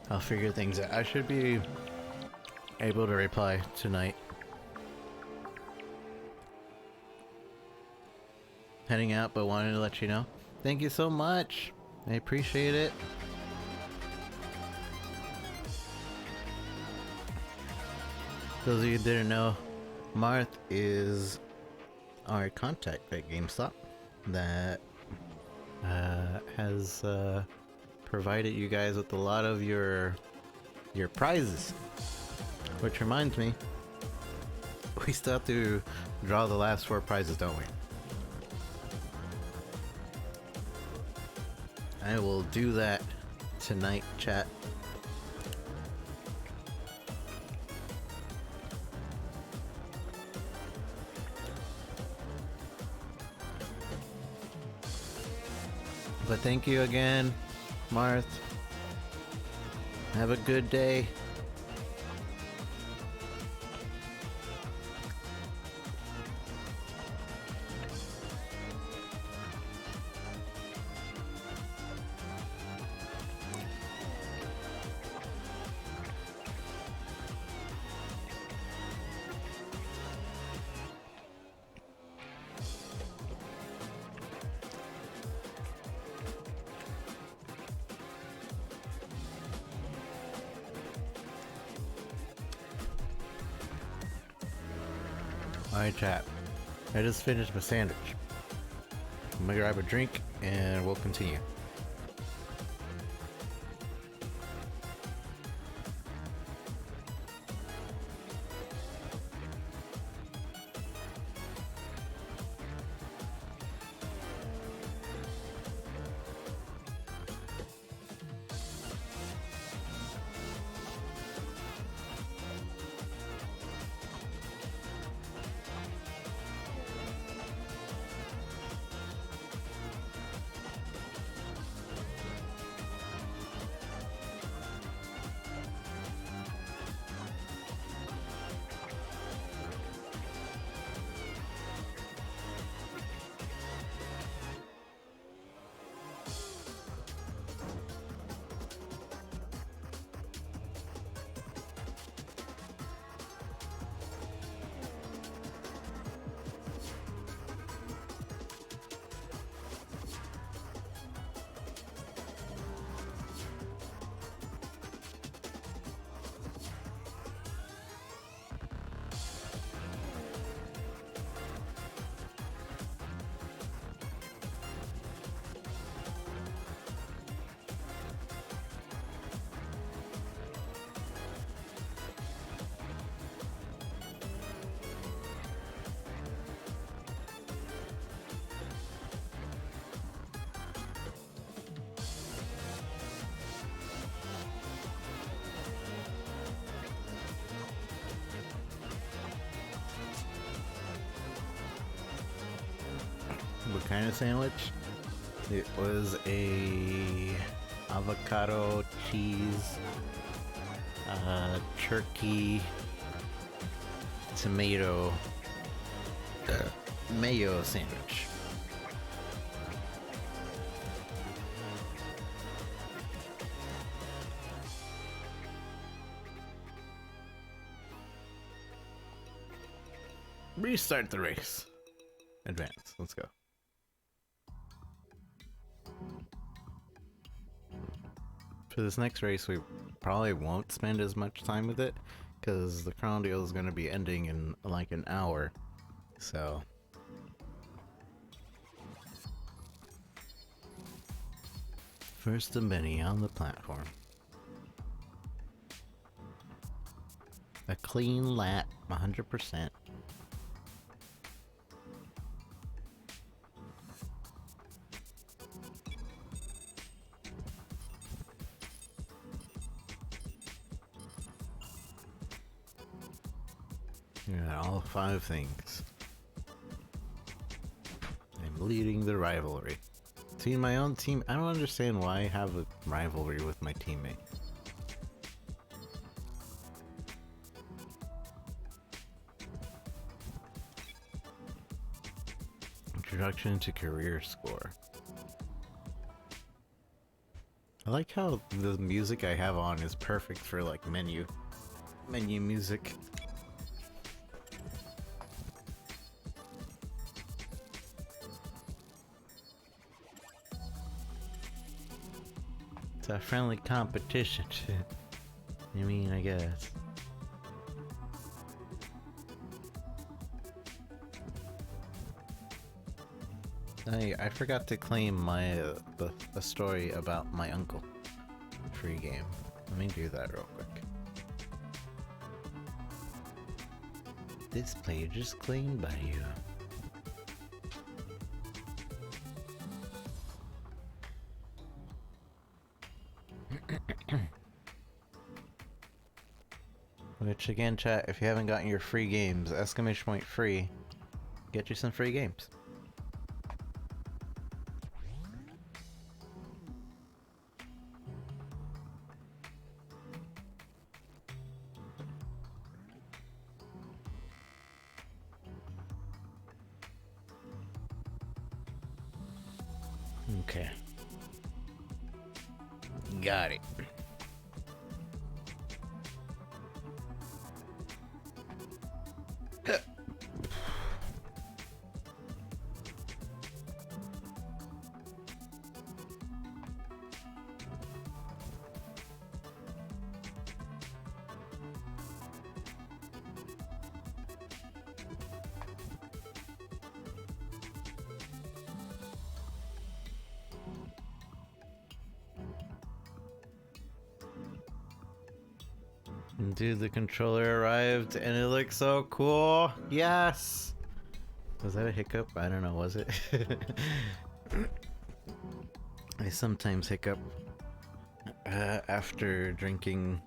I'll figure things out. I should be able to reply tonight. Heading out, but wanted to let you know. Thank you so much. I appreciate it. Those of you who didn't know, Marth is our contact at GameStop that has provided you guys with a lot of your prizes. Which reminds me, we still have to draw the last 4 prizes, don't we? I will do that tonight, chat. But thank you again, Marth. Have a good day. Alright, chat. I just finished my sandwich. I'm gonna grab a drink and we'll continue. what kind of sandwich? It was a avocado, cheese, turkey, tomato, mayo sandwich. Restart the race. Advance. Let's go. For this next race, we probably won't spend as much time with it because the crown deal is going to be ending in like an hour. So, first of many on the platform. A clean lap, 100%. Yeah, all 5 things. I'm leading the rivalry. See, my own team, I don't understand why I have a rivalry with my teammate. Introduction to career score. I like how the music I have on is perfect for like menu music. It's a friendly competition. I mean, I guess. I forgot to claim my the story about my uncle. Free game. Let me do that real quick. This page is claimed by you. Which again, chat, if you haven't gotten your free games, exclamation point free, get you some free games. Okay. Got it. Dude, the controller arrived and it looks so cool. Yes! Was that a hiccup? I don't know, was it? I sometimes hiccup after drinking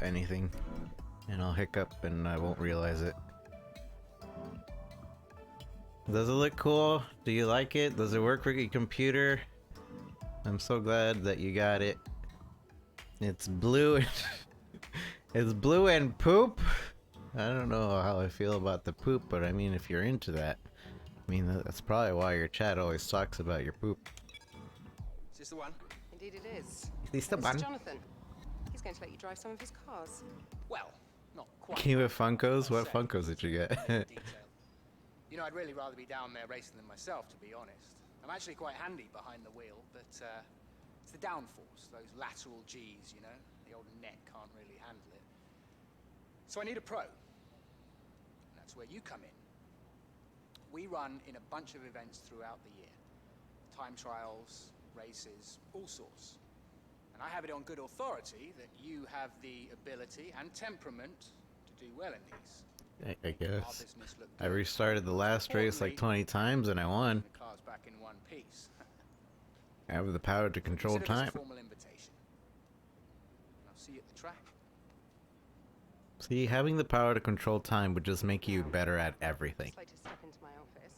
anything. And I'll hiccup and I won't realize it. Does it look cool? Do you like it? Does it work with your computer? I'm so glad that you got it. It's blue and it's blue and poop. I don't know how I feel about the poop, but I mean, if you're into that, I mean, that's probably why your chat always talks about your poop. Is this the one? Indeed it is. Is the This one? is Jonathan. He's going to let you drive some of his cars. Well, not quite. Game of Funkos? What I'd say. Funkos did you get? Detail. You know, I'd really rather be down there racing them myself, to be honest. I'm actually quite handy behind the wheel, but it's the downforce, those lateral G's, you know? The old neck can't really handle it. So I need a pro. And that's where you come in. We run in a bunch of events throughout the year. Time trials, races, all sorts. And I have it on good authority that you have the ability and temperament to do well in these. I guess. I restarted the last race like 20 times and I won. The car's back in one piece. I have the power to control Consider this a time. formal invitation. And I'll see you at the track. See, having the power to control time would just make you better at everything. I'd like to step into my office.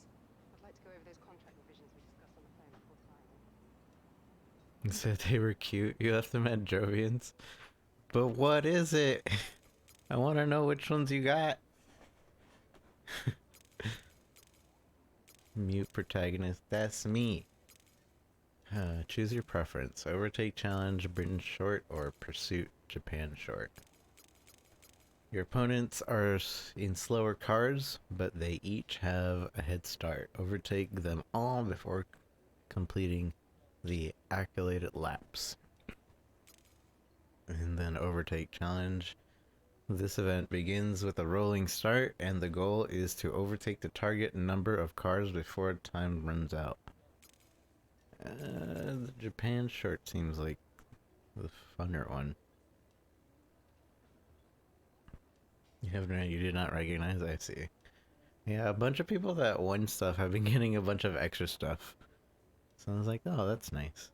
Said they were cute. You left them at Jovians. But what is it? I want to know which ones you got. Mute protagonist. That's me. Choose your preference. Overtake challenge, Britain short, or pursuit, Japan short. Your opponents are in slower cars, but they each have a head start. Overtake them all before completing the accoladed laps. And then overtake challenge. This event begins with a rolling start, and the goal is to overtake the target number of cars before time runs out. The Japan short seems like the funner one. You did not recognize, I see. Yeah, a bunch of people that won stuff have been getting a bunch of extra stuff. So I was like, oh, that's nice.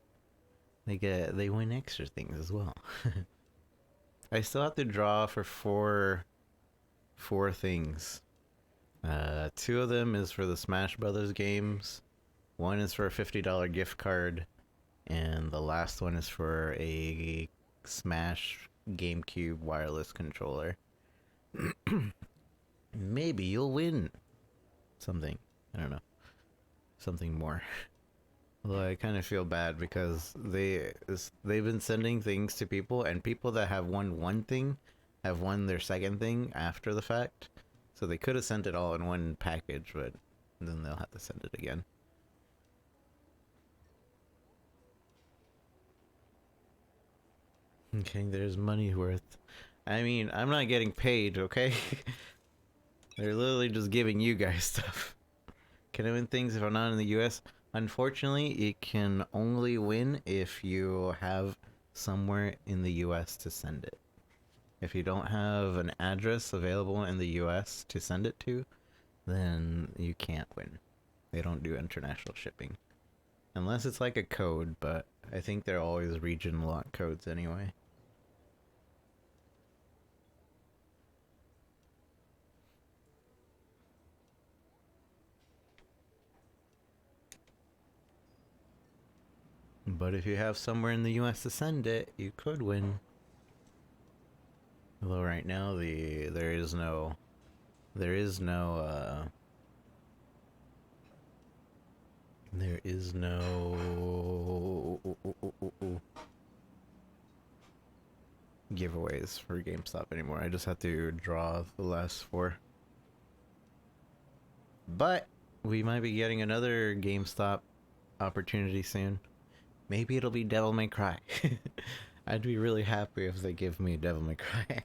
They win extra things as well. I still have to draw for four things. Two of them is for the Smash Brothers games. One is for a $50 gift card, and the last one is for a Smash GameCube wireless controller. Maybe you'll win something. I don't know. Something more. Although I kind of feel bad because they've been sending things to people, and people that have won one thing have won their second thing after the fact. So they could have sent it all in one package, but then they'll have to send it again. Okay, there's money worth. I mean, I'm not getting paid, okay? They're literally just giving you guys stuff. Can I win things if I'm not in the US? Unfortunately, it can only win if you have somewhere in the US to send it. If you don't have an address available in the US to send it to, then you can't win. They don't do international shipping. Unless it's like a code, but I think they're always region lock codes anyway. But if you have somewhere in the US to send it, you could win. Although right now there is no giveaways for GameStop anymore. I just have to draw the last four. But we might be getting another GameStop opportunity soon. Maybe it'll be Devil May Cry. I'd be really happy if they give me Devil May Cry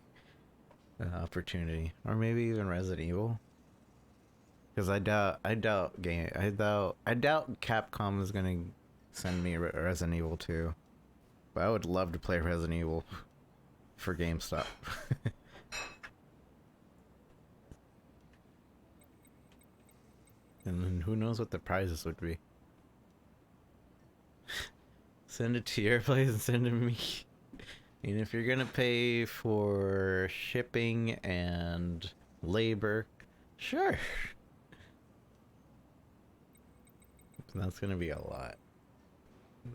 opportunity, or maybe even Resident Evil. Because I doubt Capcom is gonna send me Resident Evil 2. But I would love to play Resident Evil for GameStop. And then who knows what the prizes would be. Send it to your place and send it to me. And if you're gonna pay for shipping and labor, sure. That's gonna be a lot.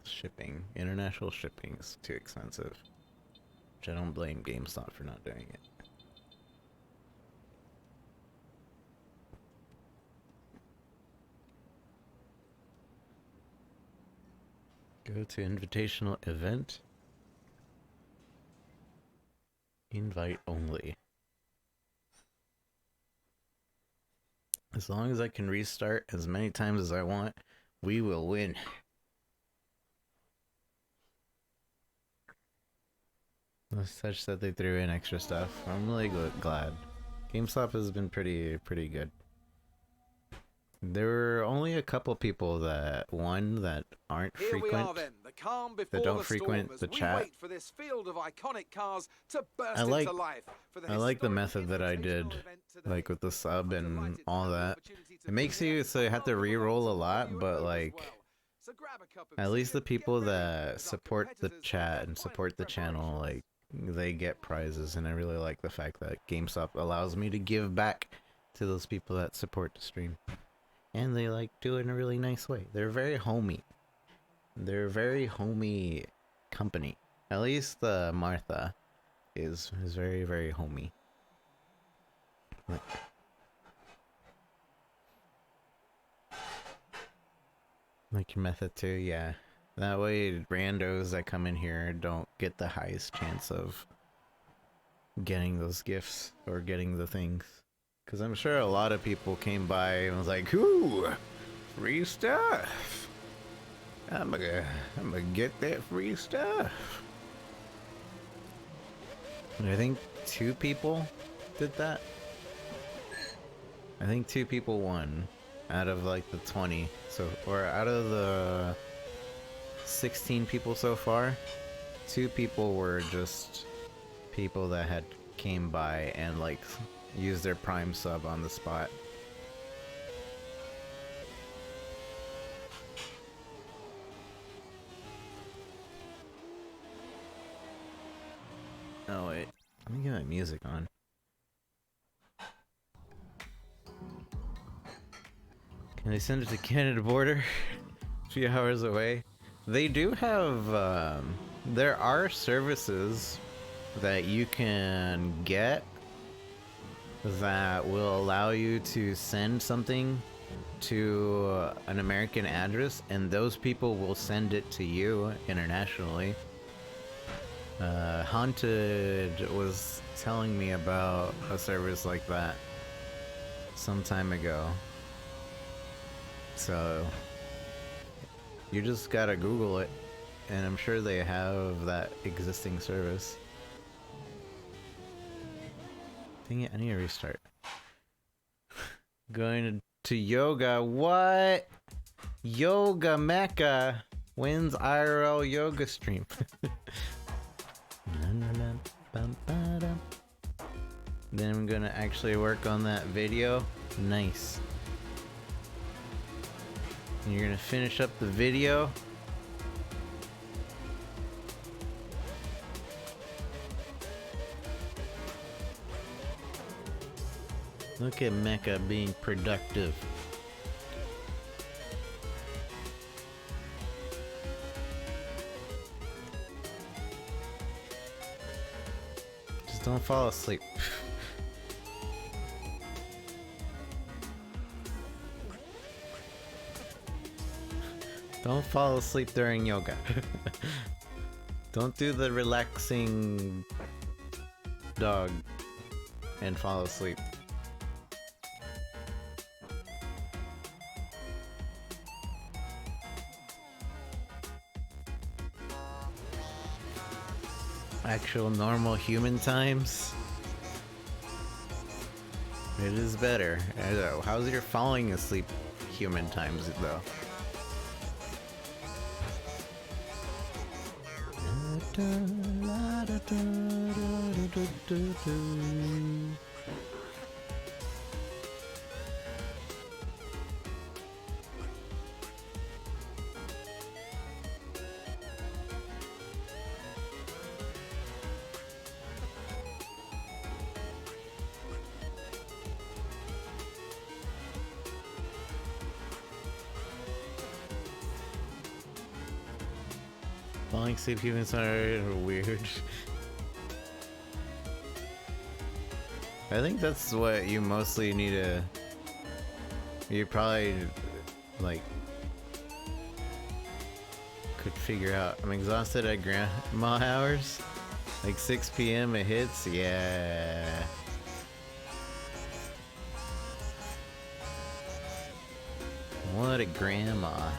Shipping. International shipping is too expensive. Which I don't blame GameStop for not doing it. Go to invitational event. Invite only. As long as I can restart as many times as I want, we will win. Such that they threw in extra stuff. I'm really glad. GameStop has been pretty good. There were only a couple people that won that aren't Here frequent. we are then, the calm before that don't the frequent storm, as the we chat. wait for this field of iconic cars to burst I like into life. For the I like the historic method that I did, invitational event today. like with the sub I'm and delighted to all have the that. opportunity to It makes be you here. so you have to Welcome re-roll a along to lot, you at but home as like well. So grab a cup of at tea least the and get people ready that as our support the competitors make chat their and final support the channel, preparations. like they get prizes, and I really like the fact that GameStop allows me to give back to those people that support the stream. And they like do it in a really nice way. They're very homey. They're very homey company. At least Martha is very, very homey. Like your method too, yeah. That way randos that come in here don't get the highest chance of getting those gifts or getting the things. Because I'm sure a lot of people came by and was like, ooh, free stuff. I'm gonna get that free stuff. And I think 2 people did that. I think 2 people won out of like the 20. So, or out of the 16 people so far, 2 people were just people that had came by and like used their Prime sub on the spot. Oh wait, let me get my music on. Can they send it to Canada border? A few hours away. They do have, there are services that you can get that will allow you to send something to an American address, and those people will send it to you internationally. Haunted was telling me about a service like that some time ago. So you just gotta Google it, and I'm sure they have that existing service. Dang it, I need to restart. Going to yoga, what? Yoga Mecca wins IRL yoga stream. Then I'm gonna actually work on that video. Nice. And you're gonna finish up the video. Look at Mecca being productive. Just don't fall asleep. Don't fall asleep during yoga. Don't do the relaxing dog and fall asleep. Actual normal human times. It is better. How's your falling asleep human times though? Falling asleep humans are weird. I think that's what you mostly need to... You probably, like, could figure out. I'm exhausted at grandma hours. Like 6 p.m. it hits, yeah. What a grandma.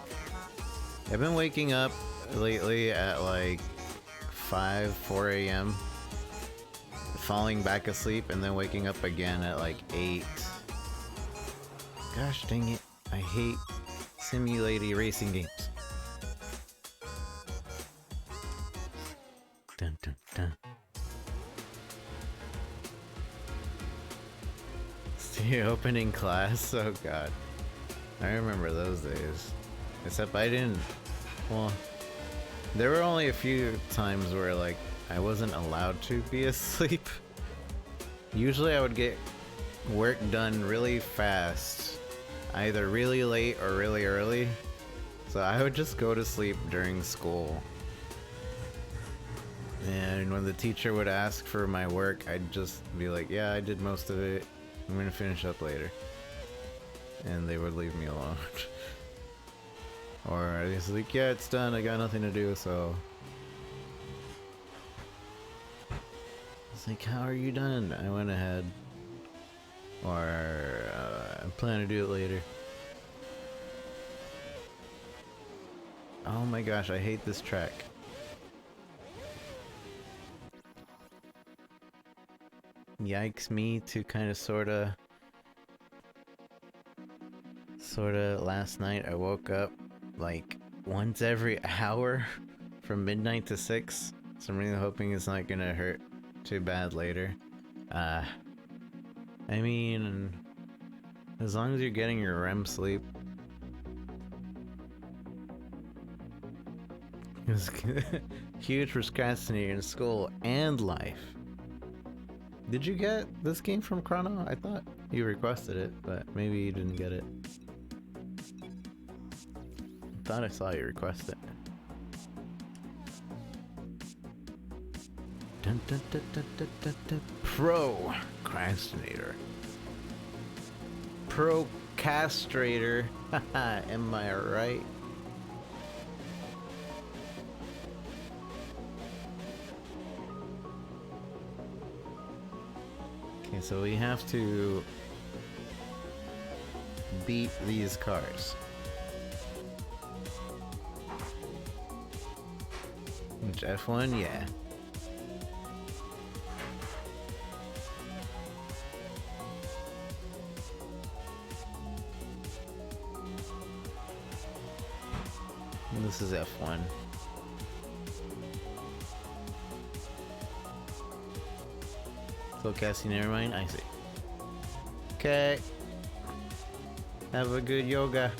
I've been waking up lately at like 4 a.m. falling back asleep and then waking up again at like 8. Gosh dang it, I hate simulated racing games. Dun dun dun. It's the opening class, oh god. I remember those days. Except I didn't, well, there were only a few times where like I wasn't allowed to be asleep. Usually I would get work done really fast, either really late or really early, So I would just go to sleep during school. And when the teacher would ask for my work, I'd just be like, yeah, I did most of it. I'm gonna finish up later. And they would leave me alone. Or I was like, yeah, it's done, I got nothing to do, so. It's like, how are you done? I went ahead. Or I plan to do it later. Oh my gosh, I hate this track. Yikes me to kind of sorta last night I woke up like once every hour from midnight to 6. So I'm really hoping it's not gonna hurt too bad later. I mean, as long as you're getting your REM sleep. It's huge procrastinator in school and life. Did you get this game from Chrono? I thought you requested it, but maybe you didn't get it. I thought I saw you request it. Dun, dun, dun, dun, dun, dun, dun. Procrastinator. Procastrator. Haha, am I right? Okay, so we have to beat these cars. Which F1? Yeah. And this is F1. So Cassie, never mind. I see. Okay. Have a good yoga.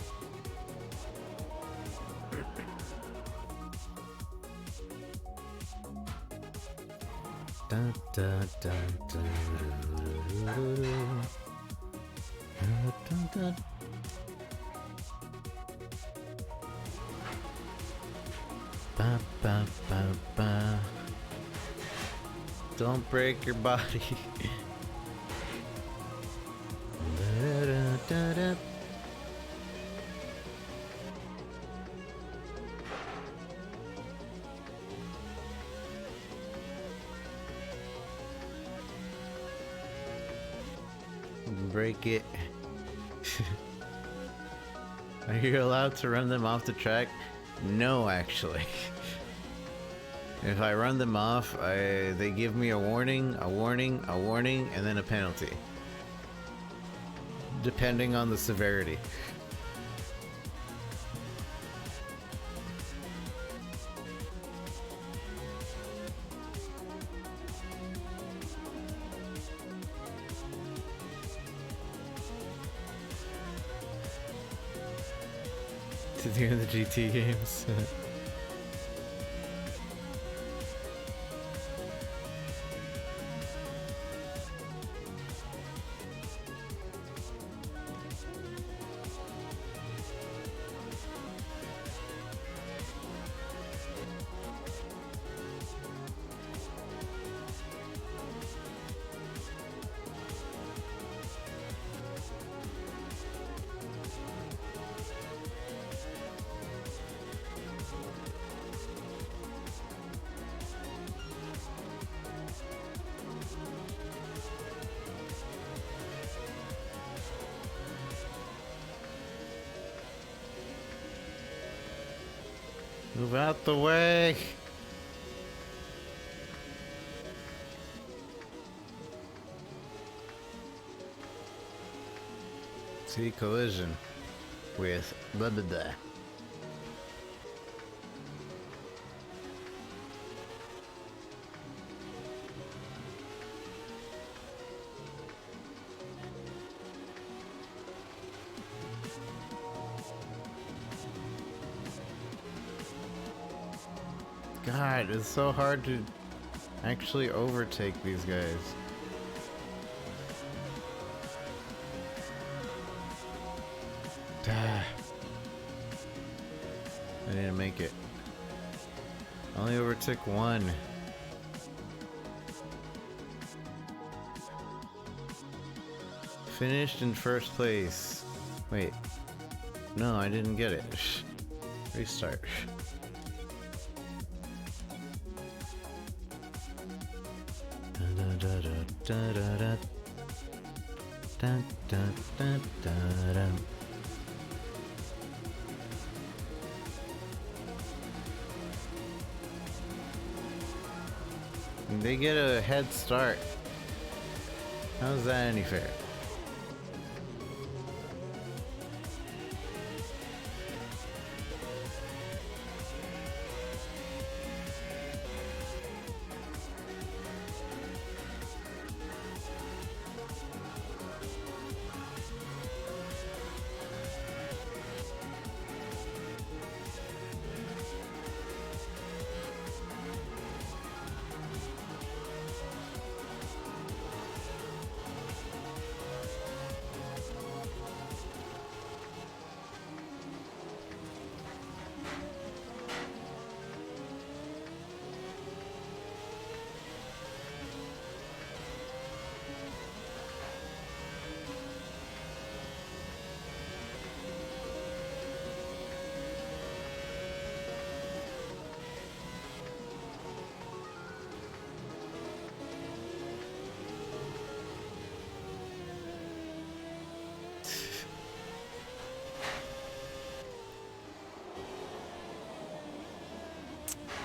Dun, dun, dun, dun, dun, dun, dun. Ba, ba, ba, ba. Don't break your body. Da, da, da, da. Break it. Are you allowed to run them off the track? No, actually. If I run them off, they give me a warning, a warning, a warning, and then a penalty. Depending on the severity. To do in the GT games. Move out the way. See, collision with blah blah blah. God, it's so hard to actually overtake these guys. I didn't make it. Only overtook one. Finished in first place. Wait. No, I didn't get it. Restart. They get a head start. How's that any fair?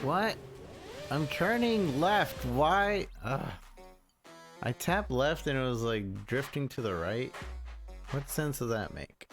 What? I'm turning left. Why? I tapped left and it was like drifting to the right. What sense does that make?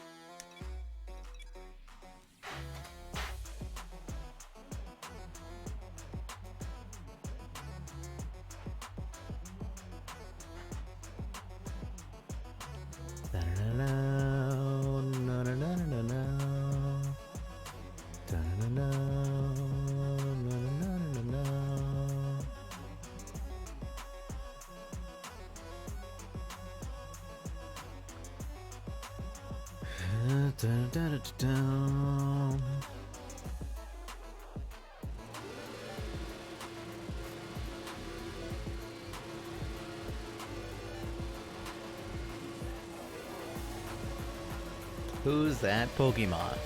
Who's that Pokemon?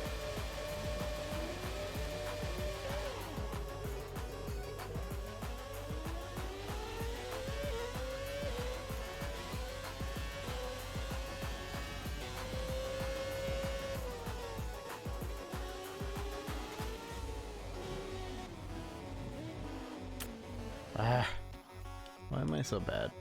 Why am I so bad?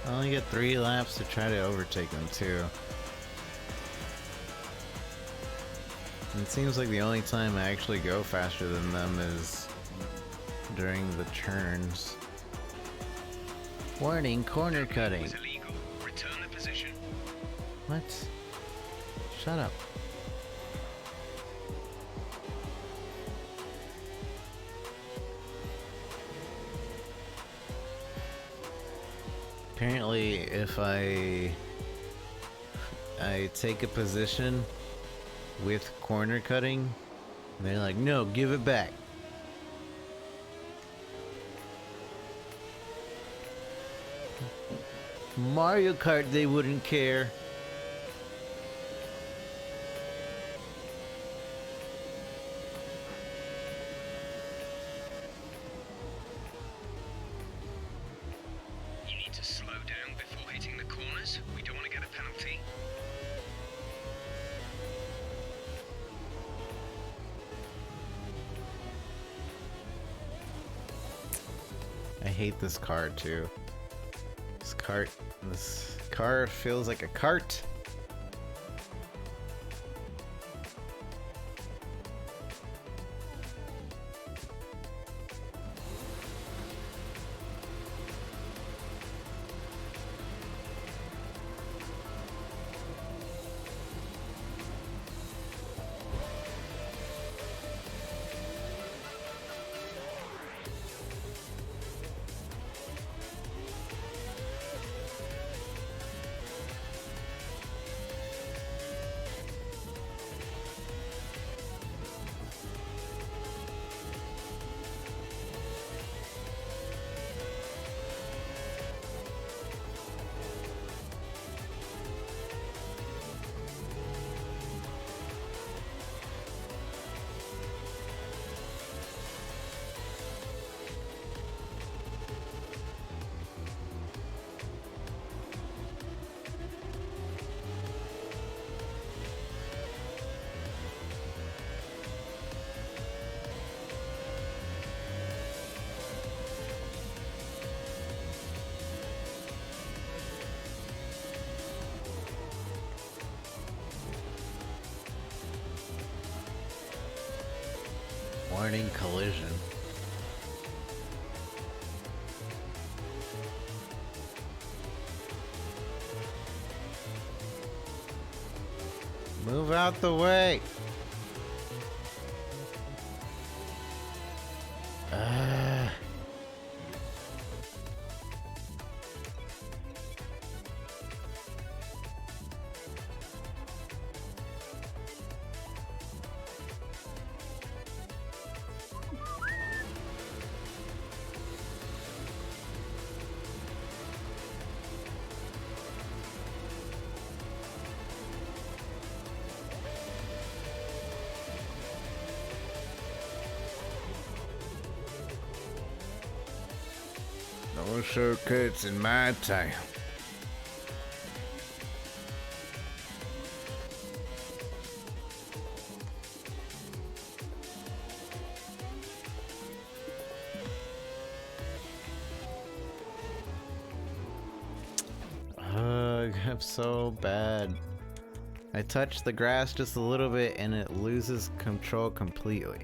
I only get 3 laps to try to overtake them too. And it seems like the only time I actually go faster than them is during the turns. Warning, corner cutting. It's illegal. Return the position. What? Shut up. Apparently, if I take a position with corner cutting, they're like, no, give it back. Mario Kart, they wouldn't care. hate this car too. This car feels like a cart. Warning collision. Move out the way. No shortcuts in my town. Ugh, I'm so bad. I touch the grass just a little bit and it loses control completely.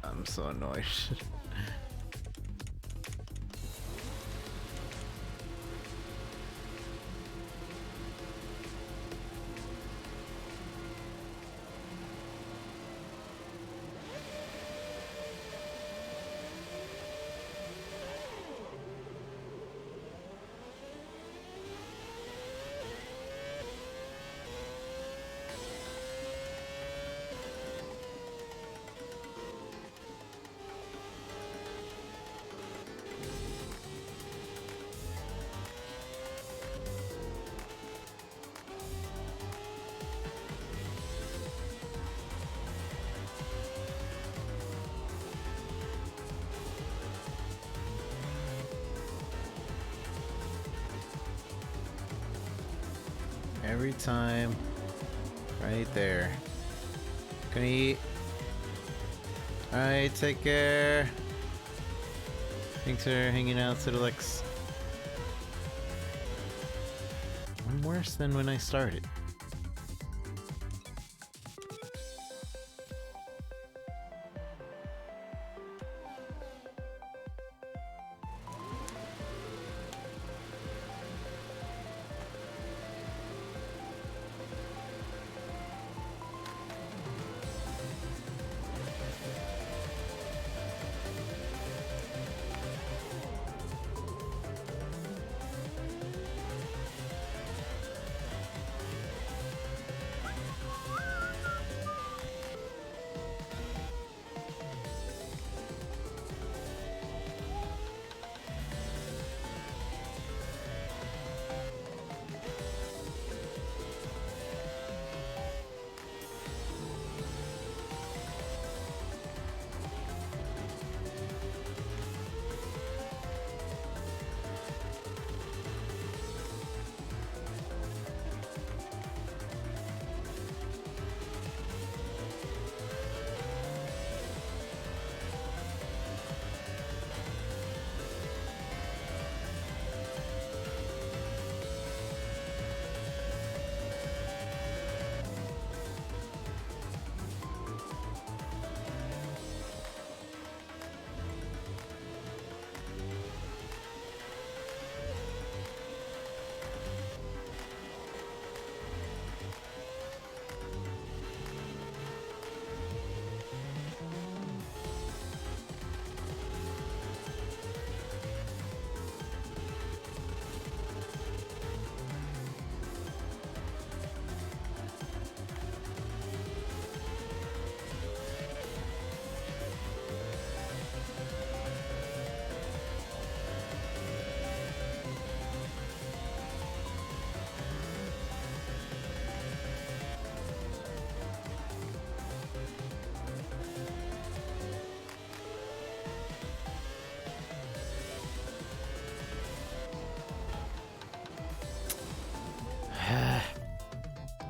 I'm so annoyed. Every time. Right there. Gonna eat. Alright, take care. Thanks for hanging out, Citalex. I'm worse than when I started.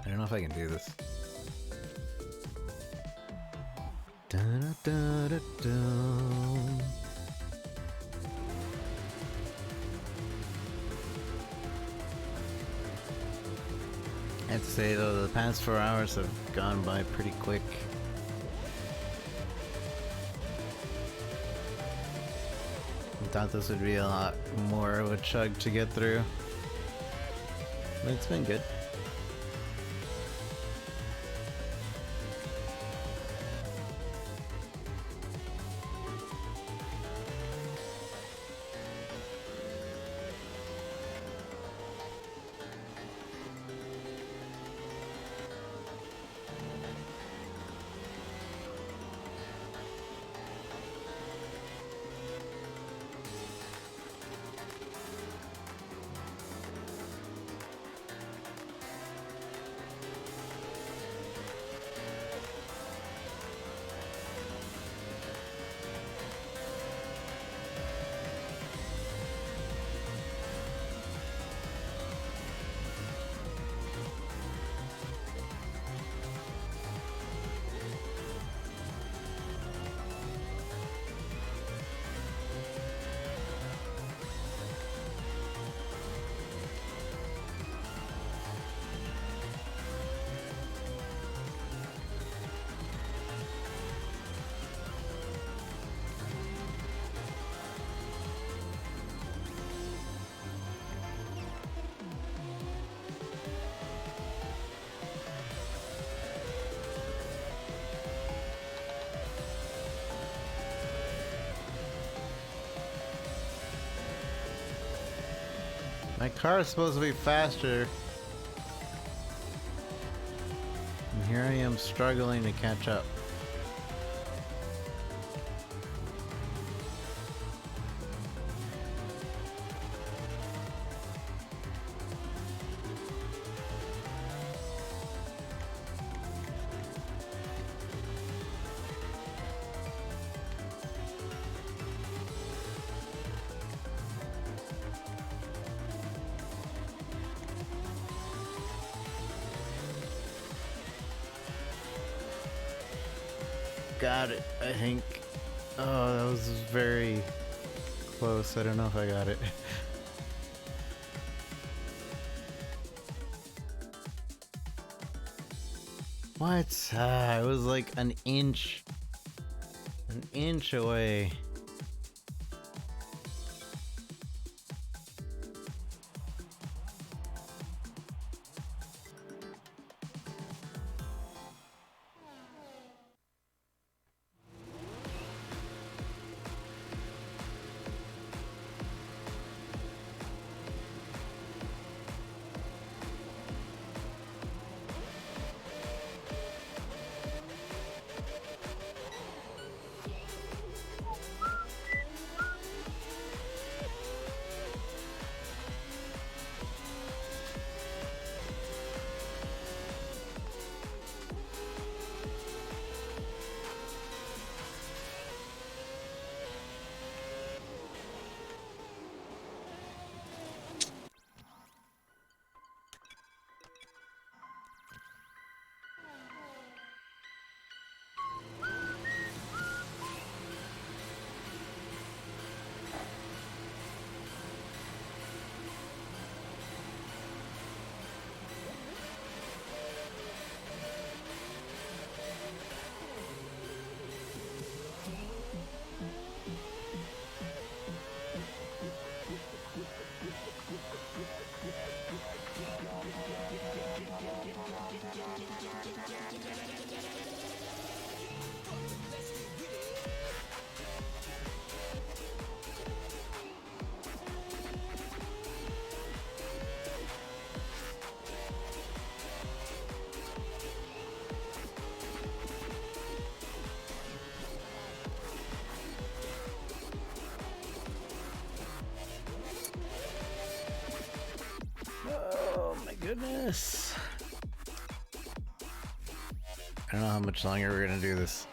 I don't know if I can do this. I have to say though, the past 4 hours have gone by pretty quick. I thought this would be a lot more of a chug to get through, but it's been good. My car is supposed to be faster, and here I am struggling to catch up. got it, I think. Oh, that was very close. I don't know if I got it. What? It was like an inch away. Oh my goodness. I don't know how much longer we're gonna do this.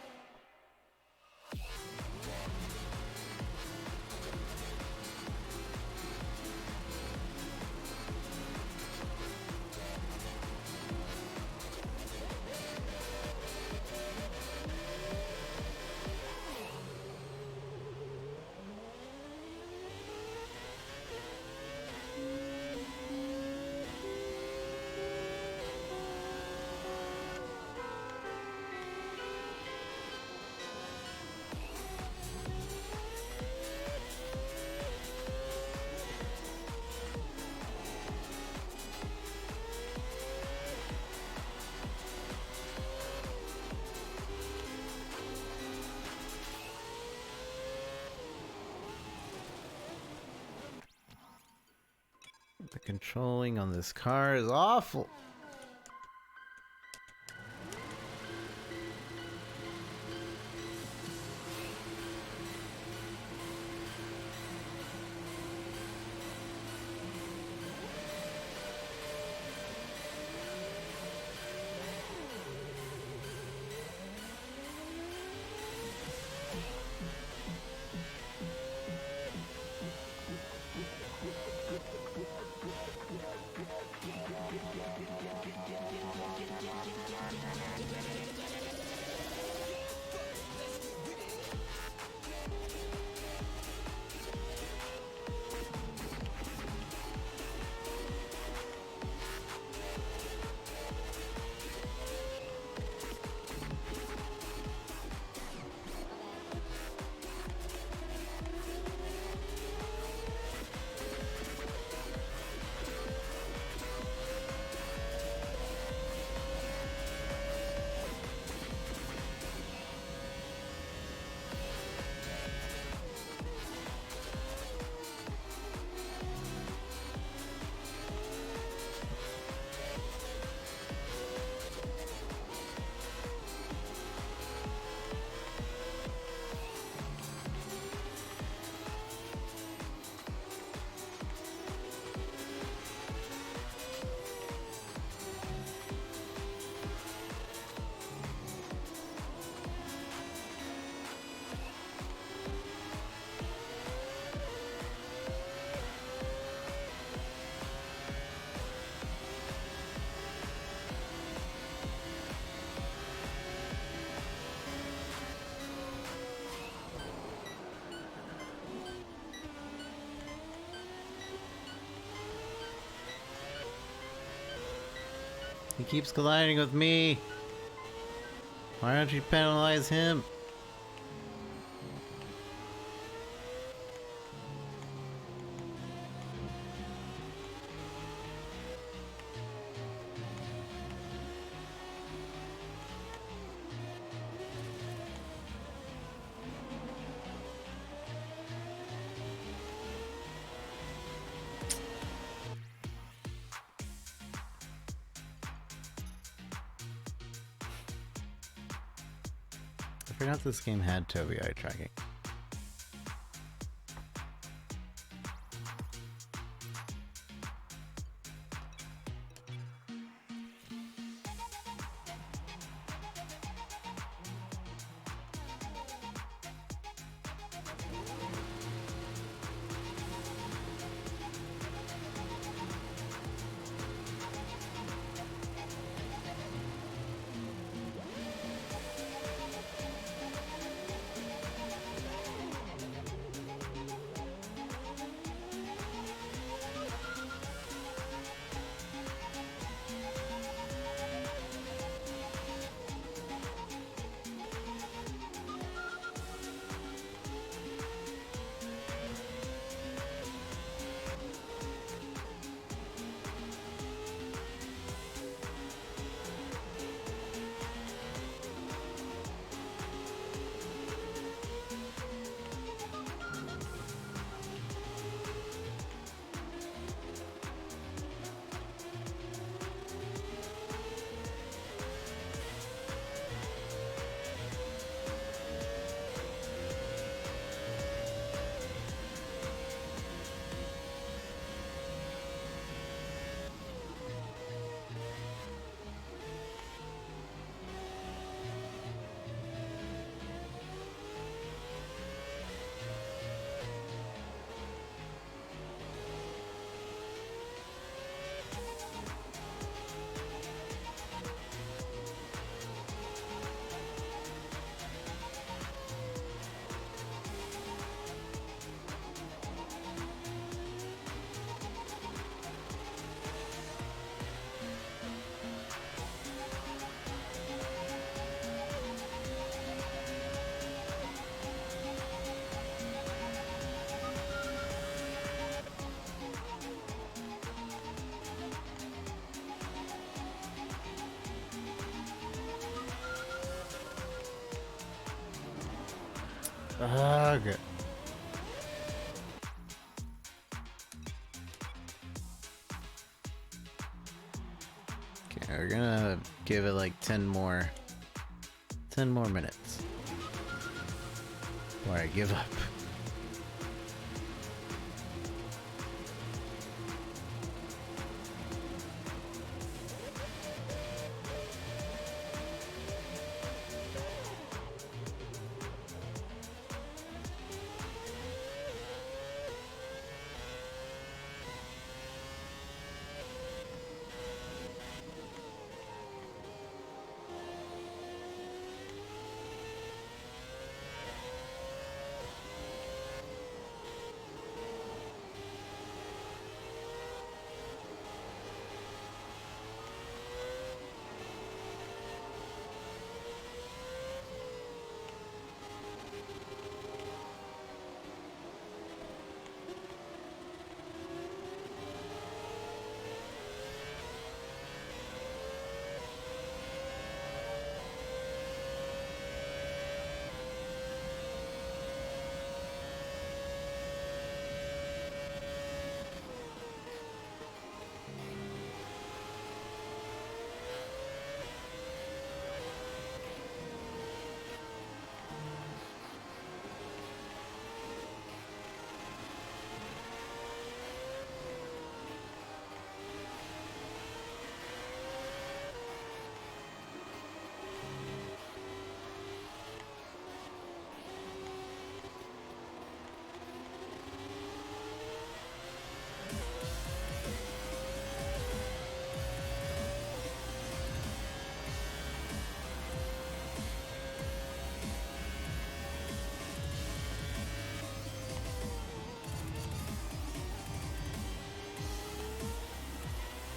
The controlling on this car is awful. He keeps colliding with me. Why don't you penalize him? I forgot this game had Toby eye tracking. Ugh. Okay, we're gonna give it like 10 more minutes before I give up.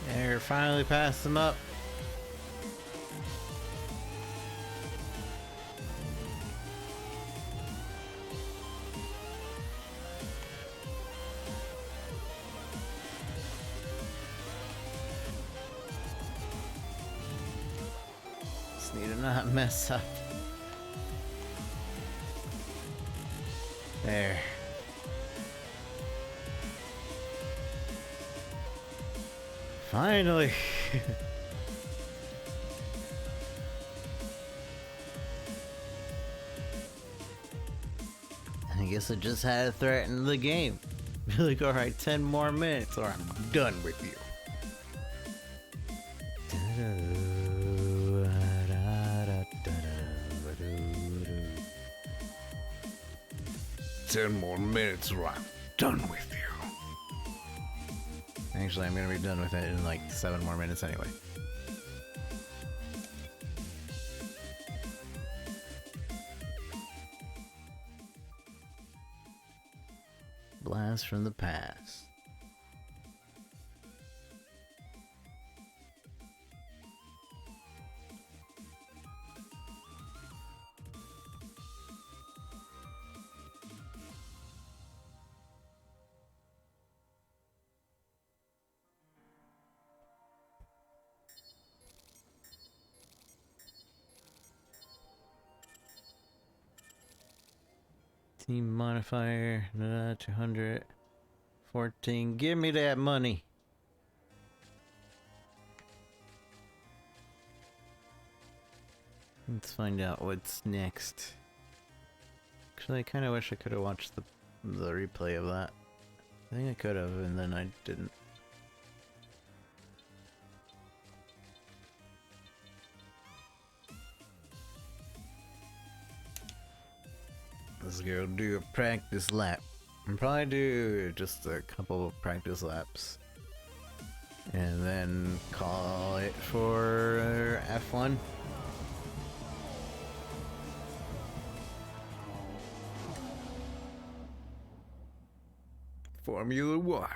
There, finally passed them up. not mess up. There. Finally. I guess I just had to threaten the game. Be like, alright, 10 more minutes or I'm done with you. 10 more minutes or I'm done with you. Actually, I'm gonna be done with it in like 7 more minutes anyway. Blast from the past. Team modifier, 214. Give me that money. Let's find out what's next. Actually, I kind of wish I could have watched the replay of that. I think I could have, and then I didn't. Let's go do a practice lap. And probably do just a couple of practice laps. And then call it for F1. Formula One.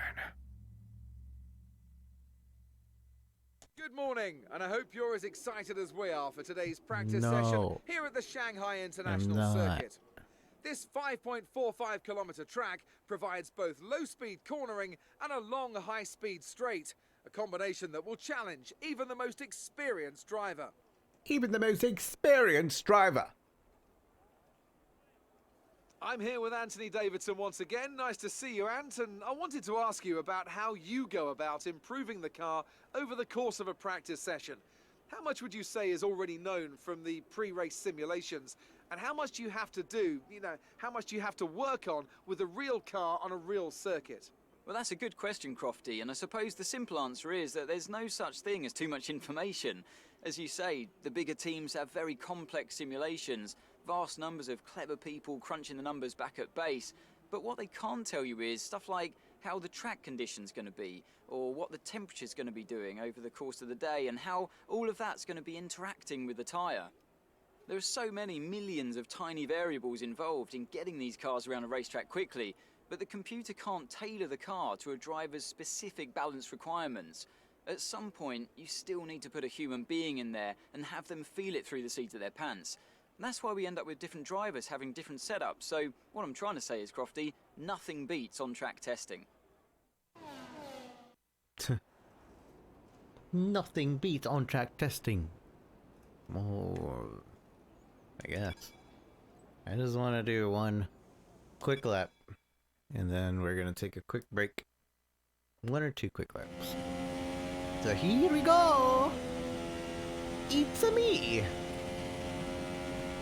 Good morning, and I hope you're as excited as we are for today's practice session here at the Shanghai International Circuit. This 5.45 kilometer track provides both low-speed cornering and a long high-speed straight, a combination that will challenge even the most experienced driver. Even the most experienced driver. I'm here with Anthony Davidson once again. Nice to see you, Ant, and I wanted to ask you about how you go about improving the car over the course of a practice session. How much would you say is already known from the pre-race simulations? And how much do you have to do, how much do you have to work on with a real car on a real circuit? Well, that's a good question, Crofty, and I suppose the simple answer is that there's no such thing as too much information. As you say, the bigger teams have very complex simulations, vast numbers of clever people crunching the numbers back at base, but what they can't tell you is stuff like how the track condition's going to be, or what the temperature's going to be doing over the course of the day, and how all of that's going to be interacting with the tyre. There are so many millions of tiny variables involved in getting these cars around a racetrack quickly, but the computer can't tailor the car to a driver's specific balance requirements. At some point, you still need to put a human being in there and have them feel it through the seat of their pants. And that's why we end up with different drivers having different setups. So what I'm trying to say is, Crofty, nothing beats on-track testing. Nothing beats on-track testing. More, I guess. I just want to do one quick lap, and then we're gonna take a quick break. 1 or 2 quick laps. So here we go. It's a me.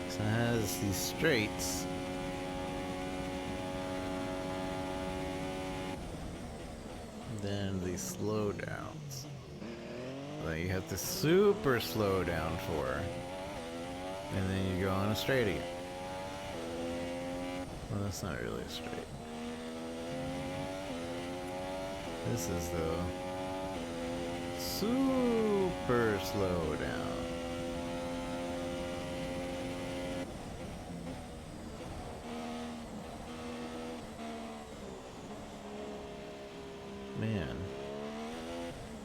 So it has these straights. Then these slow downs. Then you have to super slow down for. And then you go on a straight again. Well, that's not really a straight. This is the super slow down. Man,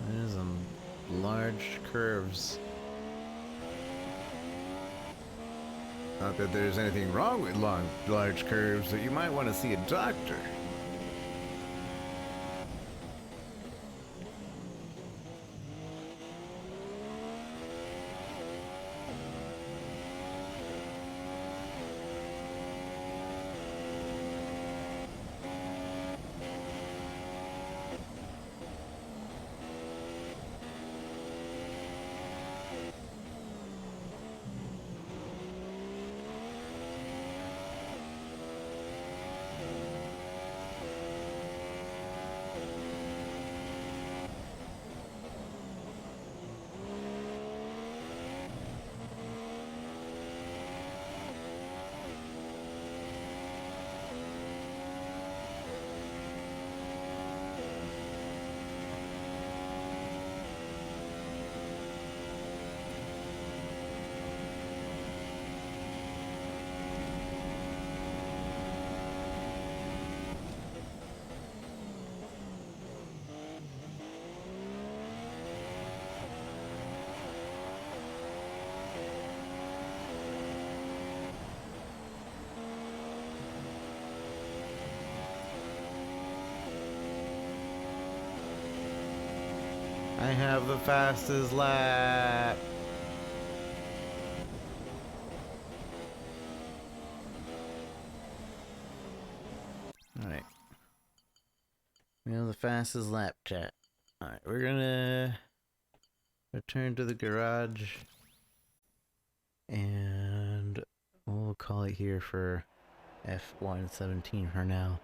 there's some large curves. Not that there's anything wrong with large curves, but you might want to see a doctor. I have the fastest lap. Alright. We have the fastest lap, chat. Alright, we're gonna return to the garage. And we'll call it here for F117 for now.